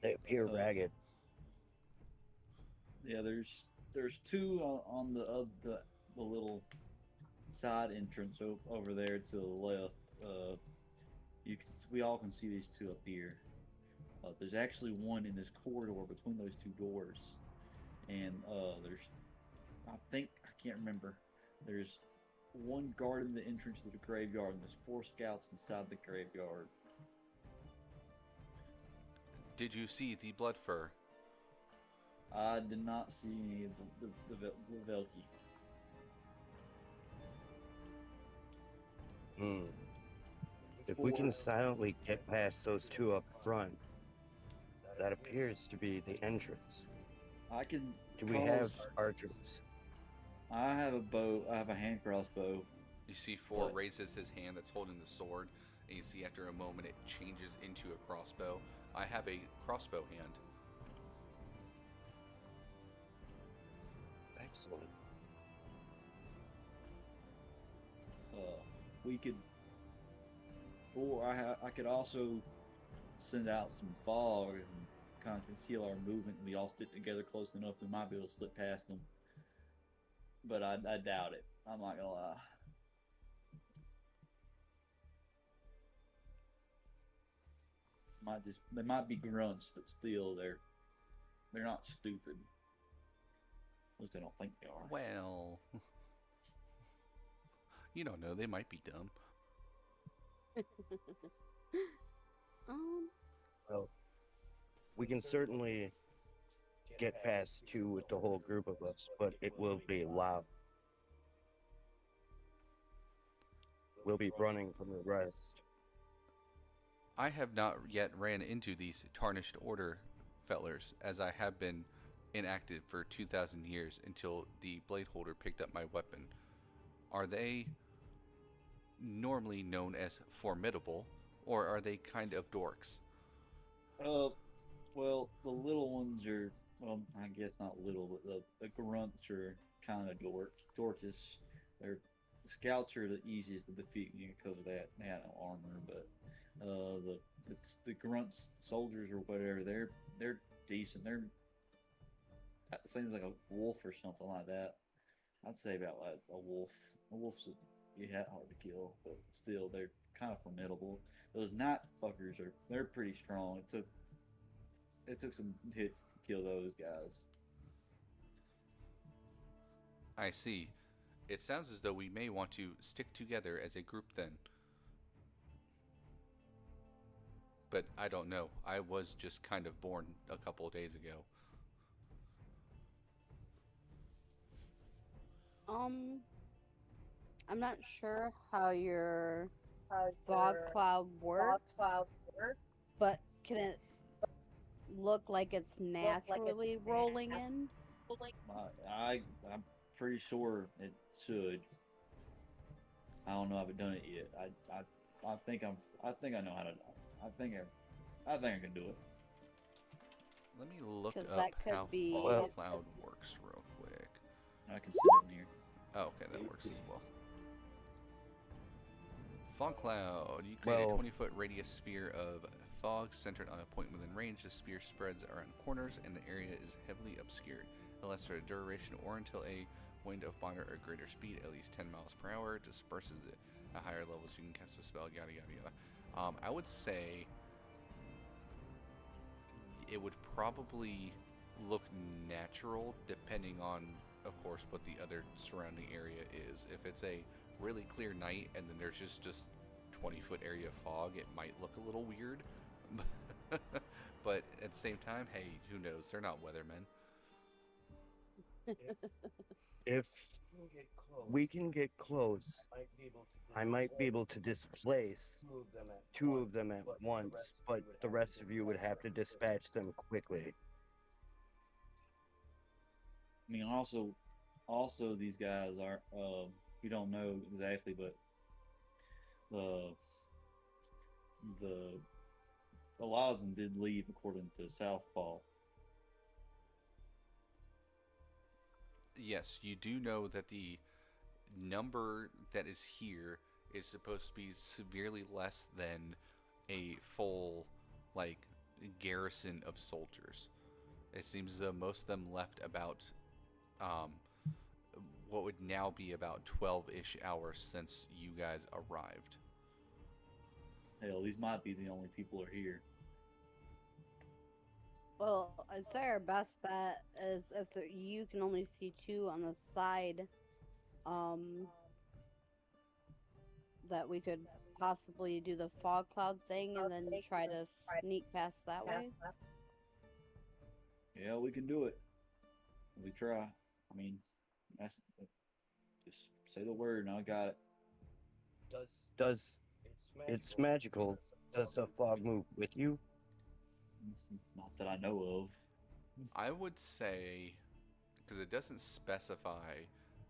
They appear ragged. Yeah, there's 2 on the little side entrance over there to the left. We all can see these 2 up here. There's actually one in this corridor between those 2 doors, and there's I think I can't remember. There's one guarding the entrance to the graveyard, and there's 4 scouts inside the graveyard. Did you see the blood fur? I did not see any of the Velki. If we can silently get past those 2 up front, that appears to be the entrance. I can. Do we have archers? I have a bow. I have a hand crossbow. You see Four What? raises his hand that's holding the sword, and you see after a moment it changes into a crossbow. I have a crossbow hand. Excellent. We could, or I could also send out some fog and kind of conceal our movement. And we all stick together close enough we might be able to slip past them. But I doubt it. I'm not gonna lie. They might be grunts, but still they're not stupid. At least they don't think they are. Well, you don't know. They might be dumb. Well, we can certainly get past 2 with the whole group of us, but it will be loud. We'll be running from the rest. I have not yet ran into these Tarnished Order fellers, as I have been inactive for 2,000 years until the blade holder picked up my weapon. Are they normally known as formidable, or are they kind of dorks? Well, the little ones are, well, I guess not little, but the grunts are kind of dorkish. The scouts are the easiest to defeat because of that. They have no armor, but the grunts, soldiers or whatever, they're decent. They're seems like a wolf or something like that. I'd say about like a wolf. A wolf's hard to kill, but still they're kind of formidable. Those night fuckers they're pretty strong. It took some hits to kill those guys. I see. It sounds as though we may want to stick together as a group then. But I don't know. I was just kind of born a couple of days ago. I'm not sure how your fog cloud works, but can it look like it's naturally rolling in? I'm pretty sure it should. I don't know if I've done it yet. I think I know how to. I think I can do it. Let me look 'Cause up that could how be- Fog Cloud works real quick. I can sit in here. Oh, okay, that works as well. Fog Cloud. You create a Well- 20-foot radius sphere of fog centered on a point within range. The sphere spreads around corners, and the area is heavily obscured. It lasts for a duration or until a wind of moderate or greater speed, at least 10 miles per hour, disperses it. At higher levels, you can cast a spell, yada yada yada. I would say it would probably look natural depending on, of course, what the other surrounding area is. If it's a really clear night and then there's just 20-foot area of fog, it might look a little weird. But at the same time, hey, who knows? They're not weathermen. If we can get close, I might be able to displace 2 of them at once, but the rest of you would have to dispatch them quickly. I mean, also these guys are. We don't know exactly, but a lot of them did leave, according to Southpaw. Yes, you do know that the number that is here is supposed to be severely less than a full, like, garrison of soldiers. It seems as though most of them left about what would now be about 12-ish hours since you guys arrived. Hell, these might be the only people who are here. Well, I'd say our best bet is if you can only see two on the side, that we could possibly do the fog cloud thing and then try to sneak past that way. Yeah, we can do it. We try. I mean, that's just say the word and I got it. Does it's magical? Does the fog move with you? Not that I know of. I would say, because it doesn't specify,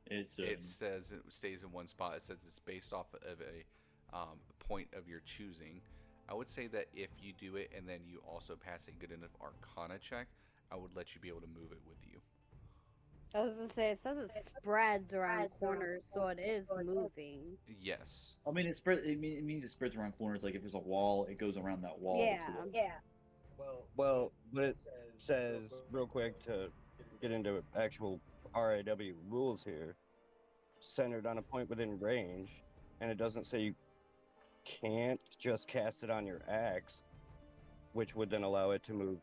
It's it says it stays in one spot. It says it's based off of a point of your choosing. I would say that if you do it and then you also pass a good enough Arcana check, I would let you be able to move it with you. I was gonna say, it says it spreads around corners, so it is moving. Yes. I mean, it means it spreads around corners. Like if there's a wall, it goes around that wall. Yeah. Yeah. Well, but it says real quick to get into actual RAW rules here, centered on a point within range, and it doesn't say you can't just cast it on your axe, which would then allow it to move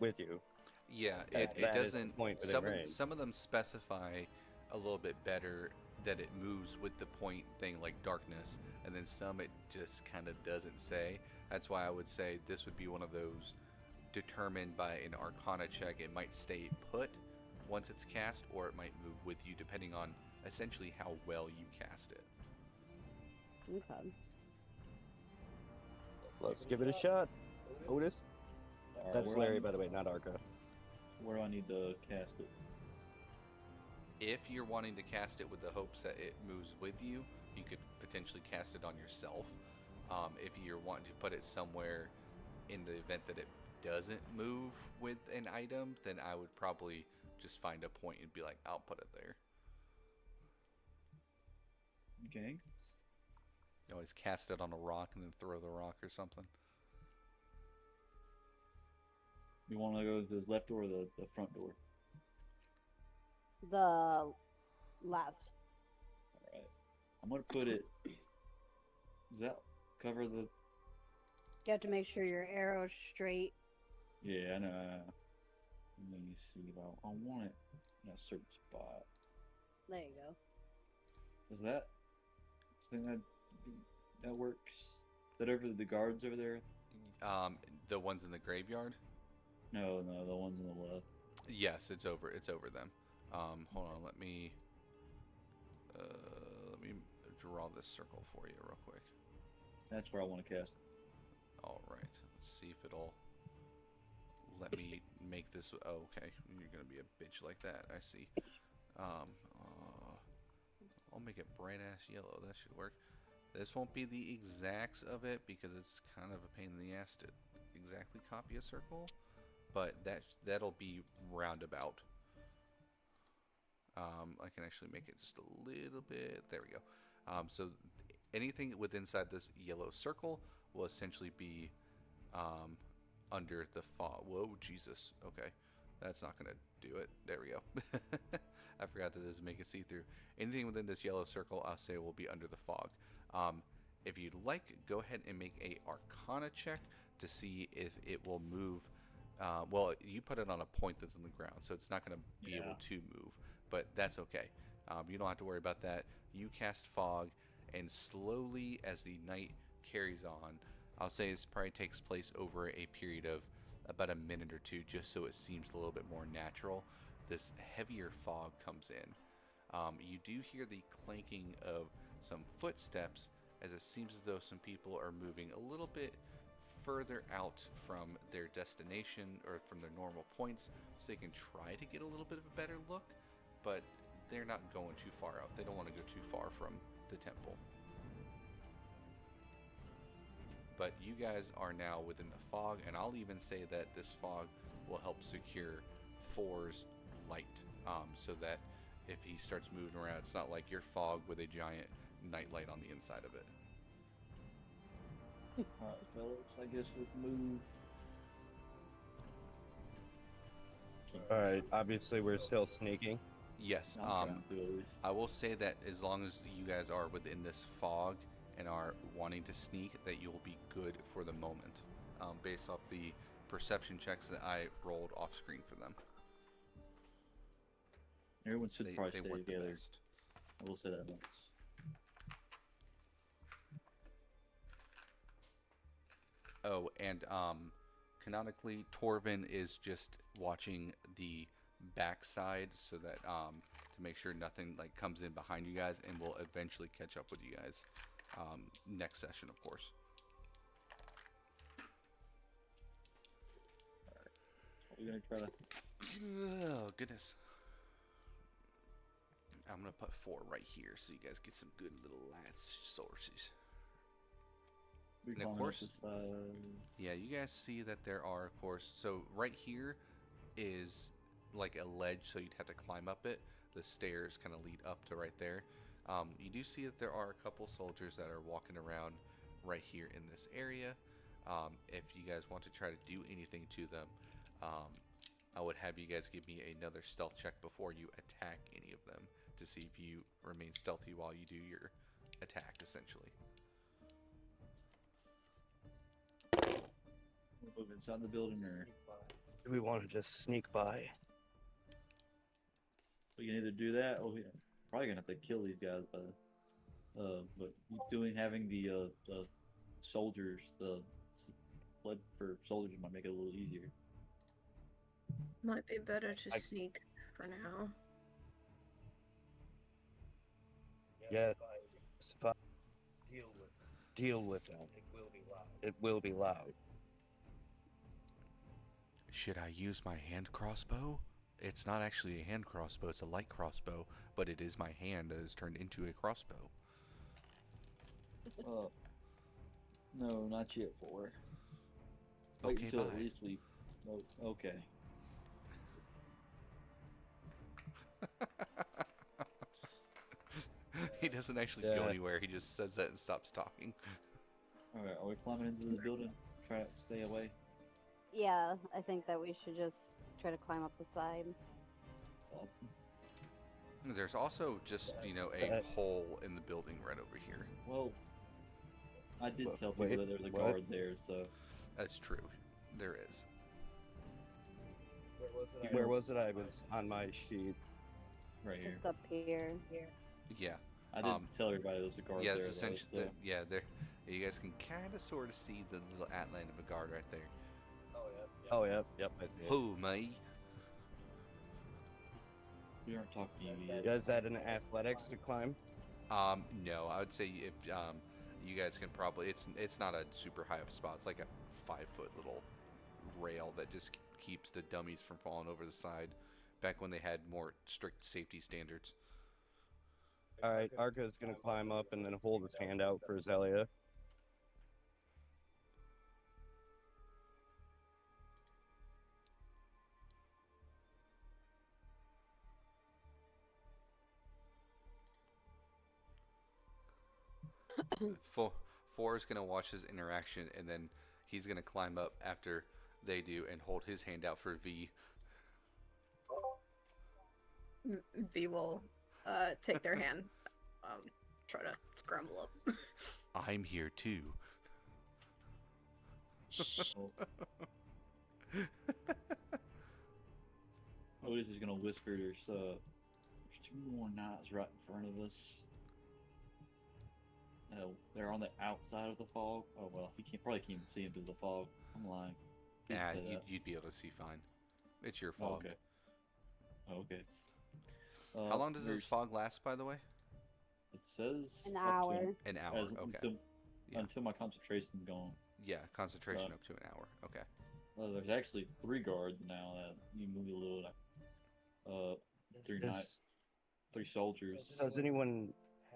with you. Yeah, That it is the doesn't. point within range. Some of them specify a little bit better that it moves with the point thing, like darkness, and then some it just kind of doesn't say. That's why I would say this would be one of those determined by an Arcana check. It might stay put once it's cast, or it might move with you, depending on essentially how well you cast it. Okay. Let's give it a shot. Otis? All right, That's where Larry, do by the way, not Arca. Where do I need to cast it? If you're wanting to cast it with the hopes that it moves with you, you could potentially cast it on yourself. If you're wanting to put it somewhere in the event that it doesn't move with an item, then I would probably just find a point and be like, I'll put it there. Okay. You always cast it on a rock and then throw the rock or something. You want to go to this left door or the front door? The left. All right. I'm gonna put it. Does that cover the? You have to make sure your arrow's straight. Yeah, I know. Let me see if I want it in a certain spot. There you go. Is that? I think that works. Is that over the guards over there? The ones in the graveyard? No, the ones on the left. Yes, it's over them. Hold on, let me draw this circle for you real quick. That's where I want to cast. All right, let's see if it'll let me make this. Oh, okay, you're gonna be a bitch like that. I see. I'll make it bright ass yellow. That should work. This won't be the exacts of it because it's kind of a pain in the ass to exactly copy a circle, but that'll be roundabout. I can actually make it just a little bit. There we go. So anything within inside this yellow circle will essentially be under the fog. Whoa, Jesus. Okay. That's not going to do it. There we go. I forgot to just make it see-through. Anything within this yellow circle, I'll say will be under the fog. If you'd like, go ahead and make a Arcana check to see if it will move. Well, you put it on a point that's in the ground, so it's not going to be able to move. But that's okay. You don't have to worry about that. You cast fog, and slowly as the night carries on, I'll say this probably takes place over a period of about a minute or two, just so it seems a little bit more natural. This heavier fog comes in. You do hear the clanking of some footsteps, as it seems as though some people are moving a little bit further out from their destination or from their normal points, so they can try to get a little bit of a better look, but they're not going too far out. They don't want to go too far from the temple. But you guys are now within the fog, and I'll even say that this fog will help secure Four's light, so that if he starts moving around, it's not like your fog with a giant night light on the inside of it. Alright, fellas, I guess let's move. Alright, obviously we're still sneaking. Yes, I will say that as long as you guys are within this fog and are wanting to sneak, that you'll be good for the moment, based off the perception checks that I rolled off screen for them. Everyone should probably They stay weren't the together. best. I will say that once. Oh, and canonically, Torvin is just watching the backside so that to make sure nothing like comes in behind you guys, and will eventually catch up with you guys next session, of course. We're gonna try to. Oh goodness. I'm gonna put 4 right here so you guys get some good little light sources. And of course, yeah, you guys see that there are, of course, so right here is like a ledge, so you'd have to climb up it. The stairs kind of lead up to right there. You do see that there are a couple soldiers that are walking around right here in this area. If you guys want to try to do anything to them, I would have you guys give me another stealth check before you attack any of them to see if you remain stealthy while you do your attack, essentially. We'll move inside the building, or Do we want to just sneak by? we can either do that, or we probably gonna have to kill these guys. But having the soldiers, the blood for soldiers might make it a little easier. Might be better to sneak for now. Yeah. Fine. Deal with them. It will be loud. Should I use my hand crossbow? It's not actually a hand crossbow, it's a light crossbow, but it is my hand that is turned into a crossbow. No, not yet. Wait Okay, until bye. at least we. Oh, okay. He doesn't actually go anywhere, he just says that and stops talking. Alright, are we climbing into the building? Try to stay away. Yeah, I think that we should just try to climb up the side. Oh, There's also just, a hole in the building right over here. well, I did tell people Wait, that there's a what? guard there, so. That's true. There is. Where was it? I was on my sheet. Right here. It's up here. Yeah. I didn't tell everybody there was a guard Yeah, there. it's Though, essentially, so. there. You guys can kind of sort of see the little outline of a guard right there. Oh, yep, I see it. Who, me? We aren't talking to you yet. Is that an athletics to climb? No, I would say if you guys can probably, it's not a super high up spot. It's like a 5-foot little rail that just keeps the dummies from falling over the side. Back when they had more strict safety standards. All right, Arca's gonna climb up and then hold his hand out for Zelia. Four is gonna watch his interaction, and then he's gonna climb up after they do and hold his hand out for V. V will take their hand, try to scramble up. I'm here too. Oh. Otis is gonna whisper, there's 2 more knights right in front of us. They're on the outside of the fog. Oh well, probably can't even see them through the fog. I'm lying. Yeah, you'd be able to see fine. It's your fog. Okay. How long does this fog last, by the way? It says An hour. An hour. Okay. Until my concentration's gone. Yeah, concentration up to an hour. Okay. There's actually 3 guards now that you move a little. 3 knights, 3 soldiers. Does anyone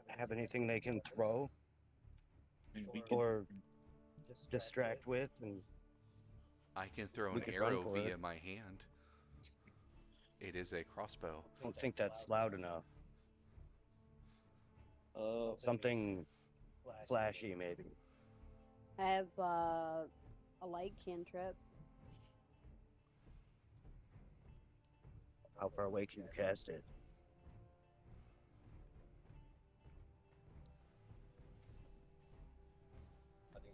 have anything they can throw And we or distract with? And I can throw We an could arrow run for via it. my hand. It is a crossbow. I don't think that's loud enough. Something flashy, maybe. I have a light cantrip. How far away can you cast it?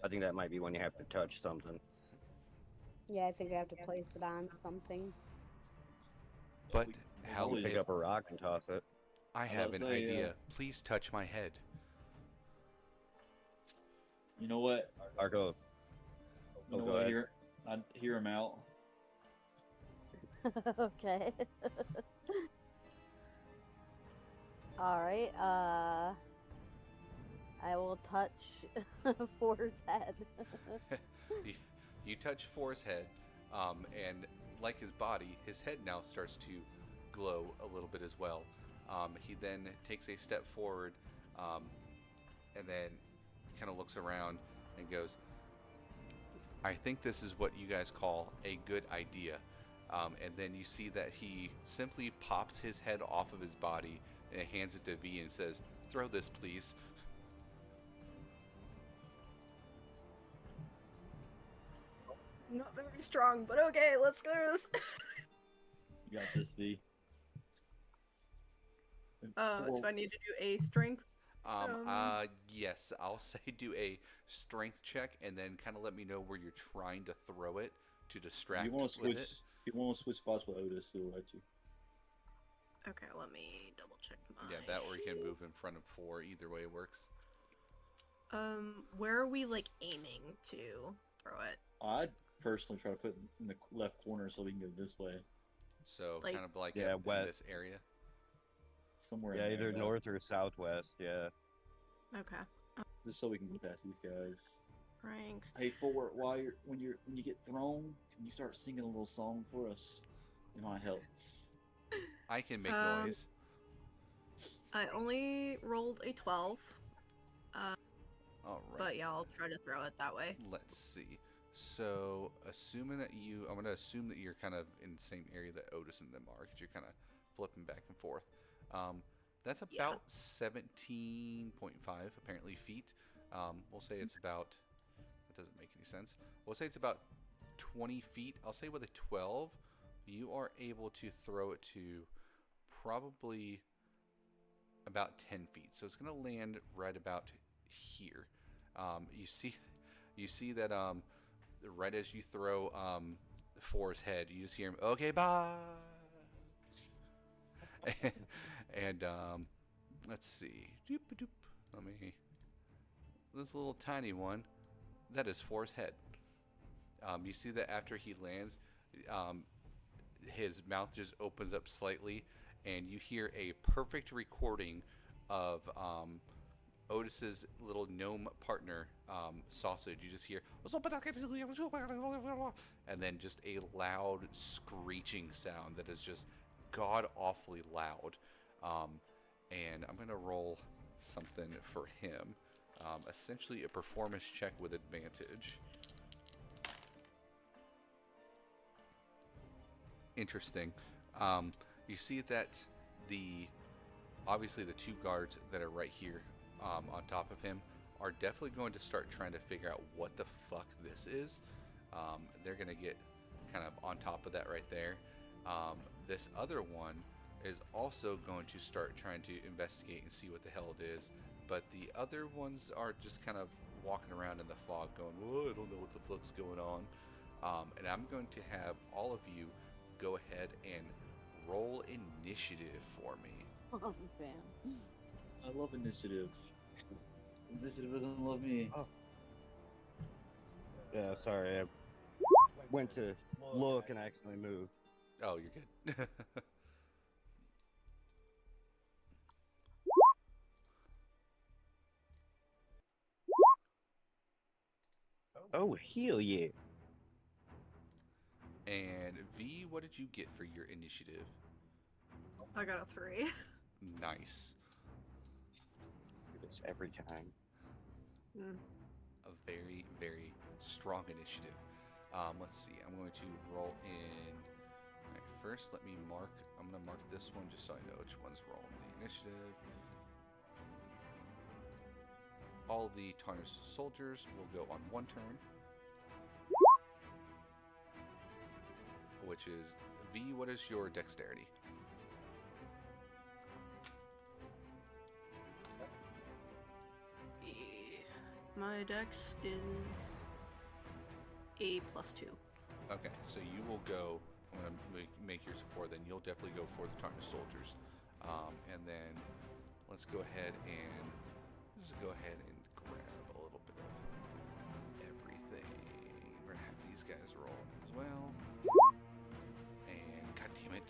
I think that might be when you have to touch something. Yeah, I think I have to place it on something. But We how always- Pick if up a rock and toss it. I was have about an to say, idea? Please touch my head. You know what? Argo, You know go what? ahead. I hear him out. Okay. All right. I will touch Four's head. You touch Four's head, and like his body, his head now starts to glow a little bit as well. He then takes a step forward, and then kind of looks around and goes, I think this is what you guys call a good idea. And then you see that he simply pops his head off of his body and hands it to V and says, throw this, please. Not very strong, but okay, let's go. You got this, V. Do I need to do a strength? Yes, I'll say do a strength check and then kind of let me know where you're trying to throw it to distract You want to with switch? it. You want to switch spots with Otis? He'll let you. Okay, let me double check my. Yeah, that or you can move in front of 4. Either way works. Where are we like aiming to throw it? I'd personally try to put it in the left corner so we can go this way. So Like- kind of like Yeah, in west. this area. Somewhere Yeah, in there, either yeah. north or southwest. Yeah. Okay. Just so we can go past these guys. Strength. Hey, Ford, while when you get thrown, can you start singing a little song for us? It might help. I can make Um, noise. I only rolled a 12. All right. But yeah, I'll try to throw it that way. Let's see. So, assuming that I'm going to assume that you're kind of in the same area that Otis and them are, because you're kind of flipping back and forth. That's Yeah. about 17.5 apparently feet. We'll say it's about. That doesn't make any sense. We'll say it's about 20 feet. I'll say with a 12, you are able to throw it to probably about 10 feet. So it's going to land right about here. You see that right as you throw Four's head, you just hear him, okay, bye. And let's see. Doop-a-doop. Let me. This little tiny one, that is Four's head. You see that after he lands, his mouth just opens up slightly, and you hear a perfect recording of Otis's little gnome partner, Sausage. You just hear, and then just a loud screeching sound that is just god awfully loud. And I'm gonna roll something for him. Essentially a performance check with advantage. Interesting. You see that obviously the 2 guards that are right here on top of him are definitely going to start trying to figure out what the fuck this is. They're going to get kind of on top of that right there. This other one is also going to start trying to investigate and see what the hell it is. But the other ones are just kind of walking around in the fog going, whoa, I don't know what the fuck's going on. And I'm going to have all of you go ahead and roll initiative for me. Oh, man. I love initiative. Initiative doesn't love me. Oh. Yeah, sorry. I went to look and accidentally moved. Oh, you're good. Oh, hell yeah. And V, what did you get for your initiative? I got a 3. Nice. Do this every time. A very, very strong initiative. Let's see. I'm going to roll in. Alright, first, let me mark. I'm going to mark this one just so I know which one's rolling the initiative. All the tarnished soldiers will go on 1 turn. Which is V, what is your dexterity? My dex is a +2. Okay, so you will go. I'm gonna make yours a 4. Then you'll definitely go for the Tarnished Soldiers, and then let's go ahead and grab a little bit of everything. We're gonna have these guys roll as well. And god damn it,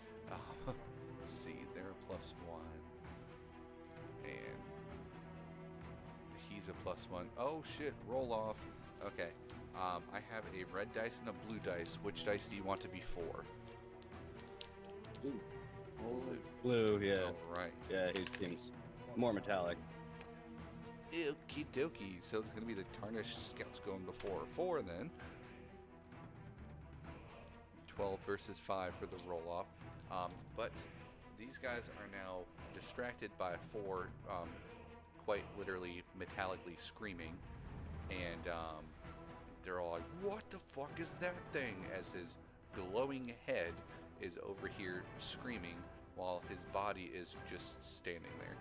let's see, they're a +1, and he's a +1. Oh shit, roll off. Okay. I have a red dice and a blue dice. Which dice do you want to be for? Blue. Blue. Blue, yeah. All right. Yeah, he seems more metallic. Okie dokie. So it's going to be the Tarnished Scouts going before 4 then. 12 versus 5 for the roll off. But these guys are now distracted by 4 quite literally metallically screaming. And they're all like, what the fuck is that thing? As his glowing head is over here screaming while his body is just standing there.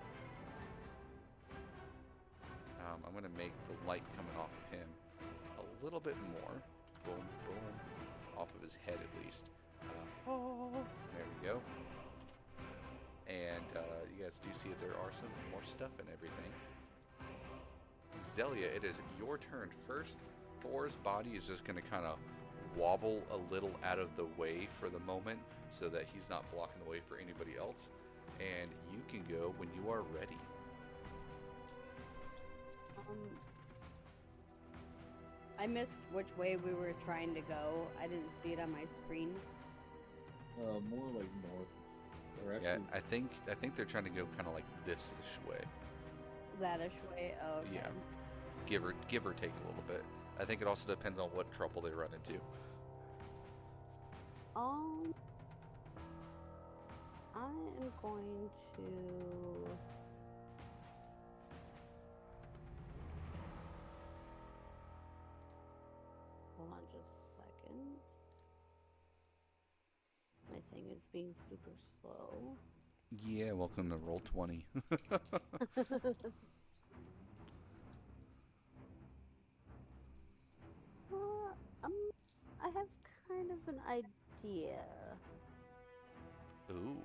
I'm going to make the light coming off of him a little bit more. Boom, boom. Off of his head at least. There we go. And you guys do see that there are some more stuff and everything. Zelia, it is your turn first. Thor's body is just going to kind of wobble a little out of the way for the moment so that he's not blocking the way for anybody else. And you can go when you are ready. I missed which way we were trying to go. I didn't see it on my screen. More like north. Or actually, Yeah, I think they're trying to go kind of like this-ish way. That-ish way? Oh, okay. Yeah. Give or take a little bit. I think it also depends on what trouble they run into. I am going to... Hold on just a second. My thing is being super slow. Yeah, welcome to Roll20. I have kind of an idea. Ooh.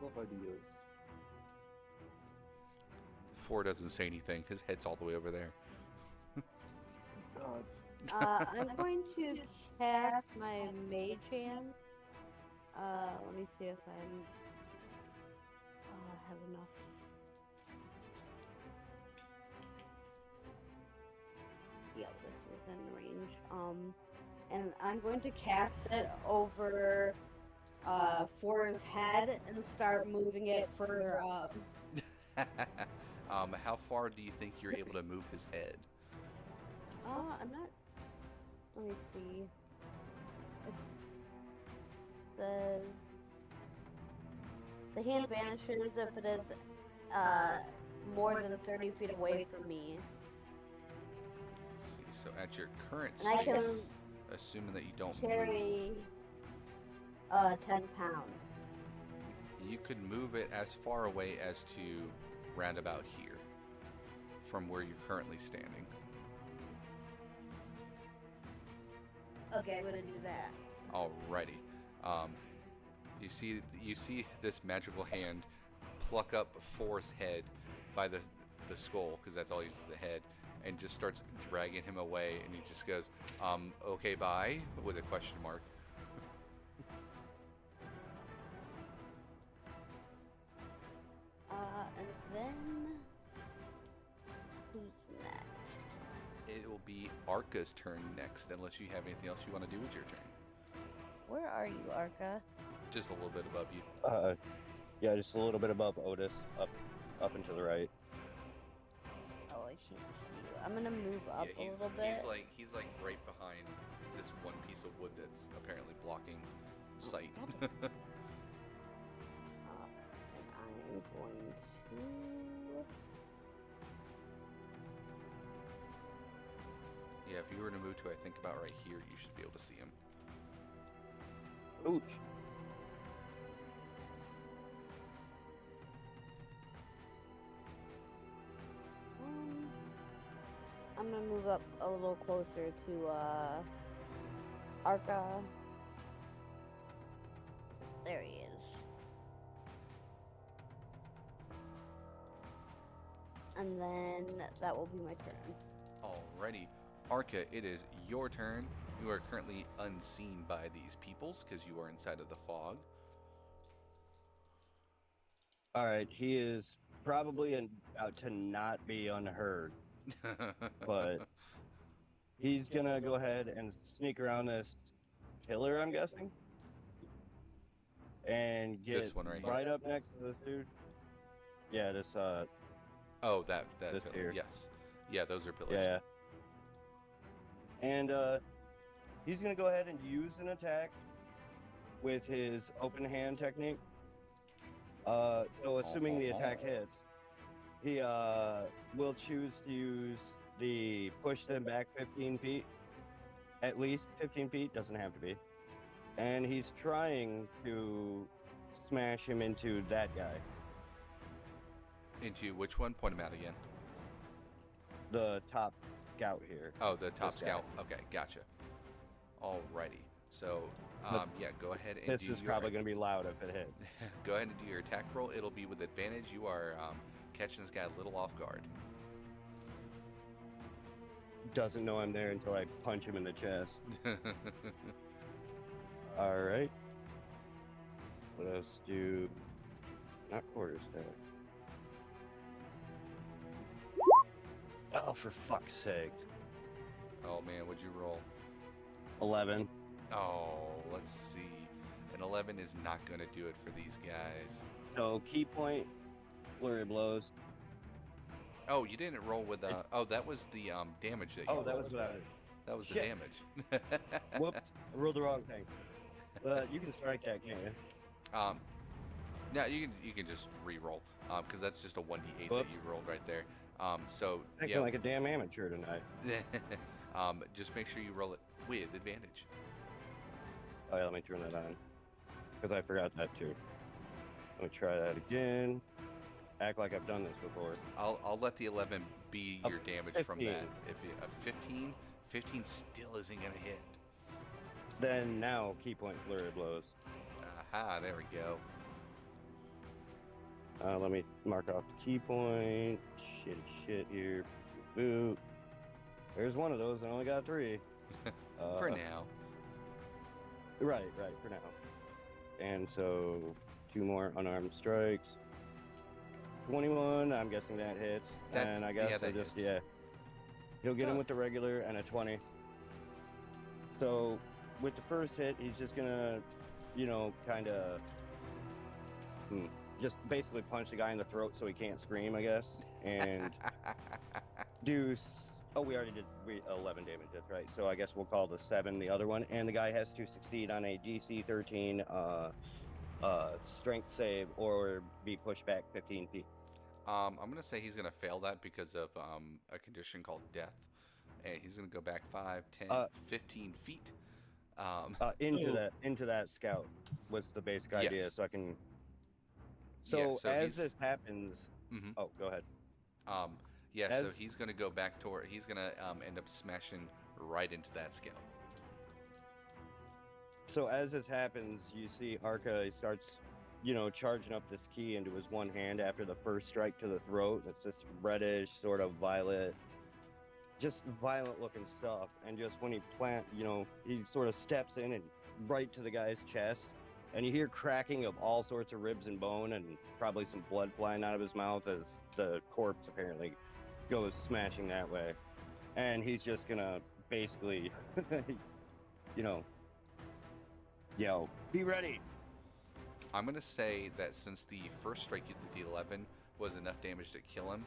love ideas. 4 doesn't say anything. His head's all the way over there. God. I'm going to cast my mage hand. Let me see if I'm have enough. Yep, it's within range. And I'm going to cast it over For's head and start moving it further up. How far do you think you're able to move his head? I'm not. Let me see. It says the hand vanishes if it is more than 30 feet away from me. Let's see. So at your current And I can space, assuming that you don't move, carry 10 pounds. you could move it as far away as to roundabout here, from where you're currently standing. Okay, I'm gonna do that. Alrighty. You see this magical hand pluck up For's head by the skull, because that's all he uses, the head, and just starts dragging him away, and he just goes, okay, bye, with a question mark. And then who's next? It will be Arca's turn next, unless you have anything else you want to do with your turn. Where are you, Arca? Just a little bit above you. Yeah, just a little bit above Otis, up and to the right. Oh, I can't see you. I'm gonna move up Yeah, a little bit. He's like right behind this one piece of wood that's apparently blocking sight. And I'm going to... Yeah, if you were to move to, I think about right here, you should be able to see him. Ouch. I'm gonna move up a little closer to Arca. There he is. And then that will be my turn. Alrighty. Arca, it is your turn. You are currently unseen by these peoples because you are inside of the fog. All right, he is probably about to not be unheard, but he's gonna go ahead and sneak around this pillar, I'm guessing, and get This one right here. right up next to this dude. Yeah, this Oh, that this pillar. here. Yes. Yeah, those are pillars. Yeah. And he's gonna go ahead and use an attack with his open hand technique. So assuming the attack hits, he will choose to use the push them back 15 feet, at least 15 feet, doesn't have to be. And he's trying to smash him into that guy, Into which one? Point him out again. the top scout here. Oh, the top This guy. scout. Okay, gotcha. Alrighty. So, yeah, go ahead and This do is your probably going to be loud if it hits. go ahead and do your attack roll. It'll be with advantage. You are catching this guy a little off guard. Doesn't know I'm there until I punch him in the chest. All right. Let us do not quarterstaff. Oh, for fuck's sake. Oh man, what'd you roll? 11. Oh, let's see. An 11 is not going to do it for these guys. So key point, flurry of blows. Oh, you didn't roll with oh, that was the damage that you Oh, that rolled. was without it. That was the Shit. damage. Whoops, I rolled the wrong thing. You can strike that, can't you? Yeah, you can just re-roll because that's just a 1d8 Whoops. that you rolled right there. So Acting yeah, like a damn amateur tonight. just make sure you roll it with advantage. Oh yeah, let me turn that on. Because I forgot that too. Let me try that again. Act like I've done this before. I'll let the 11 be A your damage from 15. that. If you, a 15 still isn't gonna hit. Then now key point flurry of blows. Aha, there we go. Let me mark off the key point. Shit here. Boot. There's one of those. I only got 3. For now. Right, for now. And so 2 more unarmed strikes. 21, I'm guessing that hits. And I guess yeah, I that just, hits. yeah. He'll get him Oh. with the regular and a 20. So with the first hit, he's just gonna, kind of, just basically punch the guy in the throat so he can't scream, I guess. And oh, we already did 11 damage, that's right. So I guess we'll call the 7 the other one. And the guy has to succeed on a DC 13 strength save or be pushed back 15 feet. I'm gonna say he's gonna fail that because of a condition called death, and he's gonna go back 5, 10, 15 feet. Into that scout was the basic idea. Yes. So I can. Yeah, So, so as he's- this happens, Mhm. oh, go ahead. Yeah, so As- he's gonna go back toward. He's gonna end up smashing right into that scout. So as this happens, you see Arca he starts, charging up this key into his one hand after the first strike to the throat. It's this reddish, sort of violet, just violent looking stuff. And just when he he sort of steps in and right to the guy's chest. And you hear cracking of all sorts of ribs and bone and probably some blood flying out of his mouth as the corpse apparently goes smashing that way. And he's just gonna basically, yell, "Be ready!" I'm gonna say that since the first strike you did, the 11, was enough damage to kill him,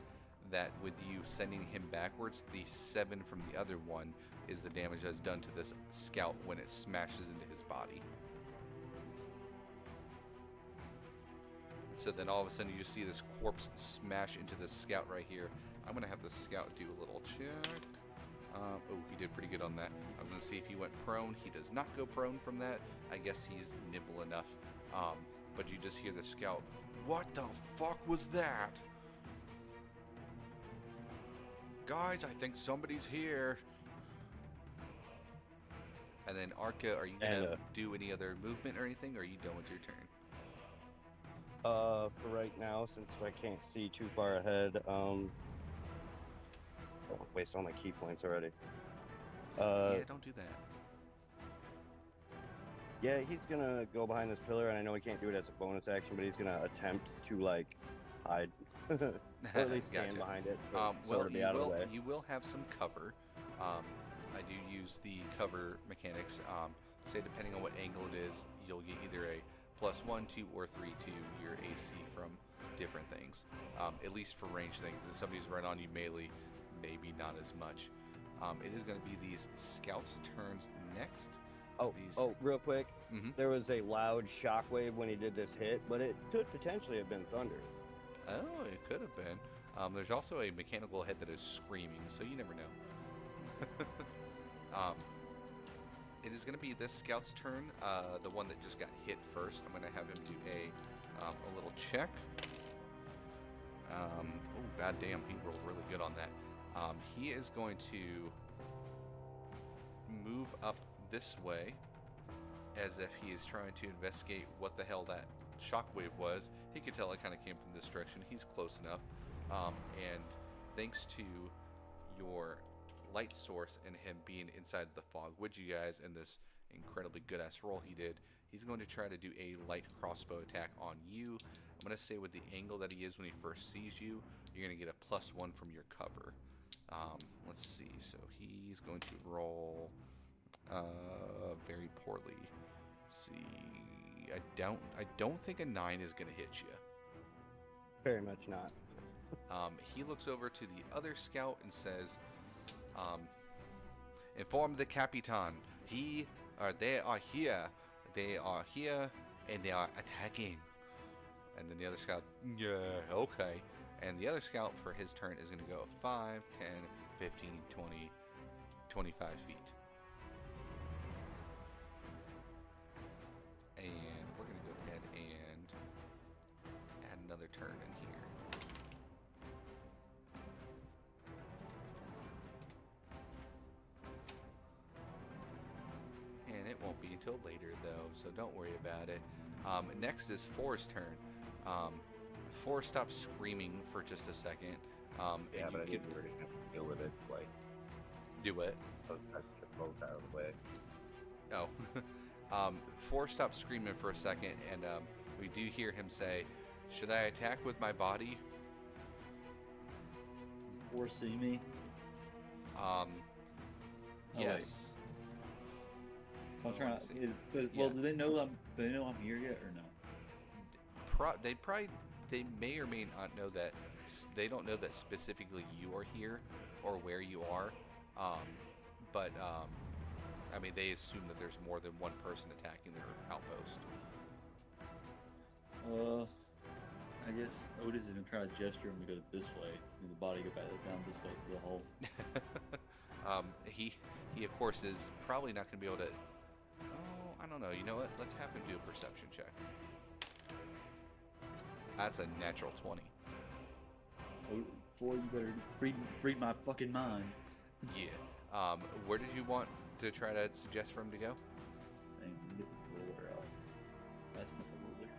that with you sending him backwards, the 7 from the other one is the damage that's done to this scout when it smashes into his body. So then all of a sudden you just see this corpse smash into this scout right here. I'm gonna have the scout do a little check. Oh, he did pretty good on that. I was gonna see if he went prone. He does not go prone from that. I guess he's nimble enough. But you just hear the scout, "What the fuck was that? Guys, I think somebody's here." And then Arca, are you And, gonna do any other movement or anything, or are you done with your turn? For right now, since I can't see too far ahead, don't waste all my key points already. Yeah, don't do that. Yeah, he's gonna go behind this pillar, and I know he can't do it as a bonus action, but he's gonna attempt to like hide, or at least stand Gotcha. behind it, Well, sort of be out of the way. you will have some cover. I do use the cover mechanics. Say depending on what angle it is, you'll get either a +1, 2, or 3 to your AC from different things. At least for range things. If somebody's right on you melee, maybe not as much. It is going to be these scouts' turns next. Oh, real quick, Mhm. there was a loud shockwave when he did this hit, but it could potentially have been thunder. Oh, it could have been. There's also a mechanical head that is screaming, so you never know. It is going to be this scout's turn, the one that just got hit first. I'm going to have him do a little check. Oh, goddamn, he rolled really good on that. He is going to move up this way as if he is trying to investigate what the hell that shockwave was. He could tell it kind of came from this direction. He's close enough. And thanks to your light source and him being inside the fog with you guys and this incredibly good ass roll he did, he's going to try to do a light crossbow attack on you. I'm going to say with the angle that he is when he first sees you, you're going to get a +1 from your cover. Let's see. So he's going to roll very poorly. See, I don't think a 9 is going to hit you. Very much not. He looks over to the other scout and says, inform the Capitan. They are here. They are here and they are attacking. And then the other scout, yeah, okay. And the other scout for his turn is going to go 5, 10, 15, 20, 25 feet. And we're going to go ahead and add another turn in here. And it won't be until later, though, so don't worry about it. Next is Four's turn. Four stops screaming for just a second. Yeah, and but I you think can we're gonna have to deal with it. Like, do it. let's get both out of the way. Oh. Four stops screaming for a second, and we do hear him say, "Should I attack with my body?" Or see me. Yes. I'm trying see. to. Well, do they know I'm here yet or no? They may or may not know that. They don't know that specifically you are here or where you are. But I mean, they assume that there's more than one person attacking their outpost. I guess Otis is gonna try to gesture him to go this way, and the body go back down this way for the hole. He of course is probably not gonna be able to. Oh, I don't know. You know what? Let's have him do a perception check. That's a natural 20. Four, you better read my fucking mind. Yeah. Where did you want to try to suggest for him to go? And get the ruler out. That's not the ruler.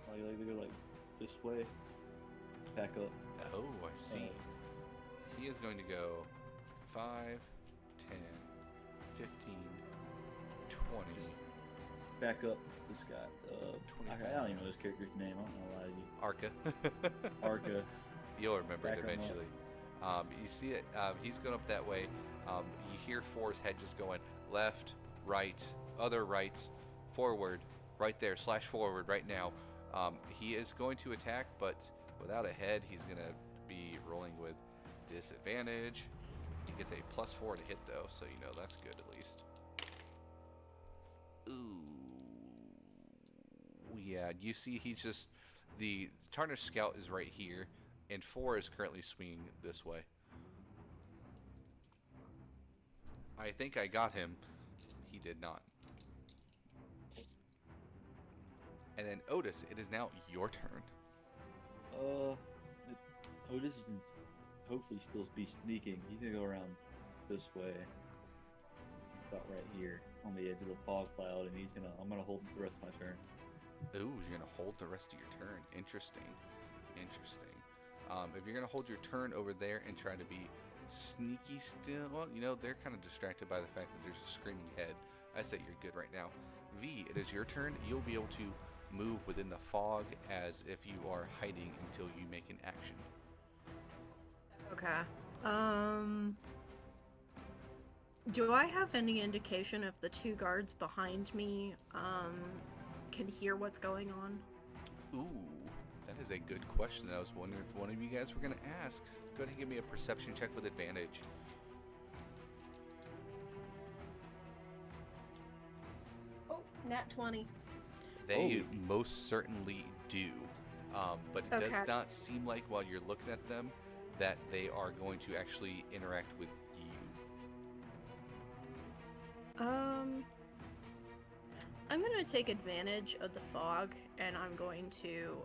Like they go like this way. Back up. Oh, I see. He is going to go 5, 10, 15, 20. Back up this guy. 25. I don't even know this character's name. I don't know why you. Arca. Arca. You'll remember Back it him up. eventually. You see it. He's going up that way. You hear Four's head just going left, right, other right, forward, right there, /forward right now. He is going to attack, but without a head, he's going to be rolling with disadvantage. He gets a +4 to hit, though, so you know that's good at least. Ooh. Yeah, you see he's just... The Tarnished Scout is right here, and 4 is currently swinging this way. I think I got him. He did not. And then Otis, it is now your turn. Otis is hopefully still be sneaking. He's gonna go around this way. about right here on the edge of the fog cloud, and I'm gonna hold the rest of my turn. Ooh, you're gonna hold the rest of your turn. Interesting. Interesting. If you're gonna hold your turn over there and try to be sneaky still, well, you know, they're kind of distracted by the fact that there's a screaming head. I say you're good right now. V, it is your turn. You'll be able to move within the fog as if you are hiding until you make an action. Okay. Do I have any indication if the two guards behind me can hear what's going on? Ooh, that is a good question. I was wondering if one of you guys were going to ask. Go ahead and give me a perception check with advantage. Oh, nat 20. They most certainly do. But it Okay. does not seem like while you're looking at them that they are going to actually interact with you. I'm gonna take advantage of the fog, and I'm going to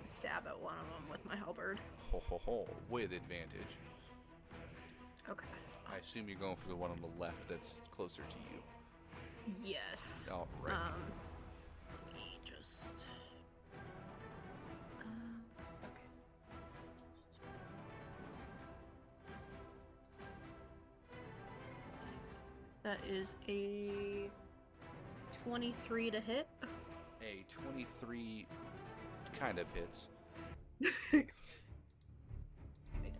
stab at one of them with my halberd. Ho ho ho, with advantage. Okay. I assume you're going for the one on the left that's closer to you. Yes. All right. Let me just. Okay. That is a 23 to hit. A 23 kind of hits. Wait,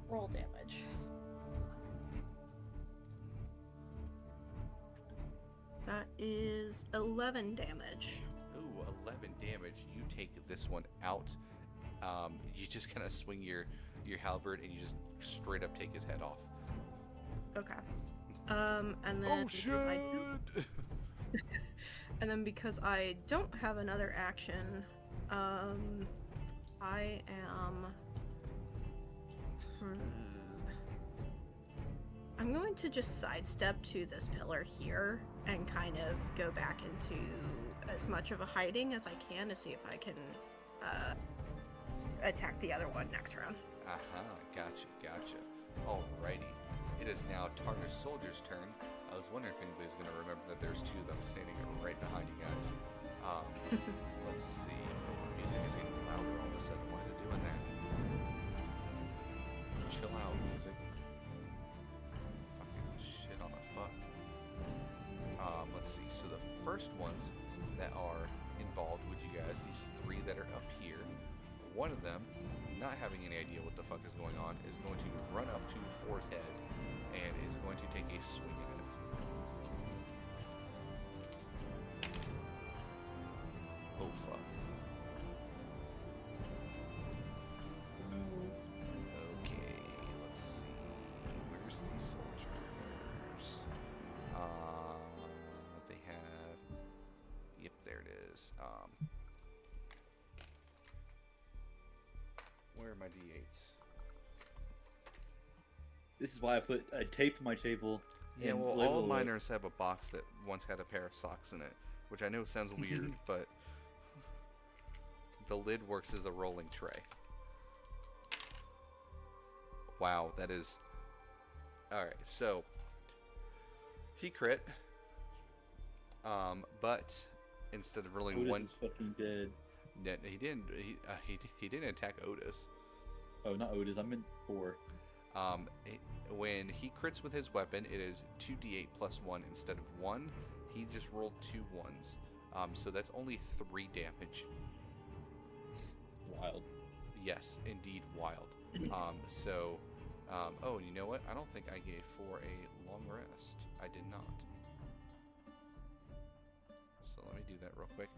roll damage. That is 11 damage. Ooh, 11 damage. You take this one out. You just kind of swing your halberd and you just straight up take his head off. Okay. And then and then because I don't have another action, I am. I'm going to just sidestep to this pillar here and kind of go back into as much of a hiding as I can to see if I can attack the other one next round. Gotcha. Alrighty. It is now Tarnished Soldier's turn. I was wondering if anybody's going to remember that there's two of them standing right behind you guys. Let's see. Oh, music is getting louder all of a sudden. Why is it doing that? Chill out, music. Fucking shit on the fuck. Let's see. So the first ones that are involved with you guys, these three that are up here, one of them, not having any idea what the fuck is going on, is going to run up to Four's head and is going to take a swing at it. Oh fuck. Okay, let's see. Where's these soldiers? They have. Yep, there it is. Where are my d8s? This is why I put a tape to my table. Yeah, and well, all labeled it. miners have a box that once had a pair of socks in it, which I know sounds weird, but the lid works as a rolling tray. Wow, that is... Alright, so he crit, but instead of rolling Otis one... is fucking dead. No, he didn't. He didn't attack Otis. Oh, not Otis. I meant 4. When he crits with his weapon, it is 2d8 plus 1 instead of 1. He just rolled 2 ones. So that's only 3 damage. Wild. Yes, indeed wild. Oh, you know what? I don't think I gave 4 a long rest. I did not. So let me do that real quick.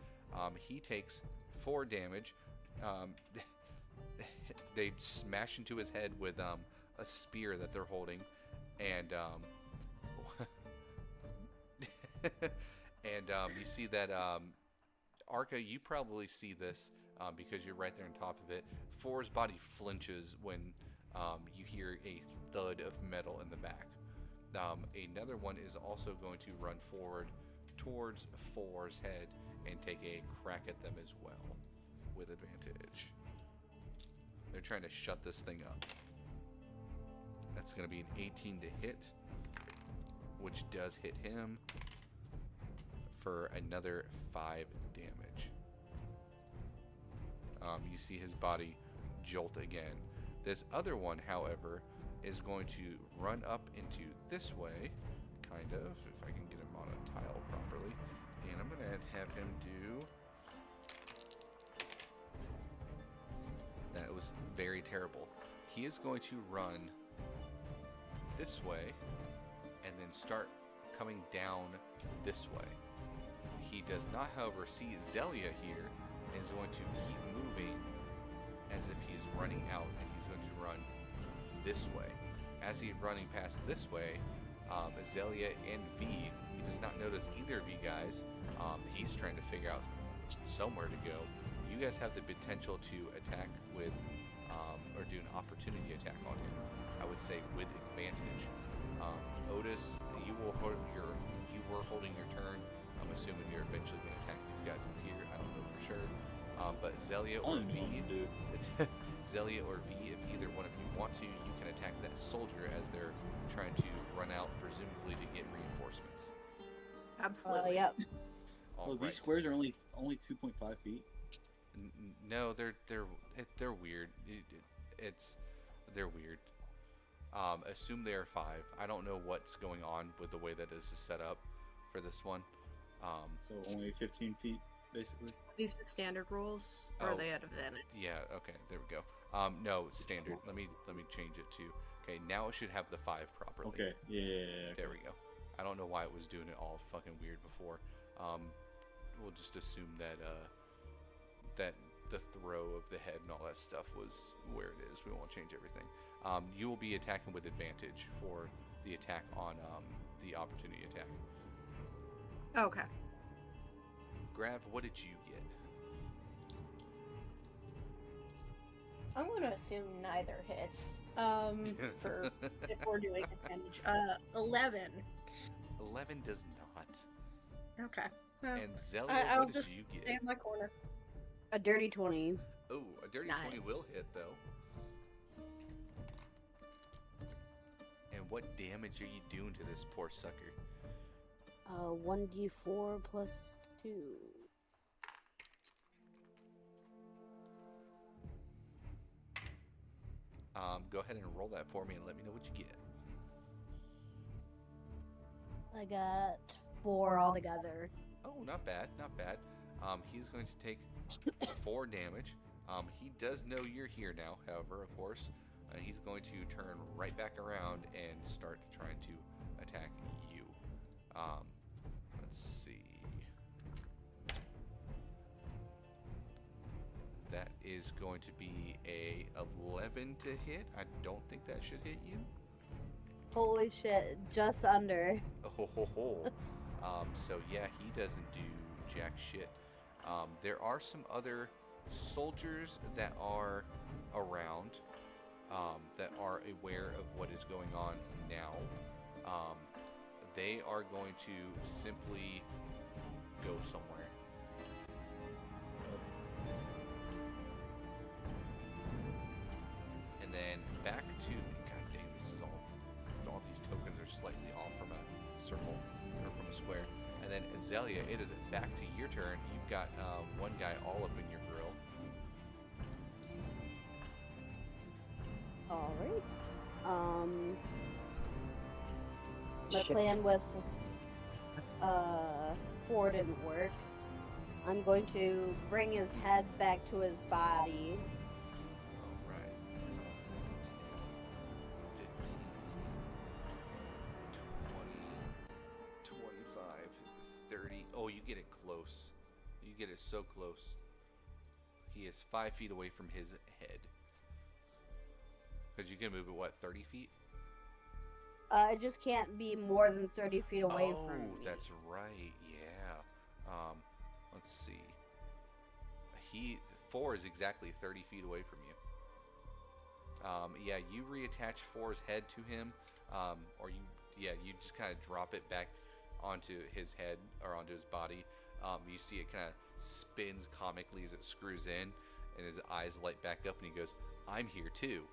He takes 4 damage. They smash into his head with a spear that they're holding, and you see that Arca, you probably see this because you're right there on top of it. Four's body flinches when you hear a thud of metal in the back. Another one is also going to run forward towards Four's head and take a crack at them as well with advantage. They're trying to shut this thing up. That's going to be an 18 to hit which does hit him for another 5 damage. You see his body jolt again. This other one, however, is going to run up into this way, kind of, if I can get him on a tile properly. And I'm going to have him do... That was very terrible. He is going to run this way and then start coming down this way. He does not, however, see Zelia here and is going to keep moving as if he is running out, and he's going to run this way. As he's running past this way, Zelia and V, he does not notice either of you guys. He's trying to figure out somewhere to go. You guys have the potential to attack with, or do an opportunity attack on him. I would say with advantage. Otis, you were holding your turn. I'm assuming you're eventually going to attack these guys up here. I don't know for sure. But Zelia or V, Zelia or V, if either one of you want to, you can attack that soldier as they're trying to run out, presumably to get reinforcements. Absolutely. Yep. Well, these squares are only 2.5 feet. No, they're weird. They're weird. Assume they are 5. I don't know what's going on with the way that this is set up for this one. So only 15 feet, basically. These are standard rules, or are they at advantage? Yeah. Okay. There we go. No, standard. Let me change it to. Okay. Now it should have the 5 properly. Okay. Yeah. There we go. I don't know why it was doing it all fucking weird before. We'll just assume that that the throw of the head and all that stuff was where it is. We won't change everything. You will be attacking with advantage for the attack on the opportunity attack. Okay. Grav, what did you get? I'm going to assume neither hits. For if we're doing advantage. 11. 11 does not. Okay. Well, And Zelia, I'll what just did you stay get? in my corner. A dirty 20. Oh, a dirty 20 will hit though. And what damage are you doing to this poor sucker? 1d4 plus 2. Go ahead and roll that for me and let me know what you get. I got 4 altogether. Oh, not bad, not bad. He's going to take 4 damage. He does know you're here now, however, of course. He's going to turn right back around and start trying to attack you. Let's see. That is going to be a 11 to hit. I don't think that should hit you. Holy shit, just under. Oh, ho, ho. So yeah, he doesn't do jack shit. There are some other soldiers that are around, that are aware of what is going on now. They are going to simply go somewhere. And then back to the, god dang, this is all these tokens are slightly off from a circle or from a square. And then Zelia, it is back to your turn. You've got one guy all up in your grill. Alright. My plan with 4 didn't work. I'm going to bring his head back to his body. Alright. 10, 15, 20, 25, 30. Oh, you get it close. You get it so close. He is 5 feet away from his head. Because you can move it, what, 30 feet? It just can't be more than 30 feet away from me. Oh, that's right. Yeah. Let's see. 4 is exactly 30 feet away from you. Yeah, you reattach 4's head to him, or you just kind of drop it back onto his head or onto his body. You see it kind of spins comically as it screws in, and his eyes light back up, and he goes, "I'm here too."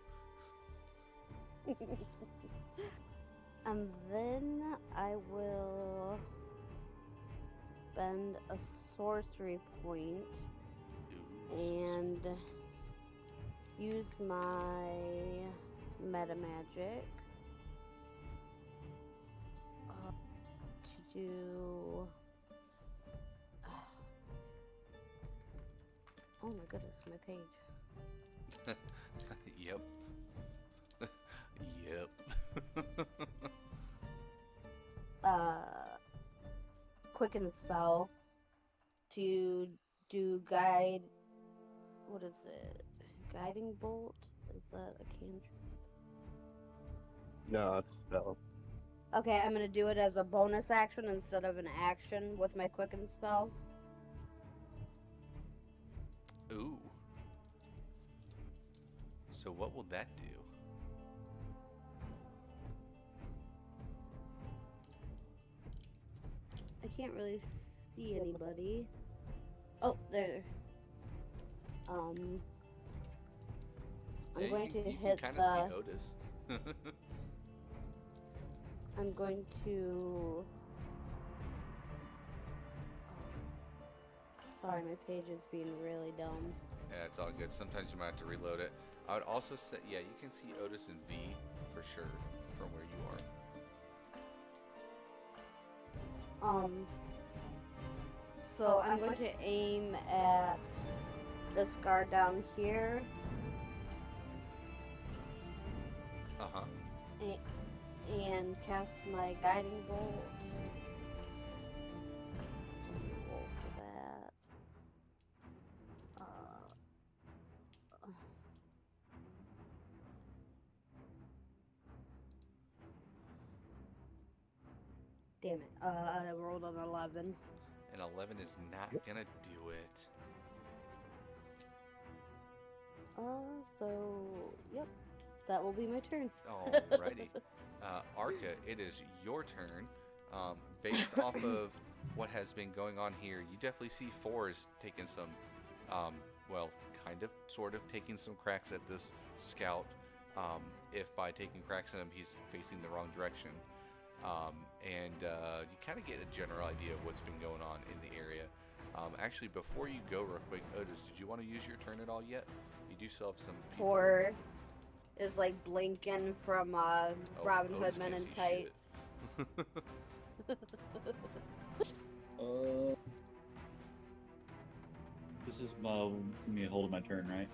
And then I will spend a sorcery point Ooh, and use my meta magic to do. Oh my goodness, my page. Yep. Yep. Quicken spell to do guide. What is it? Guiding bolt? Is that a cantrip? No, it's a spell. Okay, I'm gonna do it as a bonus action instead of an action with my quicken spell. Ooh. So what will that do? I can't really see anybody. Oh, there. I'm Yeah, going to you hit can kind the. of see Otis. I'm going to. Sorry, my page is being really dumb. Yeah, it's all good. Sometimes you might have to reload it. I would also say, yeah, you can see Otis and V for sure from where you are. So I'm going to aim at this guard down here. Uh-huh. And cast my guiding bolt. Roll for that. Damn it. I rolled an 11. And 11 is not gonna do it. So, yep. That will be my turn. Alrighty. Arca, it is your turn. Based off of what has been going on here, you definitely see Fours taking some, well, kind of, sort of taking some cracks at this scout. If by taking cracks at him, he's facing the wrong direction. And you kind of get a general idea of what's been going on in the area. Actually, before you go real quick, Otis, did you want to use your turn at all yet? You do still have some people. 4 is like Blinken from Robin Hood Otis Men can't in see Tights. This is me holding my turn, right?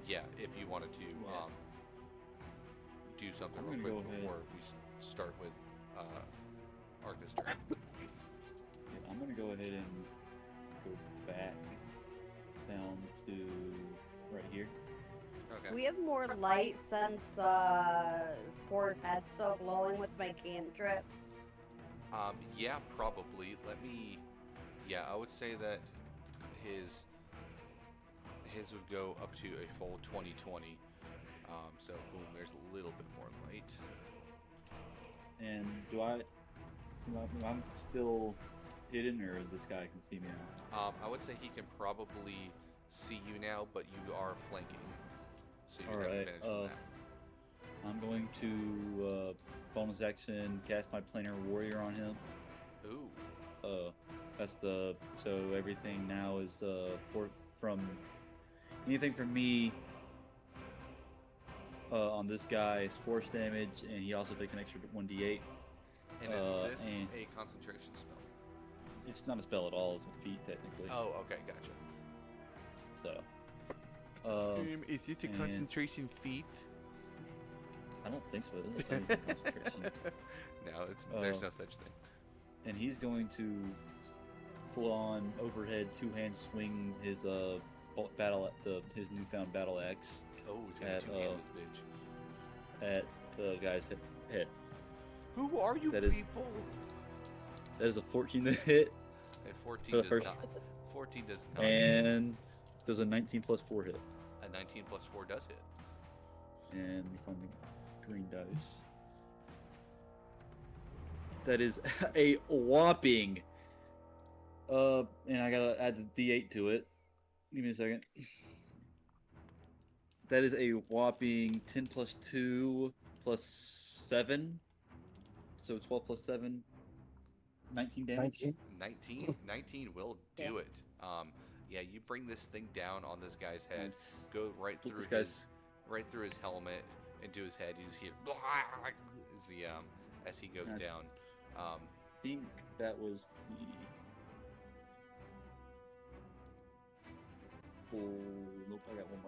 Yeah, if you wanted to do something I'm real gonna quick go ahead. before we start with Arca's turn. Yeah, I'm gonna go ahead and go back down to right here. Okay. We have more light since For's head's still glowing with my cantrip. Yeah, probably. Yeah, I would say that his would go up to a full 20/20. So boom, there's a little bit more light. And I'm still hidden, or this guy can see me now? I would say he can probably see you now, but you are flanking, so you have Alright, advantage from that. I'm going to bonus action cast my planar warrior on him. Ooh. That's so everything now is from anything from me on this guy is force damage, and he also takes an extra 1d8. And is this a concentration spell? It's not a spell at all; it's a feat technically. Oh, okay, gotcha. So, Is it a and- concentration feat? I don't think so. This is not even concentration. No, there's no such thing. And he's going to full-on overhead two-hand swing his his newfound battle axe Oh, it's gonna at, two-hand this bitch. at the guy's head. Who are you that is- people? That is a 14 to hit, And 14 for the does first- not. 14 does not. and does a 19 plus 4 hit. A 19 plus 4 does hit. And we find the green dice. That is a whopping. And I gotta add the D8 to it. Give me a second. That is a whopping 10 plus 2 plus 7 So 12 plus 7, 19 damage. 19. 19 will do it. Yeah, you bring this thing down on this guy's head, Nice. go right Get through this his helmet into his head. You just hear as he goes Nice. down. I think that was the full. Nope, I got 5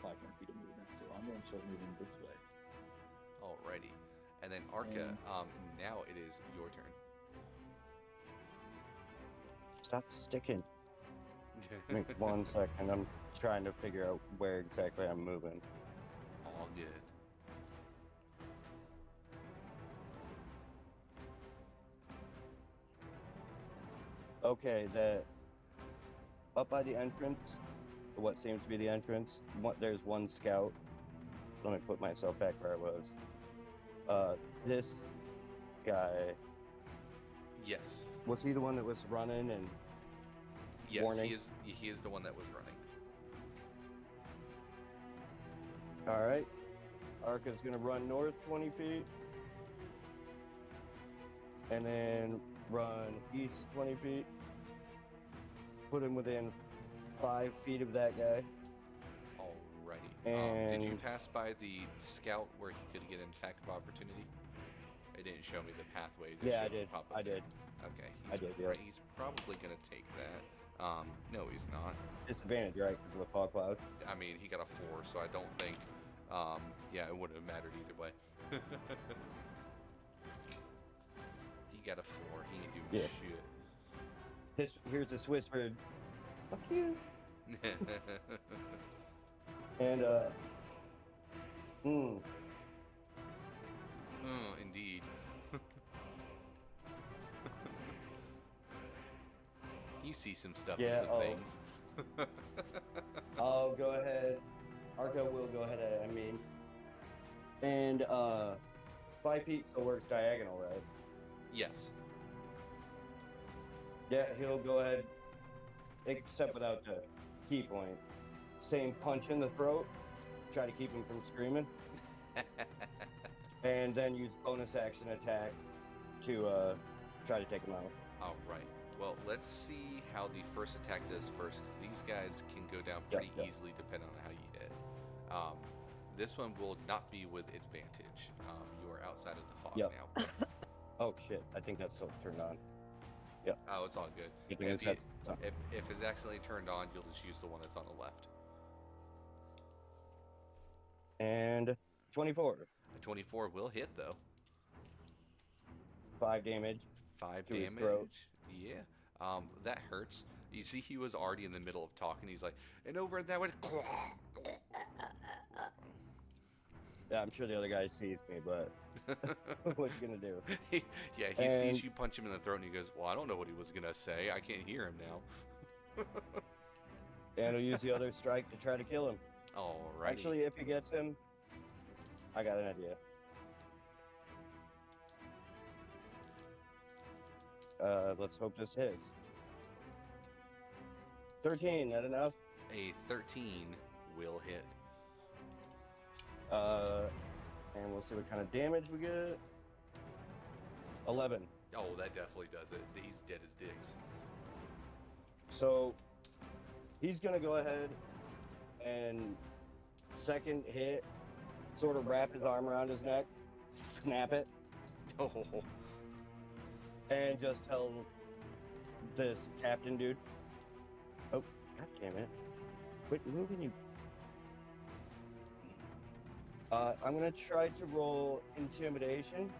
more feet of movement, so I'm going to start moving this way. Alrighty. And then Arca, now it is your turn. Stop sticking. Wait 1 second. I'm trying to figure out where exactly I'm moving. All good. Okay, up by the entrance, what seems to be the entrance, there's one scout. Let me put myself back where I was. This guy, Yes. was he the one that was running and Yes, warning? he is the one that was running. Alright. Arca's gonna run north 20 feet. And then run east 20 feet. Put him within 5 feet of that guy. Alrighty. Did you And- pass by the scout where he could get an attack of opportunity? It didn't show me the pathway. It just Yeah, I showed you did. pop up I there. did. Okay. I did, yeah. He's probably gonna take that. No, he's not. Disadvantage, right? Because of the fog cloud. I mean, he got a 4, so I don't think. Yeah, it wouldn't have mattered either way. He got a 4. He ain't doing Yeah. shit. Here's this whispered, fuck you. And, Indeed. You see some stuff and Yeah, some things. I'll go ahead. Arca will go ahead, And, 5 feet still works diagonal, right? Yes. Yeah, he'll go ahead, except without the key point. Same punch in the throat, try to keep him from screaming, and then use bonus action attack to try to take him out. All right. Well, let's see how the first attack does first, because these guys can go down pretty Yeah. easily depending on how you hit. This one will not be with advantage. You are outside of the fog Yep. now. Oh shit, I think that's still turned on. Oh, it's all good. I think If, that's if it's accidentally turned on, you'll just use the one that's on the left. And 24, A 24 will hit, though. 5 damage. 5 To his damage. throat. Yeah. That hurts. You see, he was already in the middle of talking. He's like, and over that way. Yeah, I'm sure the other guy sees me, but what you gonna do? Yeah, he And- sees you punch him in the throat, and he goes, "Well, I don't know what he was gonna say. I can't hear him now." And he'll use the other strike to try to kill him. Alrighty. Actually, if he gets him, I got an idea. Let's hope this hits. 13, that enough? A 13 will hit. And we'll see what kind of damage we get. 11. Oh, that definitely does it. He's dead as dicks. So he's gonna go ahead and second hit, sort of wrap his arm around his neck, snap it, Oh, and just tell this captain dude, oh, god damn it, quit moving, you. I'm gonna try to roll intimidation,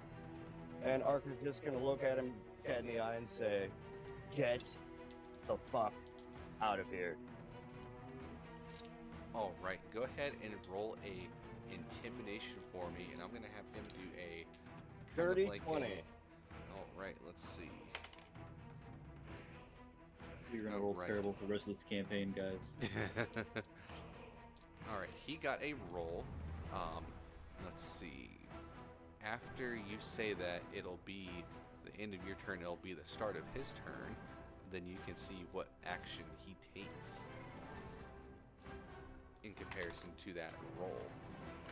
and Archer's just gonna look at him dead in the eye and say, get the fuck out of here. all right. Go ahead and roll a intimidation for me, and I'm gonna have him do a kind of 30, like 20. All right. Let's see. You're gonna roll Alright. terrible for the rest of this campaign, guys. All right, he got a roll. Let's see. After you say that, it'll be the end of your turn. It'll be the start of his turn. Then you can see what action he takes in comparison to that roll.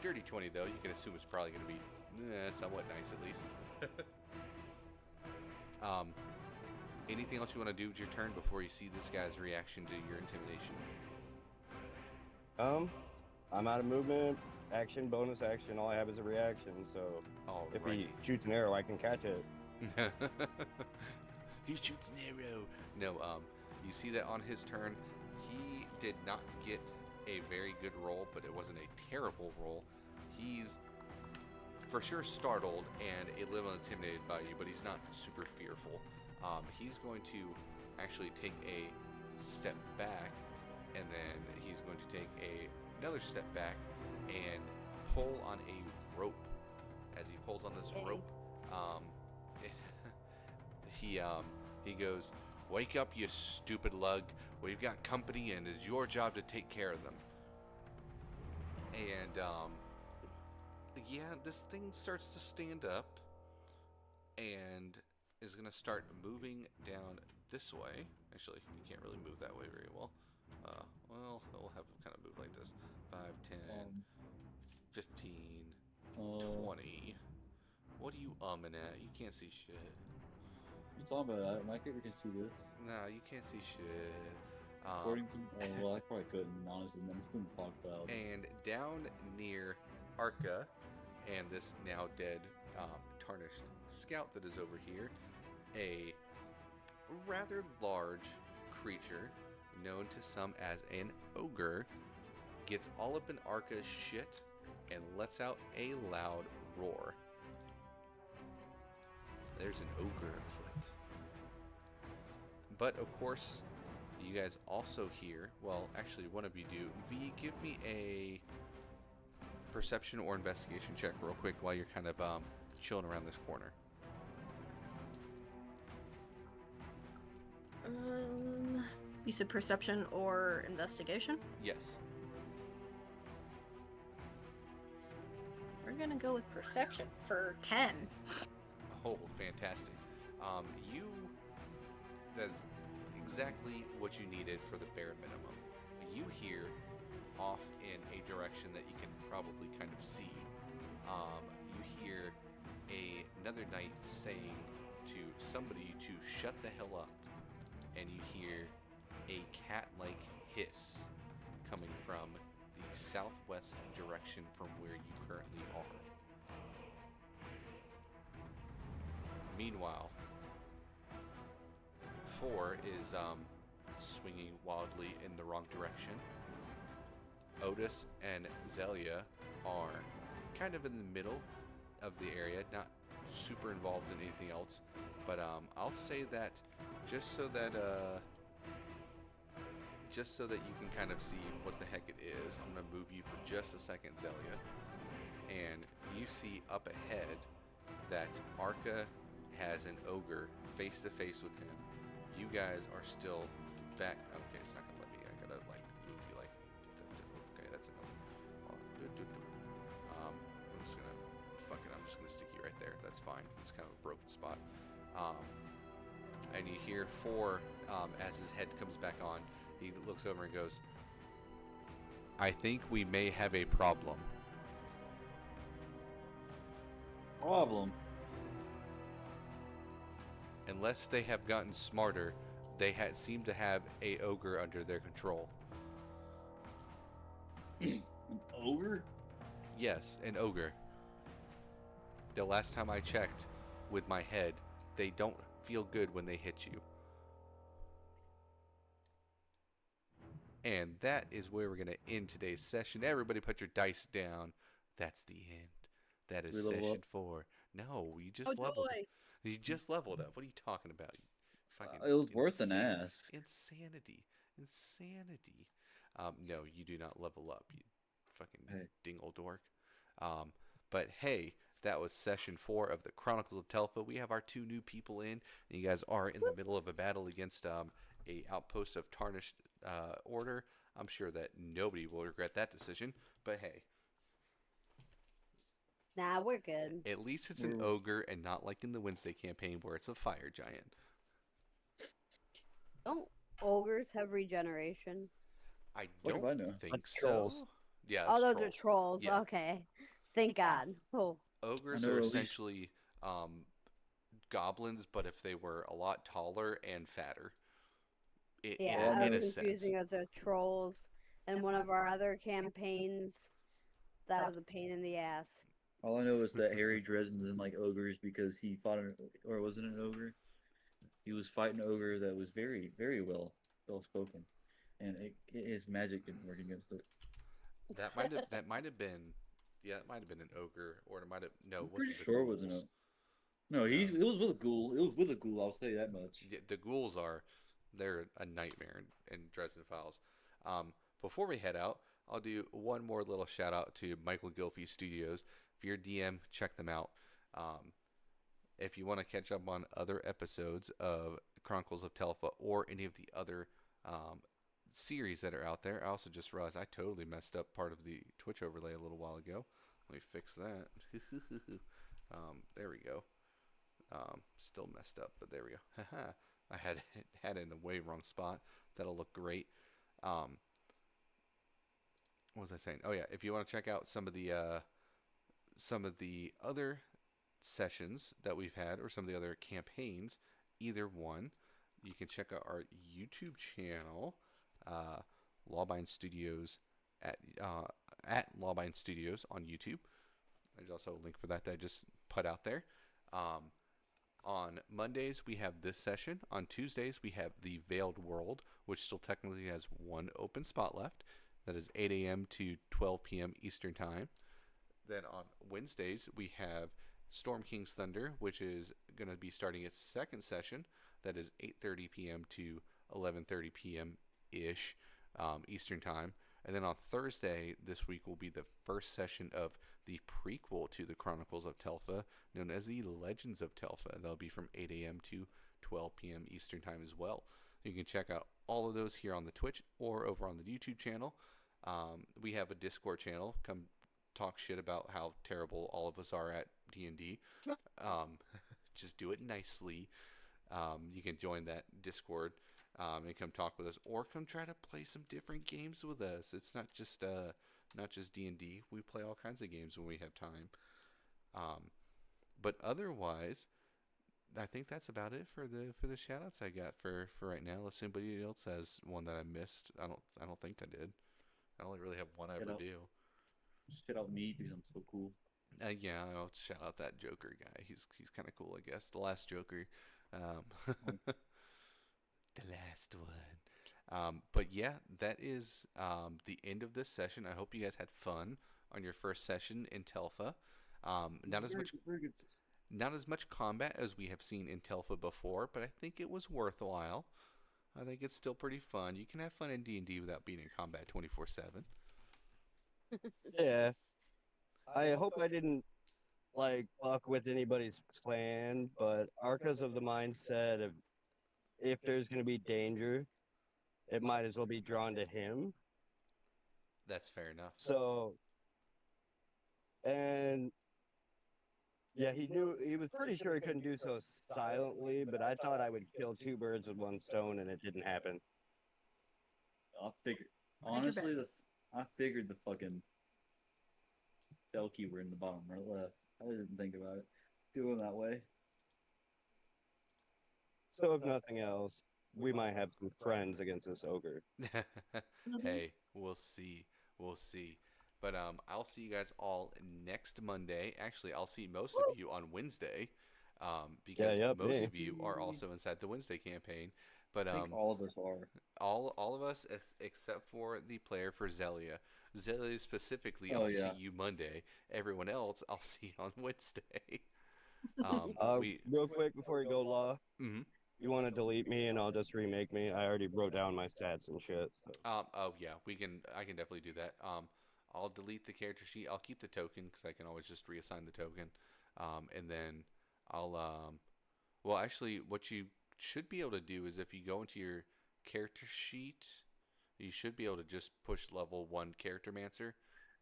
Dirty 20, though. You can assume it's probably going to be somewhat nice, at least. Um, anything else you want to do with your turn before you see this guy's reaction to your intimidation? I'm out of movement, action, bonus action. All I have is a reaction. So if he Alrighty. shoots an arrow, I can catch it. He shoots an arrow. No, you see that on his turn, he did not get a very good roll, but it wasn't a terrible roll. He's for sure startled and a little intimidated by you, but he's not super fearful. He's going to actually take a step back, and then he's going to take another step back and pull on a rope. As he pulls on this rope, he goes, "Wake up, you stupid lug. We've got company, and it's your job to take care of them." And yeah, this thing starts to stand up and is going to start moving down this way. Actually, you can't really move that way very well. Well, we'll have it kind of move like this. 5, 10, 15, 20. What are you umming at? You can't see shit. You talking about? My character can see this. No, you can't see shit. According to, well, I probably couldn't, honestly. I'm just in the fog cloud. And down near Arca and this now dead tarnished scout that is over here, a rather large creature known to some as an ogre gets all up in Arca's shit and lets out a loud roar. There's an ogre afoot. But of course, you guys also hear, well, actually one of you do. V, give me a perception or investigation check real quick while you're kind of chilling around this corner. You said perception or investigation? Yes. We're gonna go with perception for 10. Oh, fantastic. That's exactly what you needed for the bare minimum. You hear off in a direction that you can probably kind of see. You hear another knight saying to somebody to shut the hell up. And you hear a cat-like hiss coming from the southwest direction from where you currently are. Meanwhile, 4 is swinging wildly in the wrong direction. Otis and Zelia are kind of in the middle of the area, not super involved in anything else, but I'll say that just so that you can kind of see what the heck it is, I'm gonna move you for just a second, Zelia, and you see up ahead that Arca has an ogre face to face with him. You guys are still back. Okay, it's not gonna let me. I gotta like move you like. Okay, that's enough. I'm just gonna fuck it. I'm just gonna stick you right there. That's fine. It's kind of a broken spot. And you hear 4 as his head comes back on. He looks over and goes, "I think we may have a problem." Problem? Unless they have gotten smarter, they seem to have a ogre under their control. An ogre? Yes, an ogre. The last time I checked with my head, they don't feel good when they hit you. And that is where we're going to end today's session. Everybody put your dice down. That's the end. That is session 4. No, you just leveled up. You just leveled up. What are you talking about? You fucking It was worth an ask. Insanity. No, you do not level up, you fucking dingle dork. But hey, that was session 4 of the Chronicles of Telpha. We have our 2 new people in, and you guys are in the middle of a battle against a outpost of Tarnished Order. I'm sure that nobody will regret that decision, but hey. Nah, we're good. At least it's an ogre and not like in the Wednesday campaign where it's a fire giant. Don't ogres have regeneration? I What if I don't know? think That's so. trolls. Yeah, Oh, that's those are trolls. Yeah. Okay. Thank God. Oh. Ogres I know are at least- essentially goblins, but if they were a lot taller and fatter. Yeah, I In a was confusing sense. with the trolls. And one of our other campaigns, that was a pain in the ass. All I know is that Harry Dresden's in like ogres because he fought or wasn't an ogre. He was fighting an ogre that was very, very well spoken, and his magic didn't work against it. That might have been, yeah, it might have been an ogre, or it might have, no, I'm it wasn't pretty the sure it wasn't ghouls. a. No, No, it was with a ghoul. It was with a ghoul. I'll say that much. the ghouls are, they're a nightmare in Dresden Files. Before we head out, I'll do one more little shout out to Michael Gilfie Studios. If you're a DM, check them out. Um, if you want to catch up on other episodes of Chronicles of Telpha or any of the other um, series that are out there, I also just realized I totally messed up part of the Twitch overlay a little while ago. Let me fix that. There we go. Still messed up, but there we go. I had it in the way wrong spot. That'll look great. Um, what was I saying? Oh yeah, if you want to check out some of the other sessions that we've had or some of the other campaigns, either one, you can check out our YouTube channel, uh, Lawbind Studios at Lawbind Studios on YouTube. There's also a link for that I just put out there. Um, on Mondays, we have this session. On Tuesdays, we have the Veiled World, which still technically has one open spot left. That is 8 a.m. to 12 p.m. Eastern Time. Then on Wednesdays, we have Storm King's Thunder, which is going to be starting its second session. That is 8:30 p.m. to 11:30 p.m. ish Eastern Time. And then on Thursday this week will be the first session of the prequel to the Chronicles of Telpha, known as the Legends of Telpha. That'll be from 8 a.m. to 12 p.m. Eastern Time as well. You can check out all of those here on the Twitch or over on the YouTube channel. We have a Discord channel. Come talk shit about how terrible all of us are at D&D. Just do it nicely. You can join that Discord and come talk with us, or come try to play some different games with us. It's not just D&D. We play all kinds of games when we have time. But otherwise, I think that's about it for the shout outs I got for right now. Unless anybody else has one that I missed. I don't think I did. I only really have one I ever do. Shit out me because I'm so cool. Yeah, I'll shout out that Joker guy. He's kind of cool, I guess. The last Joker. The last one. But yeah, that is the end of this session. I hope you guys had fun on your first session in Telpha. Not as much combat as we have seen in Telpha before, but I think it was worthwhile. I think it's still pretty fun. You can have fun in D&D without being in combat 24/7. Yeah. I hope I didn't like fuck with anybody's plan, but Arca's of the mindset of if there's gonna be danger, it might as well be drawn to him. That's fair enough. So, and yeah, he was pretty sure he couldn't do so silently, but I thought I would kill two birds with one stone, and it didn't happen. I figured. How'd you Honestly, I figured the fucking bell key were in the bottom right left. I didn't think about it. Doing that way. So, if nothing else, we might have some friends against this ogre. Hey, we'll see. We'll see. But I'll see you guys all next Monday. Actually, I'll see most of you on Wednesday. Because most me. of you are also inside the Wednesday campaign. But I think all of us are. all of us except for the player for Zelia. Zelia specifically, Oh, I'll yeah. see you Monday. Everyone else, I'll see on Wednesday. Real quick before you go, Law, Mhm. you want to delete me and I'll just remake me? I already wrote down my stats and shit. So. Oh yeah, I can definitely do that. I'll delete the character sheet. I'll keep the token because I can always just reassign the token. And then I'll well, actually, what you should be able to do is if you go into your character sheet, you should be able to just push level 1 character mancer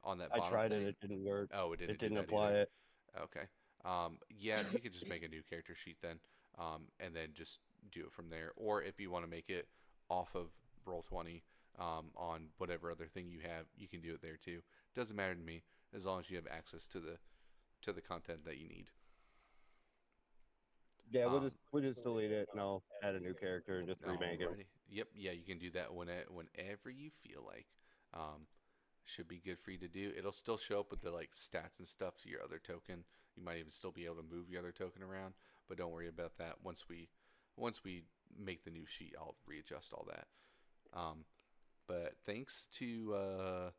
on that I bottom tried thing. it didn't work. Oh, it It do didn't that apply either. it. Okay. Yeah, you could just make a new character sheet then, and then just do it from there. Or if you want to make it off of Roll20 on whatever other thing you have, you can do it there too. Doesn't matter to me as long as you have access to the content that you need. Yeah, we'll just delete it and I'll add a new character and just remake it. Alrighty. Yep. Yeah, you can do that whenever you feel like. Should be good for you to do. It'll still show up with the like stats and stuff to your other token. You might even still be able to move your other token around, but don't worry about that. Once we make the new sheet, I'll readjust all that. But thanks to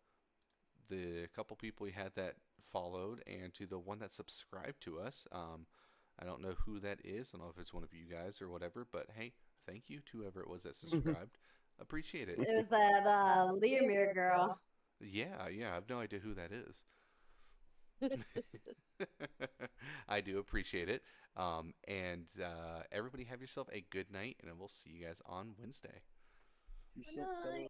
the couple people we had that followed, and to the one that subscribed to us. I don't know who that is. I don't know if it's one of you guys or whatever, but hey, thank you to whoever it was that subscribed. Appreciate it. It was that Leomir girl. Yeah, I have no idea who that is. I do appreciate it. And everybody have yourself a good night, and we'll see you guys on Wednesday. Peace out, fellas.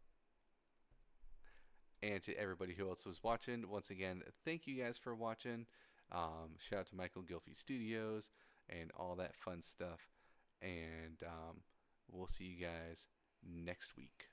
And to everybody who else was watching, once again, thank you guys for watching. Shout out to Lawbind Studios and all that fun stuff. And we'll see you guys next week.